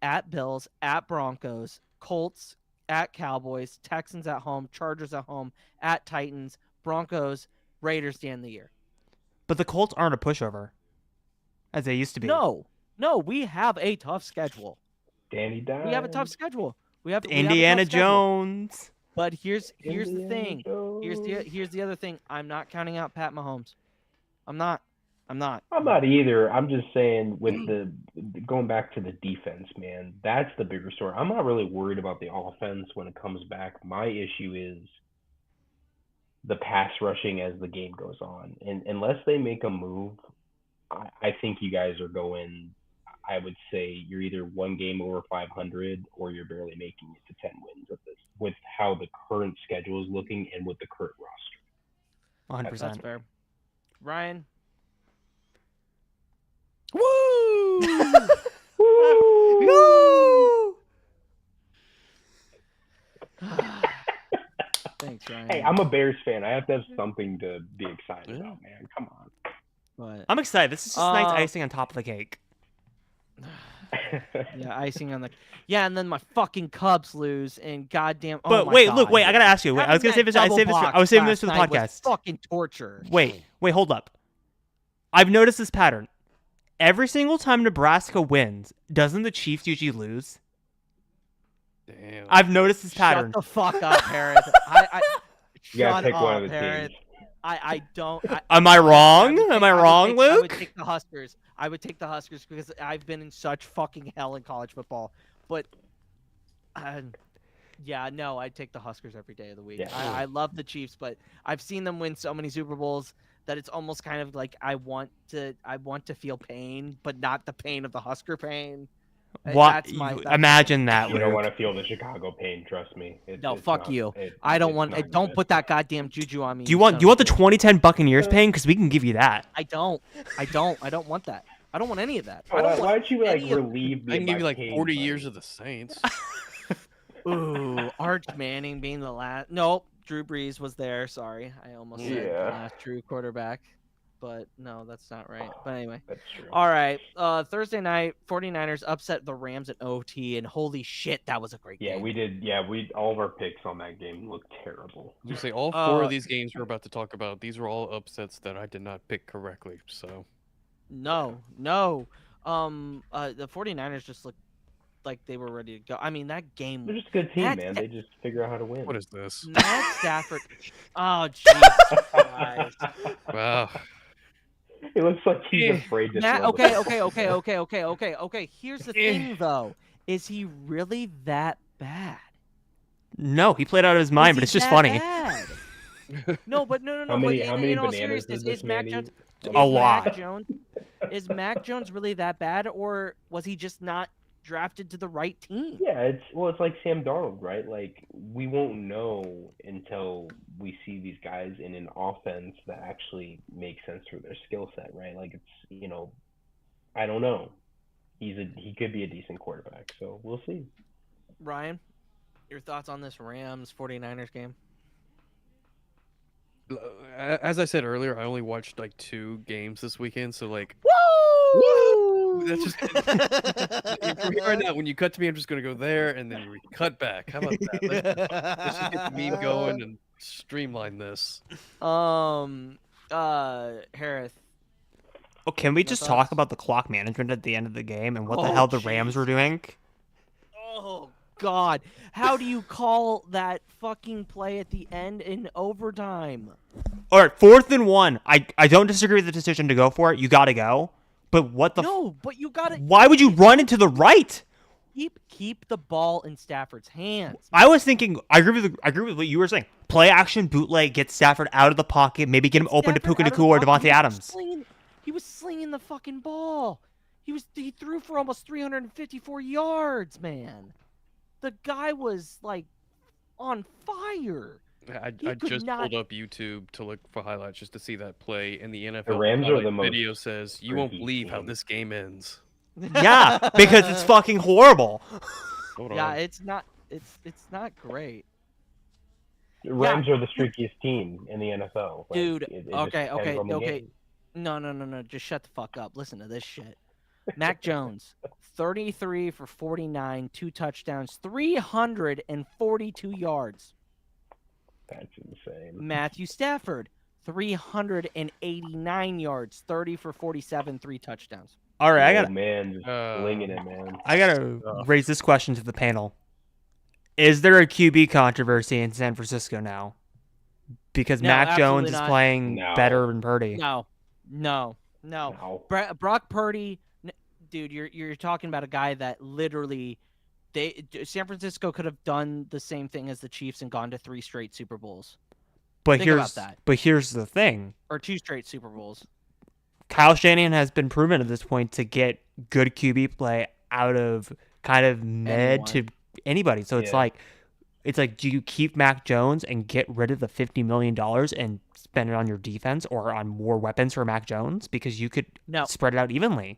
[SPEAKER 2] at Bills, at Broncos, Colts, at Cowboys, Texans at home, Chargers at home, at Titans, Broncos, Raiders to end the year.
[SPEAKER 3] But the Colts aren't a pushover, as they used to be.
[SPEAKER 2] No, we have a tough schedule.
[SPEAKER 4] Danny Dimes.
[SPEAKER 2] We have a tough schedule. We have
[SPEAKER 3] Indiana Jones.
[SPEAKER 2] But here's the thing. Here's the other thing. I'm not counting out Pat Mahomes. I'm not.
[SPEAKER 4] I'm not either. I'm just saying, with going back to the defense, man, that's the bigger story. I'm not really worried about the offense when it comes back. My issue is the pass rushing as the game goes on. And unless they make a move, I think you guys are going, I would say you're either one game over 500 or you're barely making it to 10 wins with how the current schedule is looking and with the current roster.
[SPEAKER 3] 100%.
[SPEAKER 2] That's fair. Ryan?
[SPEAKER 1] Woo!
[SPEAKER 3] Woo!
[SPEAKER 2] Thanks, Ryan.
[SPEAKER 4] Hey, I'm a Bears fan. I have to have something to be excited about, man. Come on.
[SPEAKER 2] But,
[SPEAKER 3] I'm excited. This is just nice icing on top of the cake.
[SPEAKER 2] yeah, icing on the. Yeah, and then my fucking Cubs lose, and goddamn.
[SPEAKER 3] But
[SPEAKER 2] my
[SPEAKER 3] wait,
[SPEAKER 2] God.
[SPEAKER 3] look, wait. I gotta ask you. Wait, I was gonna save this. I was saving this for the
[SPEAKER 2] Last night was
[SPEAKER 3] podcast.
[SPEAKER 2] Fucking torture.
[SPEAKER 3] Wait, hold up. I've noticed this pattern. Every single time Nebraska wins, doesn't the Chiefs usually lose?
[SPEAKER 1] Damn.
[SPEAKER 3] I've noticed this pattern.
[SPEAKER 2] Shut the fuck up, Hereth.
[SPEAKER 4] You gotta
[SPEAKER 2] Shut
[SPEAKER 4] pick
[SPEAKER 2] up,
[SPEAKER 4] one of the
[SPEAKER 2] Hereth.
[SPEAKER 4] teams.
[SPEAKER 2] I don't.
[SPEAKER 3] Am I wrong? Am I wrong, Luke?
[SPEAKER 2] I would take the Huskers. I would take the Huskers because I've been in such fucking hell in college football. But, yeah, no, I'd take the Huskers every day of the week.
[SPEAKER 4] Yeah.
[SPEAKER 2] I love the Chiefs, but I've seen them win so many Super Bowls that it's almost kind of like I want to feel pain, but not the pain of the Husker pain.
[SPEAKER 3] What?
[SPEAKER 2] That's
[SPEAKER 3] Imagine that,
[SPEAKER 4] You
[SPEAKER 3] Luke.
[SPEAKER 4] don't want to feel the Chicago pain. Trust me.
[SPEAKER 2] Fuck you. I don't want. Don't put that goddamn juju on me.
[SPEAKER 3] Do you want the 2010 Buccaneers pain? Because we can give you that.
[SPEAKER 2] I don't want that. I don't want any of that.
[SPEAKER 4] Why don't you relieve me?
[SPEAKER 1] I can give you like
[SPEAKER 4] pain,
[SPEAKER 1] 40
[SPEAKER 4] buddy?
[SPEAKER 1] years of the Saints.
[SPEAKER 2] Ooh, Arch Manning being the last. Nope, Drew Brees was there. Sorry, I almost said the last true quarterback. but no, that's not right. But anyway.
[SPEAKER 4] That's true.
[SPEAKER 2] All right. Thursday night, 49ers upset the Rams at OT, and holy shit, that was a great
[SPEAKER 4] Yeah,
[SPEAKER 2] game.
[SPEAKER 4] we did. Yeah, all of our picks on that game looked terrible.
[SPEAKER 1] You say all 4 of these games we're about to talk about, these are all upsets that I did not pick correctly, so.
[SPEAKER 2] No. The 49ers just looked like they were ready to go. I mean, that game.
[SPEAKER 4] They're just a good team, man. They just figure out how to win.
[SPEAKER 1] What is this?
[SPEAKER 2] Matt Stafford. Oh, Jesus Christ.
[SPEAKER 1] Wow.
[SPEAKER 4] It looks like he's afraid to
[SPEAKER 2] Matt,
[SPEAKER 4] throw the ball.
[SPEAKER 2] okay. Here's the thing, though. Is he really that bad?
[SPEAKER 3] No, he played out of his mind, but it's just funny.
[SPEAKER 2] No.
[SPEAKER 4] How many
[SPEAKER 2] in all
[SPEAKER 4] bananas
[SPEAKER 2] seriousness,
[SPEAKER 4] does this
[SPEAKER 2] is Mac
[SPEAKER 4] man
[SPEAKER 2] Jones
[SPEAKER 4] eat?
[SPEAKER 3] A lot.
[SPEAKER 2] Is Mac Jones really that bad, or was he just not drafted to the right team?
[SPEAKER 4] Yeah, it's like Sam Darnold, right? Like, we won't know until we see these guys in an offense that actually makes sense for their skill set, right? Like, it's, I don't know. He could be a decent quarterback, so we'll see.
[SPEAKER 2] Ryan, your thoughts on this Rams 49ers game?
[SPEAKER 1] As I said earlier, I only watched like 2 games this weekend, so like.
[SPEAKER 2] Woo!
[SPEAKER 1] That's just from here on out. When you cut to me, I'm just gonna go there, and then we cut back. How about that? Let's just get the meme going and streamline this.
[SPEAKER 2] Hereth.
[SPEAKER 3] Oh, can we
[SPEAKER 2] No
[SPEAKER 3] just
[SPEAKER 2] thoughts?
[SPEAKER 3] talk about the clock management at the end of the game and what the
[SPEAKER 2] Oh,
[SPEAKER 3] hell the Rams were doing?
[SPEAKER 2] Oh God! How do you call that fucking play at the end in overtime?
[SPEAKER 3] All right, 4th and 1. I don't disagree with the decision to go for it. You got to go. But what the?
[SPEAKER 2] No, but you gotta.
[SPEAKER 3] Why would you run into the right?
[SPEAKER 2] Keep the ball in Stafford's hands.
[SPEAKER 3] I was thinking. I agree with what you were saying. Play action bootleg, get Stafford out of the pocket, maybe get him open to Puka Nacua or Devontae Adams.
[SPEAKER 2] He was slinging the fucking ball. He threw for almost 354 yards, man. The guy was like on fire.
[SPEAKER 1] I just pulled up YouTube to look for highlights just to see that play, and the NFL
[SPEAKER 4] The Rams are the most
[SPEAKER 1] video says you won't
[SPEAKER 4] freaky
[SPEAKER 1] believe how
[SPEAKER 4] team.
[SPEAKER 1] this game ends.
[SPEAKER 3] Yeah, because it's fucking horrible.
[SPEAKER 1] Hold
[SPEAKER 2] Yeah,
[SPEAKER 1] on.
[SPEAKER 2] it's not great.
[SPEAKER 4] The Rams are the streakiest team in the NFL. Like,
[SPEAKER 2] Dude,
[SPEAKER 4] it just depends on the game.
[SPEAKER 2] No, just shut the fuck up. Listen to this shit. Mac Jones, 33 for 49, 2 touchdowns, 342 yards.
[SPEAKER 4] That's insane.
[SPEAKER 2] Matthew Stafford, 389 yards, 30 for 47, 3 touchdowns.
[SPEAKER 3] All right,
[SPEAKER 4] Man, just slinging it, man.
[SPEAKER 3] I gotta raise this question to the panel. Is there a QB controversy in San Francisco now? Because
[SPEAKER 2] No,
[SPEAKER 3] Mac Jones
[SPEAKER 2] absolutely
[SPEAKER 3] is
[SPEAKER 2] not.
[SPEAKER 3] playing
[SPEAKER 4] No.
[SPEAKER 3] better than Purdy.
[SPEAKER 2] No. Brock Purdy, dude, you're talking about a guy that literally San Francisco could have done the same thing as the Chiefs and gone to 3 straight Super Bowls.
[SPEAKER 3] But
[SPEAKER 2] Think about that.
[SPEAKER 3] here's the thing.
[SPEAKER 2] Or 2 straight Super Bowls.
[SPEAKER 3] Kyle Shanahan has been proven at this point to get good QB play out of kind of mid to anybody. So it's like, do you keep Mac Jones and get rid of the $50 million and spend it on your defense or on more weapons for Mac Jones? Because you could spread it out evenly.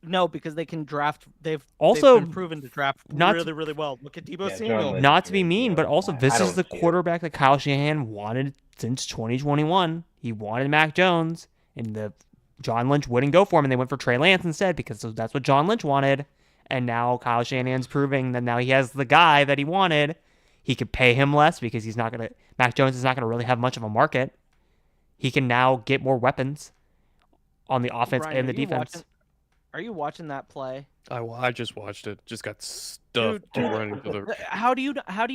[SPEAKER 2] No, because they can draft. They've been proven to draft really well. Look at Deebo Samuel.
[SPEAKER 3] Not to be mean, but also this is the quarterback that Kyle Shanahan wanted since 2021. He wanted Mac Jones, and John Lynch wouldn't go for him, and they went for Trey Lance instead because that's what John Lynch wanted. And now Kyle Shanahan's proving that now he has the guy that he wanted. He could pay him less because Mac Jones is not gonna really have much of a market. He can now get more weapons on the offense
[SPEAKER 2] Brian,
[SPEAKER 3] and the defense.
[SPEAKER 2] Are you watching that play?
[SPEAKER 1] I just watched it. Just got stuffed running to the.
[SPEAKER 2] How do you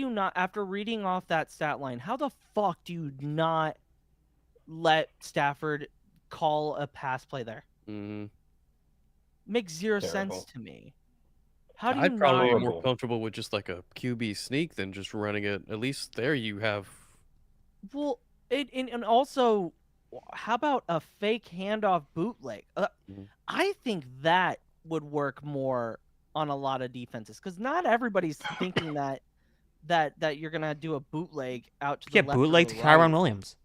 [SPEAKER 2] not, after reading off that stat line, how the fuck do you not let Stafford call a pass play there?
[SPEAKER 1] Mm-hmm.
[SPEAKER 2] Makes zero sense to me. How do you
[SPEAKER 1] I'd probably be
[SPEAKER 2] not?
[SPEAKER 1] more comfortable with just like a QB sneak than just running it. At least there you have.
[SPEAKER 2] Well, and also, how about a fake handoff bootleg? I think that would work more on a lot of defenses because not everybody's thinking that you're gonna do a bootleg out to the left.
[SPEAKER 3] Bootleg to Kyron Williams.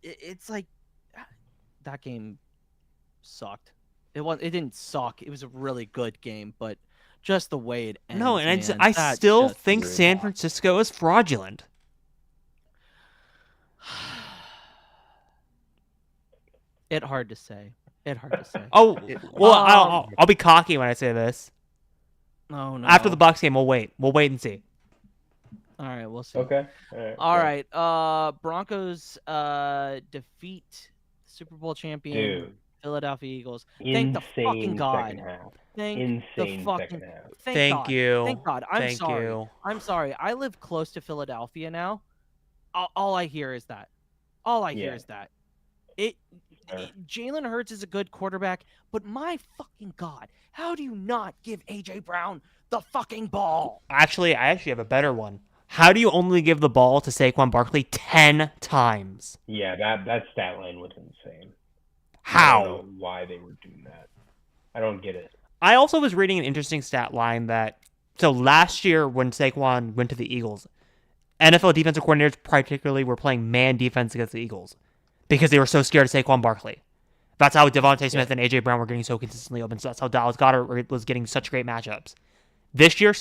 [SPEAKER 2] It's like that game sucked. It didn't suck. It was a really good game, but just the way it ends.
[SPEAKER 3] No, and I still think San Francisco is fraudulent.
[SPEAKER 2] It hard to say.
[SPEAKER 3] Oh,
[SPEAKER 1] It-
[SPEAKER 3] well, I'll be cocky when I say this.
[SPEAKER 2] Oh no.
[SPEAKER 3] After the Bucs game, we'll wait. We'll wait and see.
[SPEAKER 2] All right, we'll see.
[SPEAKER 4] Okay.
[SPEAKER 2] All right. Broncos defeat Super Bowl champion
[SPEAKER 4] Dude.
[SPEAKER 2] Philadelphia Eagles. Thank the fucking
[SPEAKER 4] Insane
[SPEAKER 2] God.
[SPEAKER 4] second half.
[SPEAKER 2] Thank
[SPEAKER 4] Insane
[SPEAKER 2] the fucking
[SPEAKER 4] second half.
[SPEAKER 2] Thank
[SPEAKER 3] Thank
[SPEAKER 2] God.
[SPEAKER 3] you.
[SPEAKER 2] Thank God. I'm
[SPEAKER 3] Thank
[SPEAKER 2] sorry.
[SPEAKER 3] you.
[SPEAKER 2] I'm sorry. I live close to Philadelphia now. All I hear is that. All I hear
[SPEAKER 4] Yeah.
[SPEAKER 2] is that. Jalen Hurts is a good quarterback, but my fucking God, how do you not give AJ Brown the fucking ball?
[SPEAKER 3] Actually, I have a better one. How do you only give the ball to Saquon Barkley 10 times?
[SPEAKER 4] Yeah, that stat line was insane. I
[SPEAKER 3] How?
[SPEAKER 4] don't know why they were doing that. I don't get it.
[SPEAKER 3] I also was reading an interesting stat line that so last year when Saquon went to the Eagles, NFL defensive coordinators particularly were playing man defense against the Eagles because they were so scared of Saquon Barkley. That's how Devontae Smith and AJ Brown were getting so consistently open. So that's how Dallas Goedert was getting such great matchups. This year,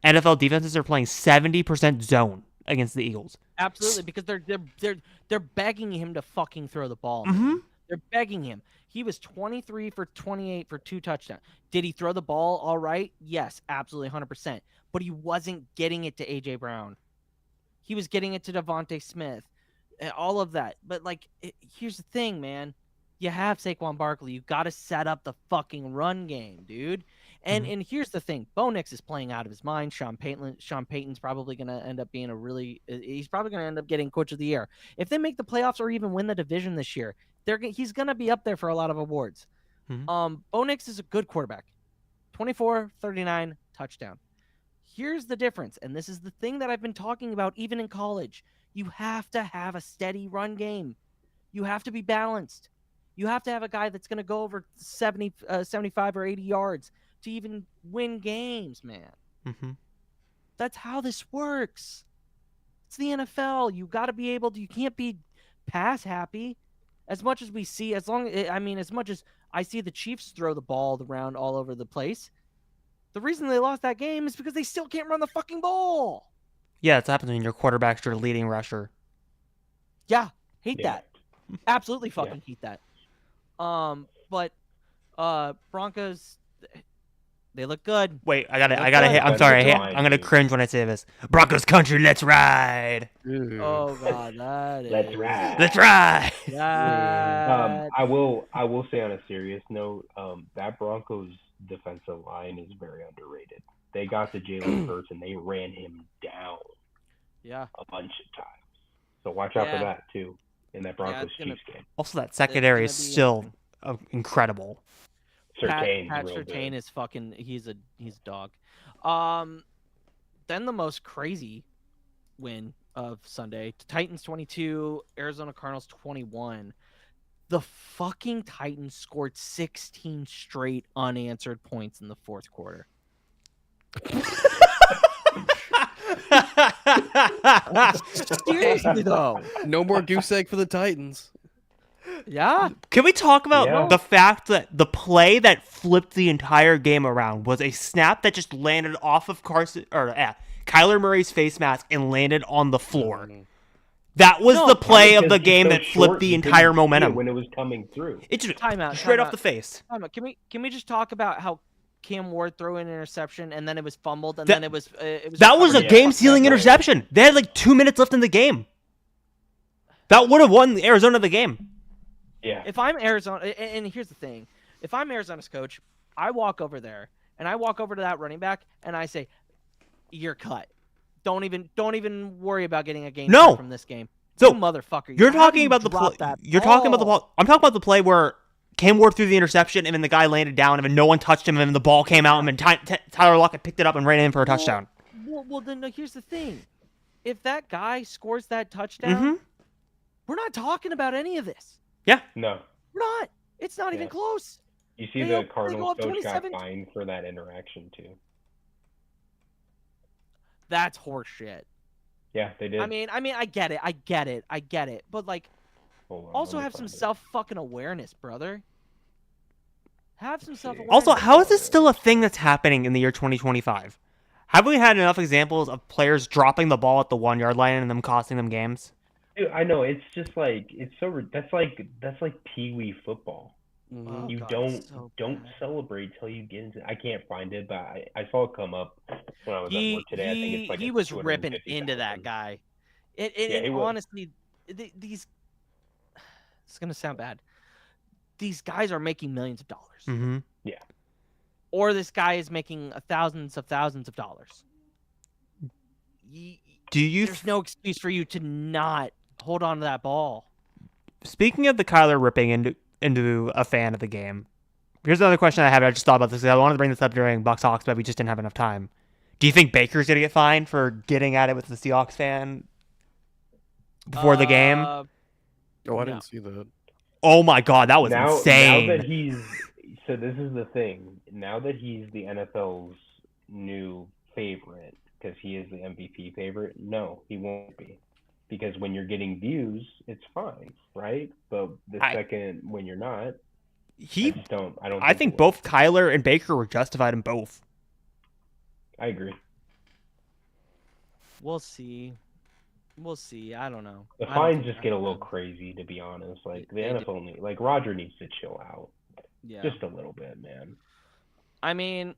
[SPEAKER 3] NFL defenses are playing 70% zone against the Eagles.
[SPEAKER 2] Absolutely, because they're begging him to fucking throw the ball.
[SPEAKER 3] Mm-hmm.
[SPEAKER 2] They're begging him. He was 23 for 28 for 2 touchdowns. Did he throw the ball all right? Yes, absolutely 100%. But he wasn't getting it to AJ Brown. He was getting it to Devontae Smith. All of that. But here's the thing, man. You have Saquon Barkley. You got to set up the fucking run game, dude. And and here's the thing. Bo Nix is playing out of his mind. Sean Payton's probably going to end up being he's probably going to end up getting coach of the year. If they make the playoffs or even win the division this year, he's going to be up there for a lot of awards. Bo Nix is a good quarterback. 24, 39, touchdown. Here's the difference, and this is the thing that I've been talking about even in college. You have to have a steady run game. You have to be balanced. You have to have a guy that's going to go over 75 or 80 yards to even win games, man.
[SPEAKER 3] Mm-hmm.
[SPEAKER 2] That's how this works. It's the NFL. You got to be able to. You can't be pass happy. As much as we see, as much as I see the Chiefs throw the ball around all over the place, the reason they lost that game is because they still can't run the fucking ball.
[SPEAKER 3] Yeah, it's happening when your quarterback's your leading rusher.
[SPEAKER 2] Yeah, hate
[SPEAKER 4] Yeah.
[SPEAKER 2] that. Absolutely fucking hate that. But Broncos, they look good.
[SPEAKER 3] Wait, I gotta
[SPEAKER 2] good.
[SPEAKER 3] hit. I'm sorry,
[SPEAKER 4] Line,
[SPEAKER 3] I'm gonna
[SPEAKER 4] dude.
[SPEAKER 3] cringe when I say this. Broncos country, let's ride.
[SPEAKER 2] Oh God, that is.
[SPEAKER 4] Let's ride.
[SPEAKER 3] Let's ride.
[SPEAKER 2] That...
[SPEAKER 4] I will say on a serious note, that Broncos defensive line is very underrated. They got to Jalen Hurts and they ran him down
[SPEAKER 2] Yeah.
[SPEAKER 4] a bunch of times. So watch out
[SPEAKER 2] Yeah.
[SPEAKER 4] for that too in that Broncos
[SPEAKER 2] it's gonna-
[SPEAKER 4] Chiefs game.
[SPEAKER 3] Also, that secondary
[SPEAKER 2] gonna
[SPEAKER 3] is
[SPEAKER 2] be,
[SPEAKER 3] still incredible.
[SPEAKER 4] Surtain's
[SPEAKER 2] Pat
[SPEAKER 4] real
[SPEAKER 2] Surtain
[SPEAKER 4] good.
[SPEAKER 2] is fucking. He's a dog. Then the most crazy win of Sunday: Titans 22, Arizona Cardinals 21. The fucking Titans scored 16 straight unanswered points in the fourth quarter. Seriously though.
[SPEAKER 1] No more goose egg for the Titans.
[SPEAKER 2] Yeah.
[SPEAKER 3] Can we talk about
[SPEAKER 4] Yeah.
[SPEAKER 3] the fact that the play that flipped the entire game around was a snap that just landed off of Kyler Murray's face mask and landed on the floor? That was
[SPEAKER 2] No,
[SPEAKER 3] the play of
[SPEAKER 4] Because
[SPEAKER 3] the
[SPEAKER 4] he's
[SPEAKER 3] game
[SPEAKER 4] so
[SPEAKER 3] that flipped
[SPEAKER 4] short,
[SPEAKER 3] the
[SPEAKER 4] you couldn't
[SPEAKER 3] entire
[SPEAKER 4] see it
[SPEAKER 3] momentum.
[SPEAKER 4] when it was coming through.
[SPEAKER 3] It just
[SPEAKER 2] Timeout.
[SPEAKER 3] straight off
[SPEAKER 2] timeout.
[SPEAKER 3] the face.
[SPEAKER 2] Can we just talk about how Cam Ward threw an interception and then it was fumbled and
[SPEAKER 3] That-
[SPEAKER 2] then it was
[SPEAKER 3] That was a
[SPEAKER 2] recovered?
[SPEAKER 4] Yeah,
[SPEAKER 3] game-sealing
[SPEAKER 4] that's right.
[SPEAKER 3] interception. They had like 2 minutes left in the game. That would have won Arizona the game.
[SPEAKER 4] Yeah.
[SPEAKER 2] If I'm Arizona, and here's the thing, if I'm Arizona's coach, I walk over there and I walk over to that running back and I say, "You're cut. Don't even worry about getting a game
[SPEAKER 3] No.
[SPEAKER 2] from this game."
[SPEAKER 3] So,
[SPEAKER 2] you motherfucker.
[SPEAKER 3] You're
[SPEAKER 2] how do
[SPEAKER 3] talking
[SPEAKER 2] you
[SPEAKER 3] about the
[SPEAKER 2] drop
[SPEAKER 3] play.
[SPEAKER 2] that
[SPEAKER 3] You're talking about the
[SPEAKER 2] ball?
[SPEAKER 3] ball. I'm talking about the play where Cam Ward threw the interception and then the guy landed down and then no one touched him and then the ball came out and then Tyler Lockett picked it up and ran in for a touchdown.
[SPEAKER 2] Well, then no, here's the thing. If that guy scores that touchdown, we're not talking about any of this.
[SPEAKER 4] No.
[SPEAKER 2] We're not. It's not even
[SPEAKER 4] Yeah.
[SPEAKER 2] close.
[SPEAKER 4] You see
[SPEAKER 2] They
[SPEAKER 4] the
[SPEAKER 2] go
[SPEAKER 4] Cardinals
[SPEAKER 2] up
[SPEAKER 4] coach
[SPEAKER 2] 27
[SPEAKER 4] got fined for that interaction too.
[SPEAKER 2] That's horseshit.
[SPEAKER 4] Yeah, they did.
[SPEAKER 2] I mean, I get it. But
[SPEAKER 4] Hold on,
[SPEAKER 2] also
[SPEAKER 4] let me
[SPEAKER 2] have some
[SPEAKER 4] find it.
[SPEAKER 2] self-fucking awareness, brother. Have some self-awareness.
[SPEAKER 3] Also, how is this still a thing that's happening in the year 2025? Have we had enough examples of players dropping the ball at the 1 yard line and them costing them games?
[SPEAKER 4] Dude, I know it's just like that's like pee-wee football.
[SPEAKER 1] Mhm.
[SPEAKER 2] Oh
[SPEAKER 4] You
[SPEAKER 2] god,
[SPEAKER 4] don't
[SPEAKER 2] bad.
[SPEAKER 4] celebrate till you get into. I can't find it, but I saw it come up when I was at work today. I think it's like
[SPEAKER 2] He
[SPEAKER 4] a
[SPEAKER 2] was ripping into that
[SPEAKER 4] 250,000.
[SPEAKER 2] guy.
[SPEAKER 4] Yeah,
[SPEAKER 2] And
[SPEAKER 4] he was.
[SPEAKER 2] honestly, these it's gonna sound bad. These guys are making millions of dollars,
[SPEAKER 3] Mm-hmm.
[SPEAKER 4] Yeah,
[SPEAKER 2] or this guy is making thousands of dollars.
[SPEAKER 3] Do you?
[SPEAKER 2] There's no excuse for you to not hold on to that ball.
[SPEAKER 3] Speaking of the Kyler ripping into a fan of the game, here's another question I have. I just thought about this. I wanted to bring this up during Bucs Hawks, but we just didn't have enough time. Do you think Baker's gonna get fined for getting at it with the Seahawks fan before the game?
[SPEAKER 1] Oh, I
[SPEAKER 2] No.
[SPEAKER 1] didn't see that.
[SPEAKER 3] Oh my god, that was
[SPEAKER 4] now
[SPEAKER 3] insane.
[SPEAKER 4] that he's so this is the thing. Now that he's the NFL's new favorite because he is the MVP favorite, no, he won't be. Because when you're getting views, it's fine, right? But the second when you're not, I don't.
[SPEAKER 3] I think both Kyler and Baker were justified in both.
[SPEAKER 4] I agree.
[SPEAKER 2] We'll see. I don't know.
[SPEAKER 4] The
[SPEAKER 2] I don't
[SPEAKER 4] fines
[SPEAKER 2] think
[SPEAKER 4] just
[SPEAKER 2] that-
[SPEAKER 4] get a little crazy, to be honest. Like the
[SPEAKER 2] They do.
[SPEAKER 4] NFL, like Roger needs to chill out
[SPEAKER 2] Yeah.
[SPEAKER 4] just a little bit, man.
[SPEAKER 2] I mean,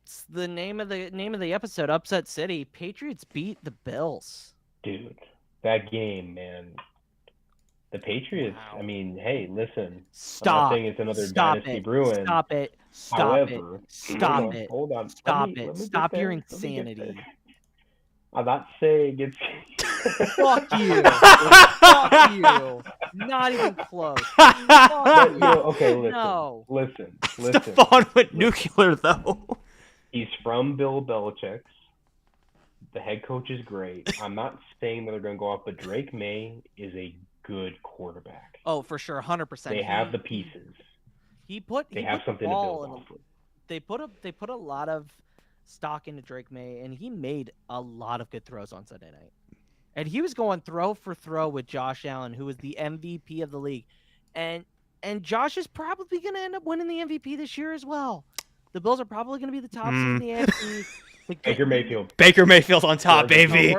[SPEAKER 2] it's the name of the episode, Upset City. Patriots beat the Bills.
[SPEAKER 4] Dude, that game, man. The Patriots.
[SPEAKER 2] Wow.
[SPEAKER 4] I mean, hey, listen.
[SPEAKER 2] Stop.
[SPEAKER 4] I'm not saying it's another dynasty brewing.
[SPEAKER 2] Stop it.
[SPEAKER 4] However,
[SPEAKER 2] Stop it.
[SPEAKER 4] hold on.
[SPEAKER 2] Stop
[SPEAKER 4] Let
[SPEAKER 2] it.
[SPEAKER 4] me
[SPEAKER 2] Stop
[SPEAKER 4] get
[SPEAKER 2] your
[SPEAKER 4] there. Let me get
[SPEAKER 2] insanity.
[SPEAKER 4] there. I'm not saying it's.
[SPEAKER 2] Fuck you. Fuck you. Not even close. Fuck
[SPEAKER 4] But,
[SPEAKER 2] you.
[SPEAKER 4] okay, listen.
[SPEAKER 2] No.
[SPEAKER 4] Listen.
[SPEAKER 3] Stephon went nuclear though.
[SPEAKER 4] He's from Bill Belichick's. The head coach is great. I'm not saying that they're going to go off, but Drake May is a good quarterback.
[SPEAKER 2] Oh, for sure, 100%.
[SPEAKER 4] They have the pieces.
[SPEAKER 2] They
[SPEAKER 4] have something to build off of.
[SPEAKER 2] They put a lot of stock into Drake May, and he made a lot of good throws on Sunday night. And he was going throw for throw with Josh Allen, who was the MVP of the league. And Josh is probably going to end up winning the MVP this year as well. The Bills are probably going to be the top seed in the AFC.
[SPEAKER 4] Baker Mayfield.
[SPEAKER 3] Baker Mayfield's on top, baby.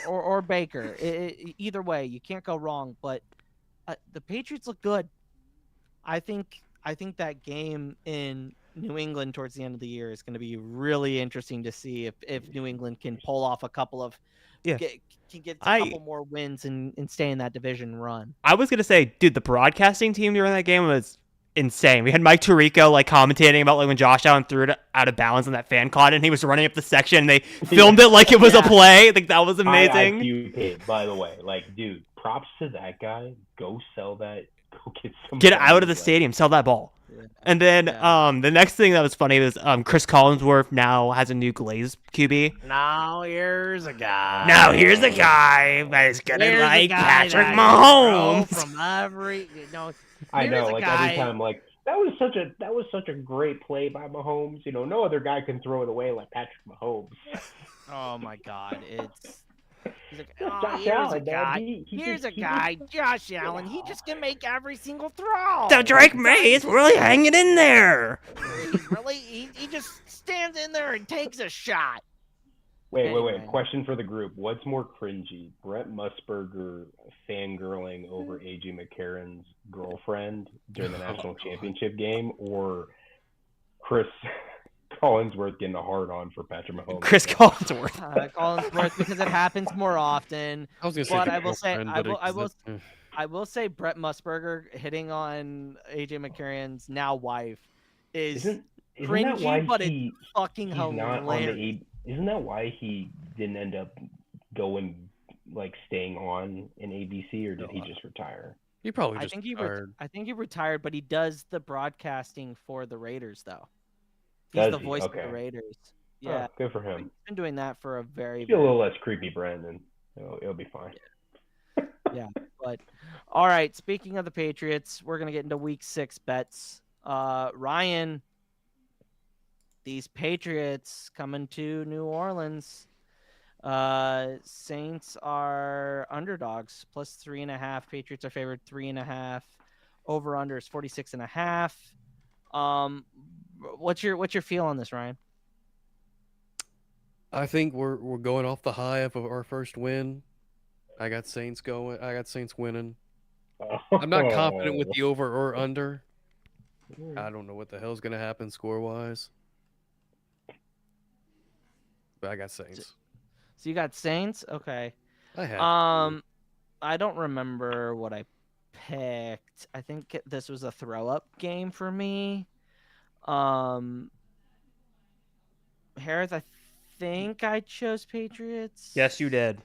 [SPEAKER 2] Or Baker. Either way, you can't go wrong. But the Patriots look good. I think that game in New England towards the end of the year is going to be really interesting to see if New England can pull off a couple of can get a couple more wins and stay in that division run.
[SPEAKER 3] I was gonna say, dude, the broadcasting team during that game was insane. We had Mike Tirico like commentating about like when Josh Allen threw it out of bounds and that fan caught it and he was running up the section and they filmed it like it was a play. Like that was amazing.
[SPEAKER 4] By the way, like, dude, props to that guy. Go sell that. Go
[SPEAKER 3] get out of the stadium, sell that ball. Yeah. And then the next thing that was funny was Chris Collinsworth now has a new Glaze QB.
[SPEAKER 2] Now here's a guy
[SPEAKER 3] that's gonna like Patrick Mahomes.
[SPEAKER 2] From every
[SPEAKER 4] I know, like every time, like that was such a great play by Mahomes. You know, no other guy can throw it away like Patrick Mahomes.
[SPEAKER 2] Oh my God, he's like,
[SPEAKER 4] Josh
[SPEAKER 2] here's
[SPEAKER 4] Allen,
[SPEAKER 2] a guy. Here's a guy, Josh Allen. He just can make every single throw.
[SPEAKER 3] So Drake May is really hanging in there.
[SPEAKER 2] He just stands in there and takes a shot.
[SPEAKER 4] Wait. Question for the group. What's more cringy? Brett Musburger fangirling over A.J. McCarron's girlfriend during the national championship game, or Chris Collinsworth getting a hard-on for Patrick Mahomes?
[SPEAKER 3] Chris Collinsworth.
[SPEAKER 2] Collinsworth, because it happens more often.
[SPEAKER 1] I was gonna say,
[SPEAKER 2] I will say Brett Musburger hitting on A.J. McCarron's now wife is cringy, but it's fucking hilarious.
[SPEAKER 4] Isn't that why he didn't end up staying on in ABC, or did he just retire?
[SPEAKER 1] He probably just retired.
[SPEAKER 2] I think he retired, but he does the broadcasting for the Raiders, though. He's the voice of the Raiders. Yeah,
[SPEAKER 4] good for him.
[SPEAKER 2] He's been doing that for a very.
[SPEAKER 4] Be a little less creepy, Brandon. It'll be fine.
[SPEAKER 2] Yeah, but all right. Speaking of the Patriots, we're gonna get into Week 6 bets. Ryan, these Patriots coming to New Orleans. Saints are underdogs, plus 3.5. Patriots are favored 3.5. Over under is 46.5. What's your feel on this, Ryan?
[SPEAKER 1] I think we're going off the high of our first win. I got Saints going. I got Saints winning. I'm not confident with the over or under. I don't know what the hell's gonna happen score-wise. But I got Saints.
[SPEAKER 2] So you got Saints? Okay.
[SPEAKER 1] I have.
[SPEAKER 2] I don't remember what I picked. I think this was a throw-up game for me. Hereth, I think I chose Patriots.
[SPEAKER 3] Yes, you did.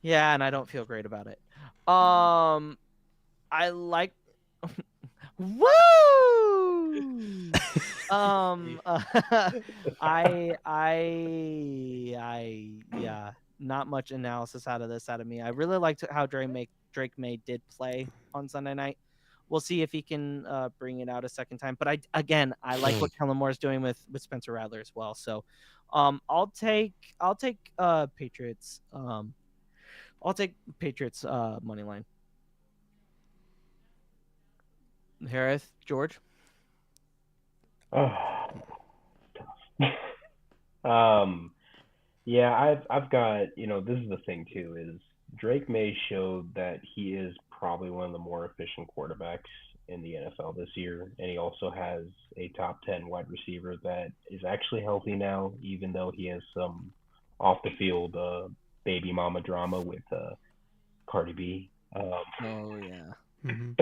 [SPEAKER 2] Yeah, and I don't feel great about it. I like. Woo! Yeah, not much analysis out of me. I really liked how Drake May did play on Sunday night. We'll see if he can bring it out a second time. But I like what Kellen Moore is doing with Spencer Rattler as well. So, I'll take Patriots. I'll take Patriots money line. Hereth, George.
[SPEAKER 4] Yeah, I've got, this is the thing too, is Drake May showed that he is probably one of the more efficient quarterbacks in the NFL this year, and he also has a top 10 wide receiver that is actually healthy now, even though he has some off the field baby mama drama with Cardi B.
[SPEAKER 2] Oh yeah.
[SPEAKER 3] Mm-hmm.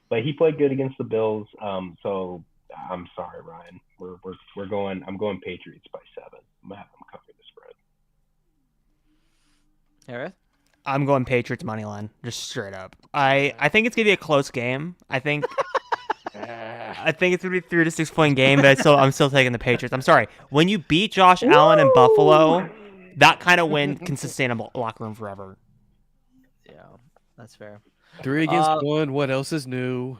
[SPEAKER 4] But he played good against the Bills. So I'm sorry, Ryan. I'm going Patriots by 7. I'm gonna have them cover the spread.
[SPEAKER 2] Hereth?
[SPEAKER 3] I'm going Patriots money line, just straight up. I think it's gonna be a close game. I think it's gonna be a 3 to 6 point game, but I'm still taking the Patriots. I'm sorry. When you beat Josh Allen in Buffalo, that kind of win can sustain a locker room forever.
[SPEAKER 2] Yeah, that's fair.
[SPEAKER 1] 3 against 1. What else is new?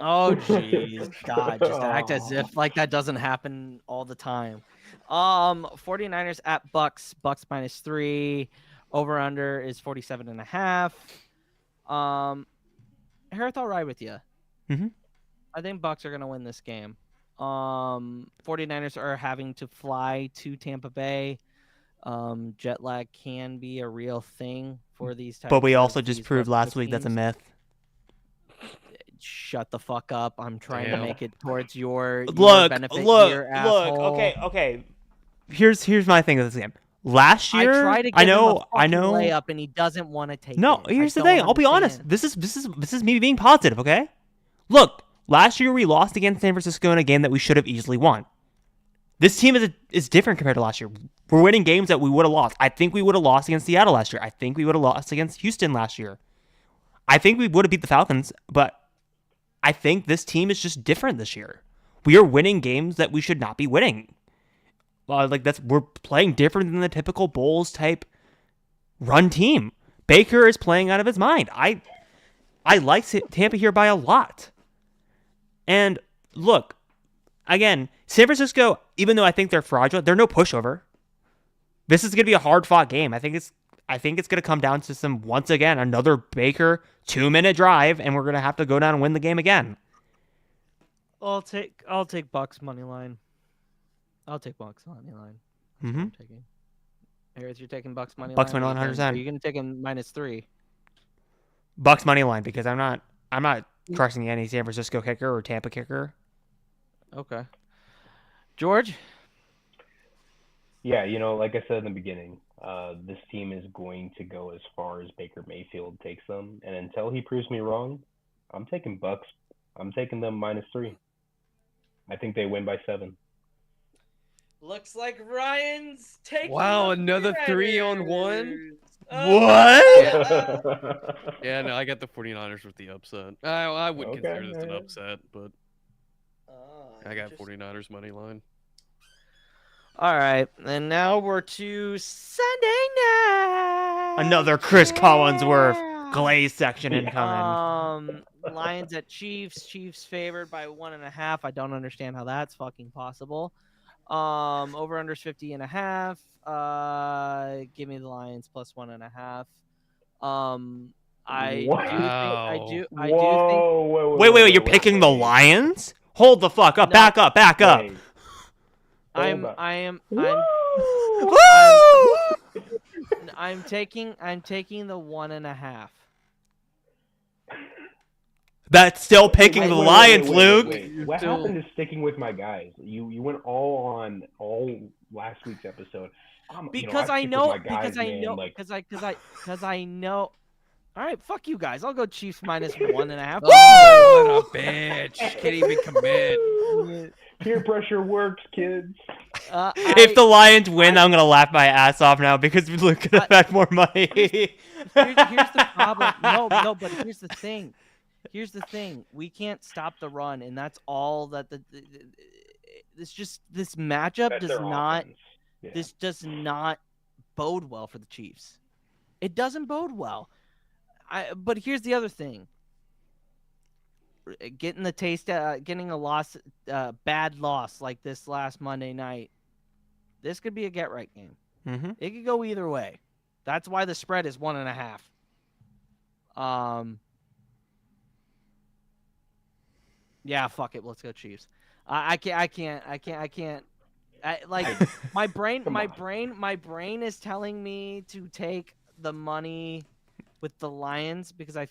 [SPEAKER 2] Oh jeez, God, just act as if like that doesn't happen all the time. 49ers at Bucs. Bucs -3. Over under is 47.5. Hereth, all right with you.
[SPEAKER 3] Mm-hmm.
[SPEAKER 2] I think Bucs are gonna win this game. 49ers are having to fly to Tampa Bay. Jet lag can be a real thing for these types.
[SPEAKER 3] But we
[SPEAKER 2] of
[SPEAKER 3] also just
[SPEAKER 2] these
[SPEAKER 3] proved last
[SPEAKER 2] reputable
[SPEAKER 3] week that's a
[SPEAKER 2] teams.
[SPEAKER 3] myth.
[SPEAKER 2] Shut the fuck up! I'm trying
[SPEAKER 1] Damn.
[SPEAKER 2] to make it towards your
[SPEAKER 3] Look,
[SPEAKER 2] benefit here, asshole.
[SPEAKER 3] Okay. Here's my thing with this game. Last year,
[SPEAKER 2] I try to give him a
[SPEAKER 3] I
[SPEAKER 2] fucking
[SPEAKER 3] know.
[SPEAKER 2] layup, and he doesn't want to take
[SPEAKER 3] No,
[SPEAKER 2] it.
[SPEAKER 3] here's
[SPEAKER 2] I
[SPEAKER 3] the thing.
[SPEAKER 2] don't
[SPEAKER 3] I'll be honest.
[SPEAKER 2] understand.
[SPEAKER 3] This is me being positive. Okay. Look, last year we lost against San Francisco in a game that we should have easily won. This team is different compared to last year. We're winning games that we would have lost. I think we would have lost against Seattle last year. I think we would have lost against Houston last year. I think we would have beat the Falcons, but I think this team is just different this year. We are winning games that we should not be winning. We're playing different than the typical Bulls type run team. Baker is playing out of his mind. I like Tampa here by a lot. And look, again, San Francisco, even though I think they're fragile, they're no pushover. This is going to be a hard-fought game. I think it's going to come down to once again, another Baker 2-minute drive, and we're going to have to go down and win the game again.
[SPEAKER 2] I'll take Bucs money line. I'll take Bucs money line. That's what I'm taking. Hereth, you're taking Bucs money line.
[SPEAKER 3] Bucs money line, 100%.
[SPEAKER 2] Are you going to take him -3?
[SPEAKER 3] Bucs money line, because I'm not trusting any San Francisco kicker or Tampa kicker.
[SPEAKER 2] Okay. George?
[SPEAKER 4] Yeah, like I said in the beginning, this team is going to go as far as Baker Mayfield takes them, and until he proves me wrong, I'm taking Bucs. I'm taking them -3. I think they win by 7.
[SPEAKER 2] Looks like Ryan's taking.
[SPEAKER 1] Wow, another 3 on 1.
[SPEAKER 3] What?
[SPEAKER 1] Yeah, no, I got the 49ers with the upset. I wouldn't
[SPEAKER 4] Okay,
[SPEAKER 1] consider this an
[SPEAKER 4] alright.
[SPEAKER 1] upset, but I got 49ers money line.
[SPEAKER 2] All right, and now we're to Sunday night.
[SPEAKER 3] Another Chris Collinsworth glaze section incoming.
[SPEAKER 2] Lions at Chiefs. Chiefs favored by 1.5. I don't understand how that's fucking possible. Over under 50.5. Give me the Lions plus 1.5. I do think.
[SPEAKER 3] Wait, you're picking the Lions? Hold the fuck up.
[SPEAKER 2] No.
[SPEAKER 3] Back up.
[SPEAKER 4] Wait.
[SPEAKER 2] I'm I'm taking the 1.5.
[SPEAKER 3] That's still picking the Lions, Luke.
[SPEAKER 4] Wait. What happened to sticking with my guys? You went all last week's episode.
[SPEAKER 2] Because I know. All right, fuck you guys. I'll go Chiefs minus 1.5.
[SPEAKER 1] Oh, what a bitch! Can't even commit.
[SPEAKER 4] Peer pressure works, kids.
[SPEAKER 3] If the Lions win, I'm gonna laugh my ass off now because Luke could have had more money.
[SPEAKER 2] Here's the problem. No, but here's the thing. We can't stop the run, and that's all that this matchup does not. Yeah. This does not bode well for the Chiefs. It doesn't bode well. But here's the other thing. Getting a loss, bad loss like this last Monday night. This could be a get right game.
[SPEAKER 3] Mm-hmm.
[SPEAKER 2] It could go either way. That's why the spread is 1.5. Yeah, fuck it. Let's go Chiefs. I can't. My brain is telling me to take the money with the Lions because I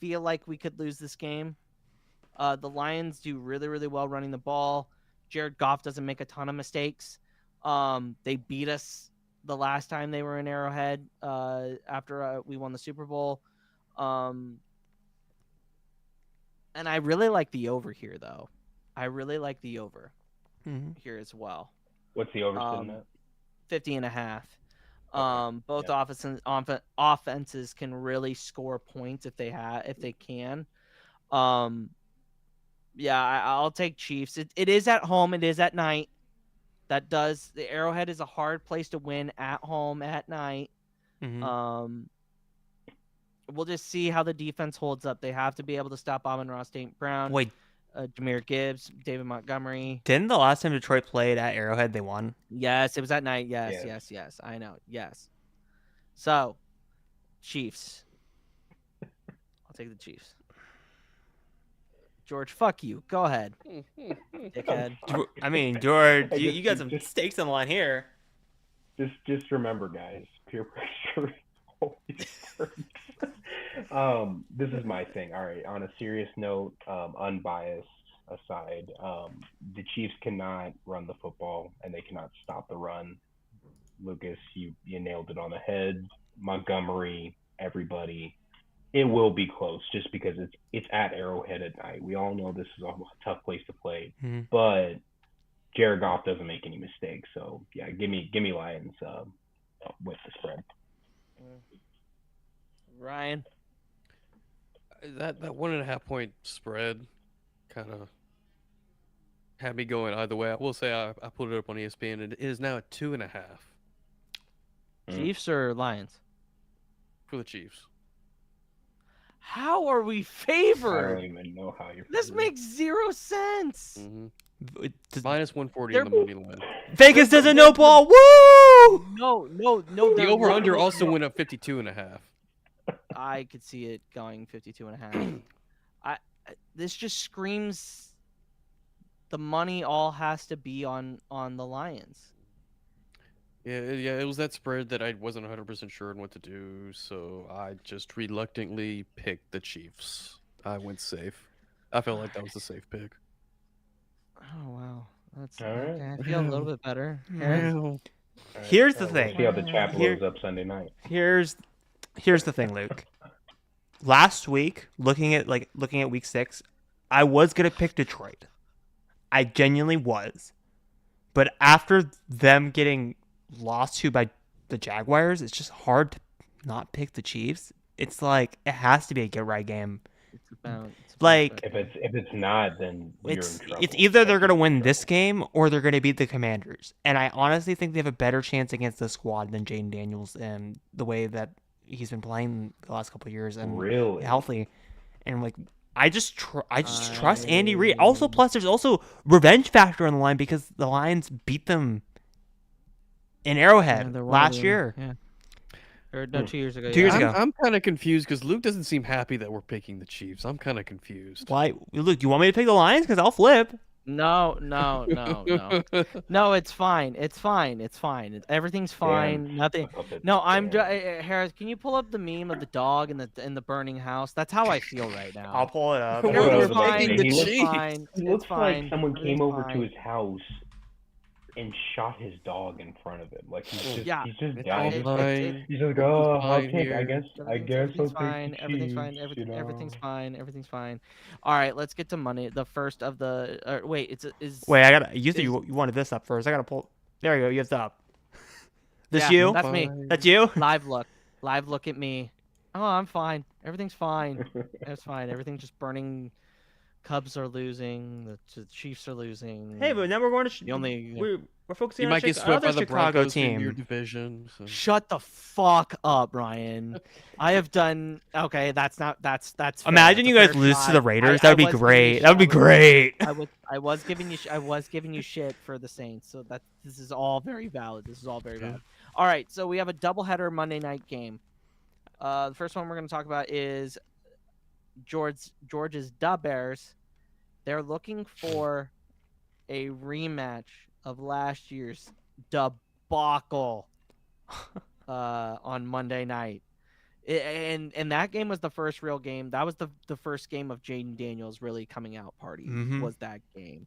[SPEAKER 2] feel like we could lose this game. The Lions do really, really well running the ball. Jared Goff doesn't make a ton of mistakes. They beat us the last time they were in Arrowhead after we won the Super Bowl. And I really like the over here, though. I really like the over here as well.
[SPEAKER 4] What's the over sitting at?
[SPEAKER 2] 50.5. Both offenses can really score points if they can. I'll take Chiefs. It is at home. It is at night. The Arrowhead is a hard place to win at home at night.
[SPEAKER 3] Mm-hmm.
[SPEAKER 2] We'll just see how the defense holds up. They have to be able to stop Amon-Ra St. Brown.
[SPEAKER 3] Wait.
[SPEAKER 2] Jahmyr Gibbs, David Montgomery.
[SPEAKER 3] Didn't the last time Detroit played at Arrowhead they won?
[SPEAKER 2] Yes, it was at night. Yes. I know. Yes. So, Chiefs. I'll take the Chiefs. George, fuck you. Go ahead. Dickhead.
[SPEAKER 3] I mean, George, you got some stakes on the line here.
[SPEAKER 4] Just remember, guys, peer pressure always works. This is my thing. All right, on a serious note, unbiased aside, the Chiefs cannot run the football and they cannot stop the run. Lucas, you nailed it on the head. Montgomery, everybody. It will be close just because it's at Arrowhead at night. We all know this is a tough place to play, but Jared Goff doesn't make any mistakes. So yeah, give me Lions with the spread.
[SPEAKER 2] Ryan,
[SPEAKER 1] that 1.5 point spread kind of had me going either way. I will say I pulled it up on ESPN and it is now at 2.5.
[SPEAKER 2] Chiefs or Lions?
[SPEAKER 1] For the Chiefs.
[SPEAKER 2] How are we favored?
[SPEAKER 4] I don't even know how you're.
[SPEAKER 2] This makes zero sense.
[SPEAKER 1] Minus 140 on the money line.
[SPEAKER 3] Vegas doesn't know ball. Woo!
[SPEAKER 2] No.
[SPEAKER 1] The over/under also went up 52.5.
[SPEAKER 2] I could see it going 52.5. This just screams the money all has to be on the Lions.
[SPEAKER 1] Yeah, it was that spread that I wasn't 100% sure on what to do, so I just reluctantly picked the Chiefs. I went safe. I felt like that was the safe pick.
[SPEAKER 2] Oh, wow. That's
[SPEAKER 4] all right.
[SPEAKER 2] Okay. I feel a little bit better.
[SPEAKER 3] Here's the thing.
[SPEAKER 4] We'll see how the chat blows up Sunday night.
[SPEAKER 3] Here's the thing, Luke. Last week, looking at week 6, I was gonna pick Detroit. I genuinely was. But after them getting lost to by the Jaguars, it's just hard to not pick the Chiefs. It's like it has to be a get right game.
[SPEAKER 2] It's about
[SPEAKER 4] if it's not, then you're in trouble.
[SPEAKER 3] It's either they're gonna win this game or they're gonna beat the Commanders. And I honestly think they have a better chance against this squad than Jaden Daniels and the way that he's been playing the last couple of years and
[SPEAKER 4] really
[SPEAKER 3] healthy. And like I just trust Andy Reid. Also, plus there's also revenge factor on the line because the Lions beat them in Arrowhead last year.
[SPEAKER 2] Yeah. Or no, 2 years ago.
[SPEAKER 3] 2 years ago.
[SPEAKER 1] I'm kind of confused because Luke doesn't seem happy that we're picking the Chiefs. I'm kind of confused.
[SPEAKER 3] Why? Luke, do you want me to pick the Lions? Because I'll flip.
[SPEAKER 2] No. No, it's fine. It's fine. It's fine. Everything's fine. Nothing. No, Hereth, can you pull up the meme of the dog in the burning house? That's how I feel right now.
[SPEAKER 3] I'll pull it up.
[SPEAKER 1] What
[SPEAKER 2] Everything's
[SPEAKER 1] is
[SPEAKER 2] fine.
[SPEAKER 1] making the
[SPEAKER 2] It's
[SPEAKER 1] cheese?
[SPEAKER 2] fine.
[SPEAKER 4] He
[SPEAKER 2] It's
[SPEAKER 4] looks
[SPEAKER 2] fine.
[SPEAKER 4] like someone came
[SPEAKER 2] Everything's
[SPEAKER 4] over to
[SPEAKER 2] fine.
[SPEAKER 4] his house and shot his dog in front of him. Like he's just
[SPEAKER 1] It's
[SPEAKER 4] dying.
[SPEAKER 1] all fine.
[SPEAKER 4] He's just like, oh, I'll
[SPEAKER 1] fine
[SPEAKER 4] take.
[SPEAKER 1] here.
[SPEAKER 4] I guess I'll
[SPEAKER 2] Everything's
[SPEAKER 4] take
[SPEAKER 2] fine.
[SPEAKER 4] the
[SPEAKER 2] Everything's
[SPEAKER 4] cheese,
[SPEAKER 2] fine.
[SPEAKER 4] you know?
[SPEAKER 2] Everything's fine. Everything's fine. All right, let's get to money. The first of the wait,
[SPEAKER 3] Wait, I gotta. You wanted this up first. I gotta pull. There you go. You have it up. This
[SPEAKER 2] yeah,
[SPEAKER 3] you?
[SPEAKER 2] That's me.
[SPEAKER 3] That's you?
[SPEAKER 2] Live look at me. Oh, I'm fine. Everything's fine. It's fine. Everything's just burning. Cubs are losing. The Chiefs are losing.
[SPEAKER 3] Hey, but now we're going to. We're focusing
[SPEAKER 1] You
[SPEAKER 3] on
[SPEAKER 1] might get swept
[SPEAKER 3] another
[SPEAKER 1] by the
[SPEAKER 3] Chicago
[SPEAKER 1] Broncos in your
[SPEAKER 3] team.
[SPEAKER 1] division. So.
[SPEAKER 2] Shut the fuck up, Ryan. I have done okay. That's fair.
[SPEAKER 3] Imagine
[SPEAKER 2] That's
[SPEAKER 3] you
[SPEAKER 2] a
[SPEAKER 3] guys
[SPEAKER 2] fair
[SPEAKER 3] lose to
[SPEAKER 2] try.
[SPEAKER 3] the Raiders.
[SPEAKER 2] I
[SPEAKER 3] That would be
[SPEAKER 2] was giving you
[SPEAKER 3] great.
[SPEAKER 2] shit.
[SPEAKER 3] That would be great.
[SPEAKER 2] I was giving you shit for the Saints. So this is all very valid. This is all very valid. All right, so we have a doubleheader Monday night game. The first one we're going to talk about is George's Da Bears. They're looking for a rematch of last year's debacle on Monday night. And that game was the first real game. That was the first game of Jaden Daniels really coming out party. Was that game.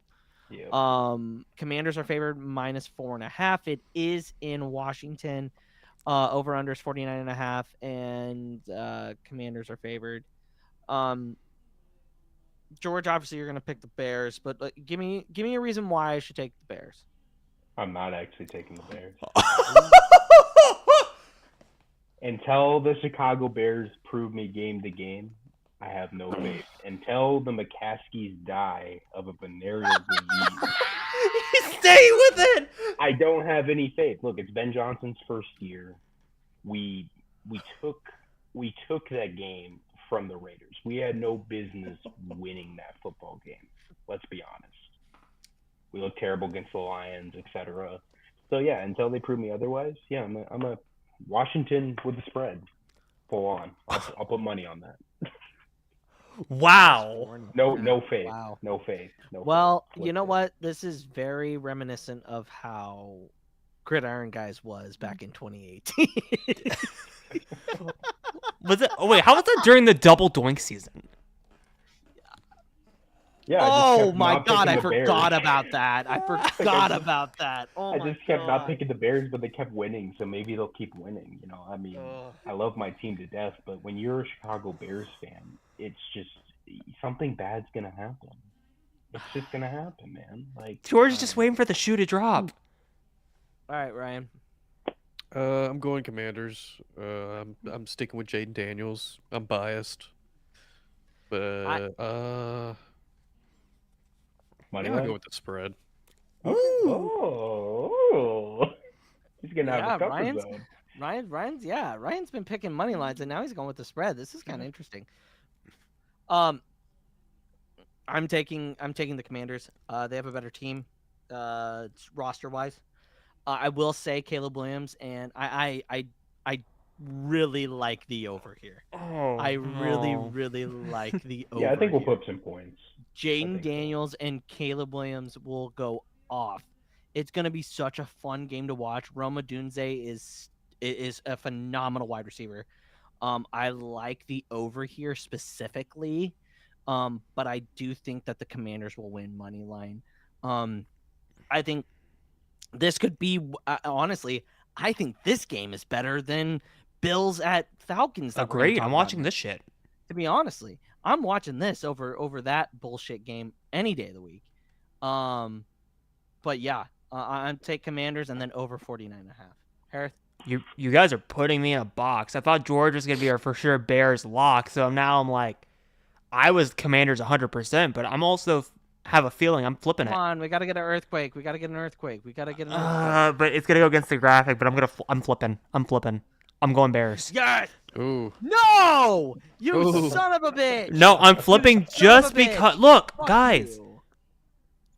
[SPEAKER 4] Yeah.
[SPEAKER 2] Commanders are favored -4.5. It is in Washington. Over under is 49.5, and Commanders are favored. George, obviously you're gonna pick the Bears, but give me a reason why I should take the Bears.
[SPEAKER 4] I'm not actually taking the Bears. Until the Chicago Bears prove me game to game, I have no faith. Until the McCaskies die of a venereal disease,
[SPEAKER 3] Stay with it.
[SPEAKER 4] I don't have any faith. Look, it's Ben Johnson's first year. We took that game from the Raiders. We had no business winning that football game. Let's be honest. We looked terrible against the Lions, etc. So yeah, until they prove me otherwise, yeah, I'm a Washington with the spread, full on. I'll put money on that.
[SPEAKER 3] Wow.
[SPEAKER 4] No faith.
[SPEAKER 2] Wow.
[SPEAKER 4] No faith. No
[SPEAKER 2] Well,
[SPEAKER 4] faith.
[SPEAKER 2] you know what? This is very reminiscent of how Iron Guyz was back in 2018.
[SPEAKER 3] Was it? Oh wait, how was that during the double doink season?
[SPEAKER 4] Yeah.
[SPEAKER 2] Oh my God! I forgot about that. Oh
[SPEAKER 4] I just kept not picking the Bears, but they kept winning, so maybe they'll keep winning. You know, I mean, I love my team to death, but when you're a Chicago Bears fan, it's just something bad's gonna happen. It's just gonna happen, man. Like
[SPEAKER 3] George is just waiting for the shoe to drop.
[SPEAKER 2] All right, Ryan.
[SPEAKER 1] I'm going Commanders. I'm sticking with Jaden Daniels. I'm biased, but
[SPEAKER 4] money
[SPEAKER 1] I'm gonna
[SPEAKER 4] line?
[SPEAKER 1] go with the spread.
[SPEAKER 4] Oh, he's gonna have a comfort zone.
[SPEAKER 2] Ryan's been picking money lines, and now he's going with the spread. This is kind of interesting. I'm taking the Commanders. They have a better team, roster wise. I will say Caleb Williams, and I really like the over here. I really like the over.
[SPEAKER 4] Yeah, I think we'll
[SPEAKER 2] here.
[SPEAKER 4] put some points.
[SPEAKER 2] Jaden Daniels and Caleb Williams will go off. It's going to be such a fun game to watch. Roma Dunze is a phenomenal wide receiver. I like the over here specifically, but I do think that the Commanders will win money line. I think this could be honestly. I think this game is better than Bills at Falcons.
[SPEAKER 3] Great, I'm watching this shit.
[SPEAKER 2] To be honestly, I'm watching this over that bullshit game any day of the week. But yeah, I'm take Commanders and then over 49.5. Hereth?
[SPEAKER 3] You guys are putting me in a box. I thought George was gonna be our for sure Bears lock, so now I'm like, I was Commanders 100%, but I'm also have a feeling I'm flipping it.
[SPEAKER 2] Come on, we gotta get an earthquake. But
[SPEAKER 3] it's gonna go against the graphic, but I'm flipping. I'm going Bears.
[SPEAKER 2] Yes.
[SPEAKER 1] Ooh.
[SPEAKER 2] No, you
[SPEAKER 1] Ooh.
[SPEAKER 2] son of a bitch.
[SPEAKER 3] No, I'm flipping just because. Look,
[SPEAKER 2] Fuck
[SPEAKER 3] guys,
[SPEAKER 2] you.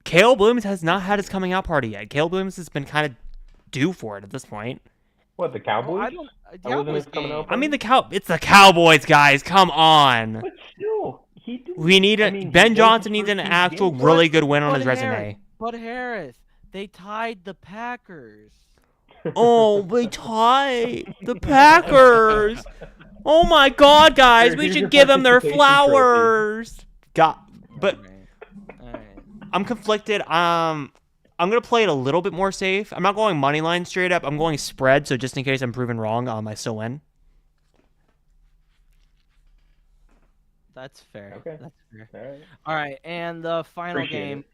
[SPEAKER 3] Caleb Williams has not had his coming out party yet. Caleb Williams has been kind of due for it at this point.
[SPEAKER 4] What, the Cowboys?
[SPEAKER 2] I don't.
[SPEAKER 4] That wasn't his
[SPEAKER 2] Cowboys
[SPEAKER 4] coming
[SPEAKER 2] game.
[SPEAKER 4] out
[SPEAKER 3] I mean, it's the Cowboys, guys. Come on.
[SPEAKER 4] But still,
[SPEAKER 3] We need Ben Johnson needs an actual really good win on his resume.
[SPEAKER 2] But Hereth, they tied the Packers.
[SPEAKER 3] Oh, we tied the Packers. Oh my God, guys, we should give them their flowers. But
[SPEAKER 2] All right.
[SPEAKER 3] I'm conflicted. I'm gonna play it a little bit more safe. I'm not going money line straight up. I'm going spread. So just in case I'm proven wrong, I still win.
[SPEAKER 2] That's fair.
[SPEAKER 4] Okay.
[SPEAKER 2] That's fair.
[SPEAKER 4] All right.
[SPEAKER 2] All right, and the final
[SPEAKER 4] Appreciate
[SPEAKER 2] game.
[SPEAKER 4] it.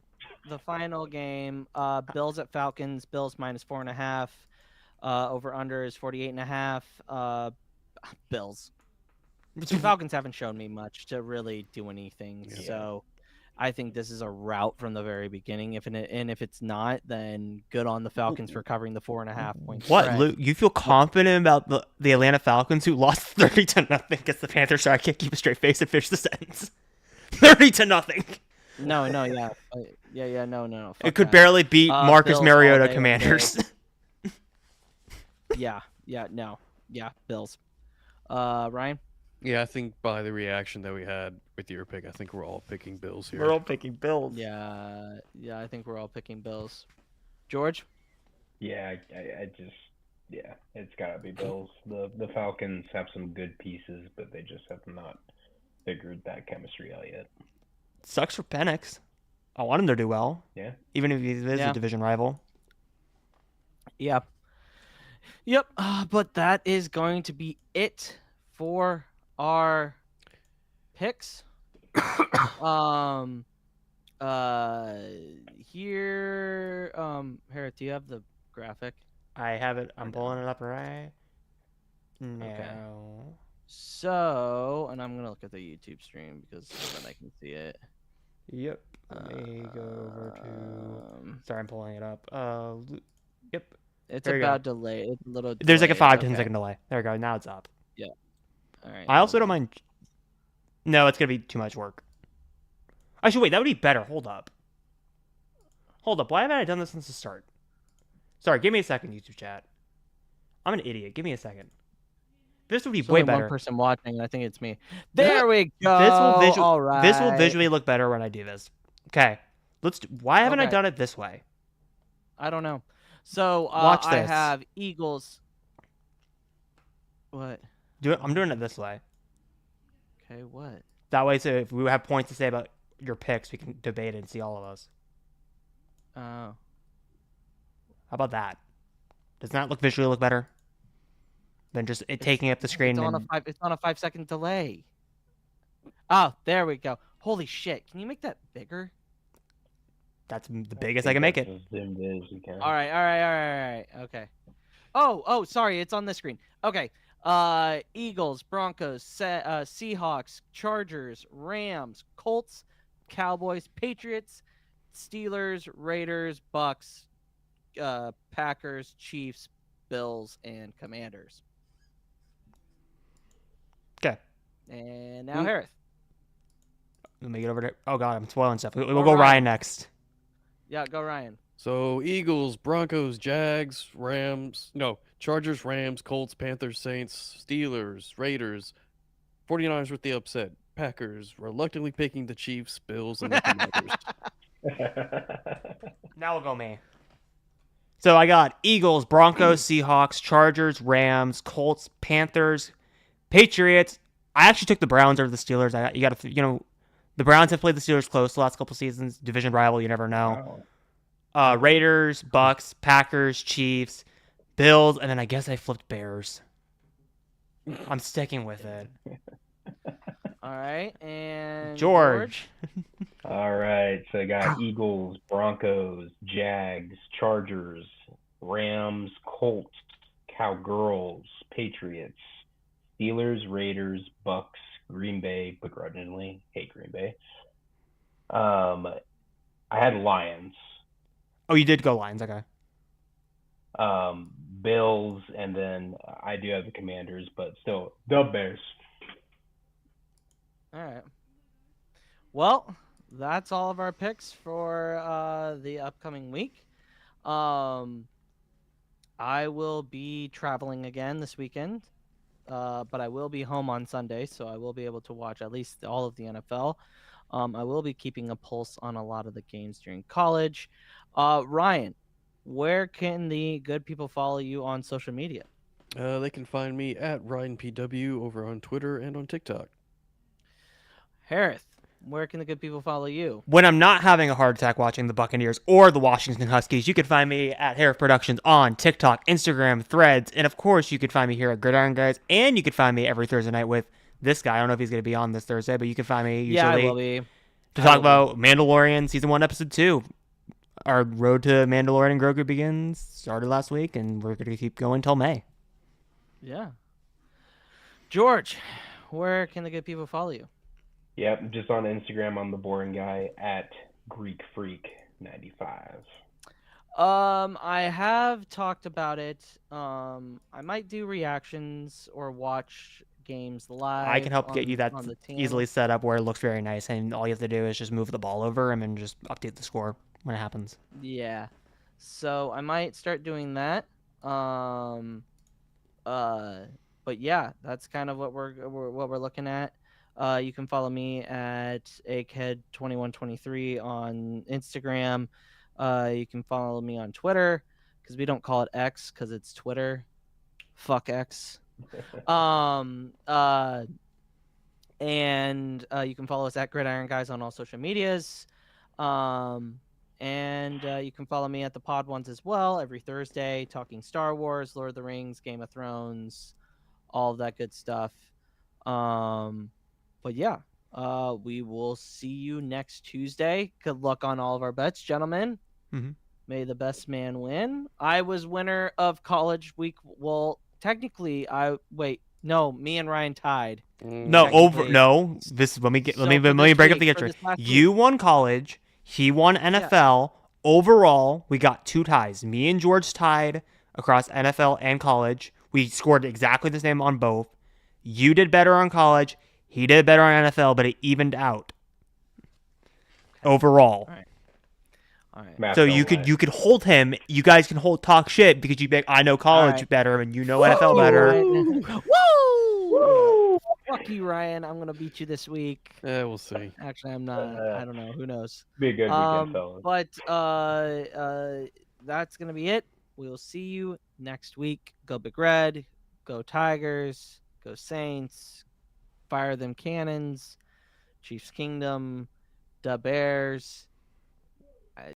[SPEAKER 2] The final game. Bills at Falcons. Bills -4.5. Over under is 48.5. Bills. The Falcons haven't shown me much to really do anything, so I think this is a rout from the very beginning. If it's not, then good on the Falcons for covering the 4.5 points.
[SPEAKER 3] What, Luke? You feel confident about the Atlanta Falcons who lost 30-0 against the Panthers? Sorry, I can't keep a straight face and finish the sentence. 30-0.
[SPEAKER 2] No, yeah. No.
[SPEAKER 3] It could barely beat Marcus
[SPEAKER 2] Bills
[SPEAKER 3] Mariota Commanders.
[SPEAKER 2] Yeah, no. Yeah, Bills. Ryan?
[SPEAKER 1] Yeah, I think by the reaction that we had with your pick, I think we're all picking Bills here.
[SPEAKER 3] We're all picking Bills.
[SPEAKER 2] Yeah, I think we're all picking Bills. George?
[SPEAKER 4] Yeah, I just it's gotta be Bills. The Falcons have some good pieces, but they just have not figured that chemistry out yet.
[SPEAKER 3] Sucks for Penix. I want him to do well.
[SPEAKER 4] Yeah.
[SPEAKER 3] Even if he is a division rival.
[SPEAKER 2] Yeah. Yep. But that is going to be it for our picks. Here, Hereth, do you have the graphic?
[SPEAKER 3] I have it. I'm pulling it up right now.
[SPEAKER 2] Okay. So, and I'm gonna look at the YouTube stream because then I can see it.
[SPEAKER 3] Yep. Let me go over to. Sorry, I'm pulling it up. Yep.
[SPEAKER 2] It's
[SPEAKER 3] There you
[SPEAKER 2] about delay. It's a little.
[SPEAKER 3] There's like a
[SPEAKER 2] delayed.
[SPEAKER 3] 5-10 second delay. There we go. Now it's up.
[SPEAKER 2] Yeah. All right.
[SPEAKER 3] I also don't mind. No, it's gonna be too much work. Actually, wait. That would be better. Hold up. Why haven't I done this since the start? Sorry. Give me a second, YouTube chat. I'm an idiot. Give me a second. This would be
[SPEAKER 2] There's
[SPEAKER 3] way
[SPEAKER 2] only
[SPEAKER 3] better.
[SPEAKER 2] One person watching, and I think it's me. There we go. All right.
[SPEAKER 3] This will visually look better when I do this. Okay. Why haven't I done it this way?
[SPEAKER 2] I don't know. So
[SPEAKER 3] Watch this.
[SPEAKER 2] I have Eagles. What?
[SPEAKER 3] I'm doing it this way.
[SPEAKER 2] Okay, what?
[SPEAKER 3] That way, so if we have points to say about your picks, we can debate it and see all of us.
[SPEAKER 2] Oh.
[SPEAKER 3] How about that? Does that visually look better than just taking up the screen?
[SPEAKER 2] It's on a 5-second delay. Oh, there we go. Holy shit! Can you make that bigger?
[SPEAKER 3] That's the biggest I can make it.
[SPEAKER 4] As zoomed in as you can.
[SPEAKER 2] All right. Okay. Oh, sorry. It's on this screen. Okay. Eagles, Broncos, Seahawks, Chargers, Rams, Colts, Cowboys, Patriots, Steelers, Raiders, Bucs, Packers, Chiefs, Bills, and Commanders.
[SPEAKER 3] Okay.
[SPEAKER 2] And now Hereth.
[SPEAKER 3] Let me get over there. Oh god, I'm spoiling stuff. We'll go Ryan next.
[SPEAKER 2] Yeah, go Ryan.
[SPEAKER 1] So Eagles, Broncos, Jags, Chargers, Rams, Colts, Panthers, Saints, Steelers, Raiders, 49ers with the upset, Packers, reluctantly picking the Chiefs, Bills, and the Commanders.
[SPEAKER 3] Now we'll go me. So I got Eagles, Broncos, Seahawks, Chargers, Rams, Colts, Panthers, Patriots. I actually took the Browns over the Steelers. The Browns have played the Steelers close the last couple seasons. Division rival, you never know.
[SPEAKER 4] Wow.
[SPEAKER 3] Raiders, Bucs, Packers, Chiefs, Bills, and then I guess I flipped Bears. I'm sticking with it.
[SPEAKER 2] All right, and
[SPEAKER 3] George.
[SPEAKER 4] All right, so I got Eagles, Broncos, Jags, Chargers, Rams, Colts, Cowgirls, Patriots, Steelers, Raiders, Bucs, Green Bay, begrudgingly hate Green Bay. I had Lions.
[SPEAKER 3] Oh, you did go Lions, okay.
[SPEAKER 4] Bills, and then I do have the Commanders, but still the Bears.
[SPEAKER 2] All right. Well, that's all of our picks for the upcoming week. I will be traveling again this weekend. but I will be home on Sunday, so I will be able to watch at least all of the NFL. I will be keeping a pulse on a lot of the games during college. Ryan, where can the good people follow you on social media?
[SPEAKER 1] They can find me at RyanPW over on Twitter and on TikTok.
[SPEAKER 2] Hereth, where can the good people follow you?
[SPEAKER 3] When I'm not having a heart attack watching the Buccaneers or the Washington Huskies, you can find me at Hereth Productions on TikTok, Instagram, Threads, and of course, you can find me here at Iron Guyz, and you can find me every Thursday night with this guy. I don't know if he's going to be on this Thursday, but you can find me usually
[SPEAKER 2] Yeah, I will be.
[SPEAKER 3] to talk about Mandalorian Season 1, Episode 2. Our road to Mandalorian and Grogu begins, started last week, and we're going to keep going till May.
[SPEAKER 2] Yeah. George, where can the good people follow you?
[SPEAKER 4] Yep, just on Instagram, I'm the boring guy at GreekFreak95.
[SPEAKER 2] I have talked about it. I might do reactions or watch games live.
[SPEAKER 3] I can help get you that
[SPEAKER 2] on the team.
[SPEAKER 3] easily set up where it looks very nice, and all you have to do is just move the ball over him and just update the score when it happens.
[SPEAKER 2] Yeah. So I might start doing that. But yeah, that's kind of what we're looking at. You can follow me at egghead2123 on Instagram. You can follow me on Twitter because we don't call it X because it's Twitter. Fuck X. And you can follow us at Iron Guyz on all social medias. And you can follow me at the Pod Ones as well every Thursday, talking Star Wars, Lord of the Rings, Game of Thrones, all of that good stuff. But yeah, we will see you next Tuesday. Good luck on all of our bets, gentlemen.
[SPEAKER 3] Mm-hmm.
[SPEAKER 2] May the best man win. I was winner of college week. Well, technically, me and Ryan tied.
[SPEAKER 3] No, This let me break up the picture. You won college. He won NFL. Yeah. Overall, we got 2 ties. Me and George tied across NFL and college. We scored exactly the same on both. You did better on college. He did better on NFL, but it evened out overall.
[SPEAKER 2] All right.
[SPEAKER 3] So you could hold him. You guys can talk shit because you be like, I know college better and you know NFL better.
[SPEAKER 2] Woo! Fuck you, Ryan. I'm gonna beat you this week.
[SPEAKER 1] Yeah, we'll see.
[SPEAKER 2] Actually, I'm not. I don't know. Who knows?
[SPEAKER 4] Be a good weekend, fellas.
[SPEAKER 2] But that's gonna be it. We'll see you next week. Go Big Red. Go Tigers. Go Saints. Fire them cannons. Chiefs Kingdom. Da Bears.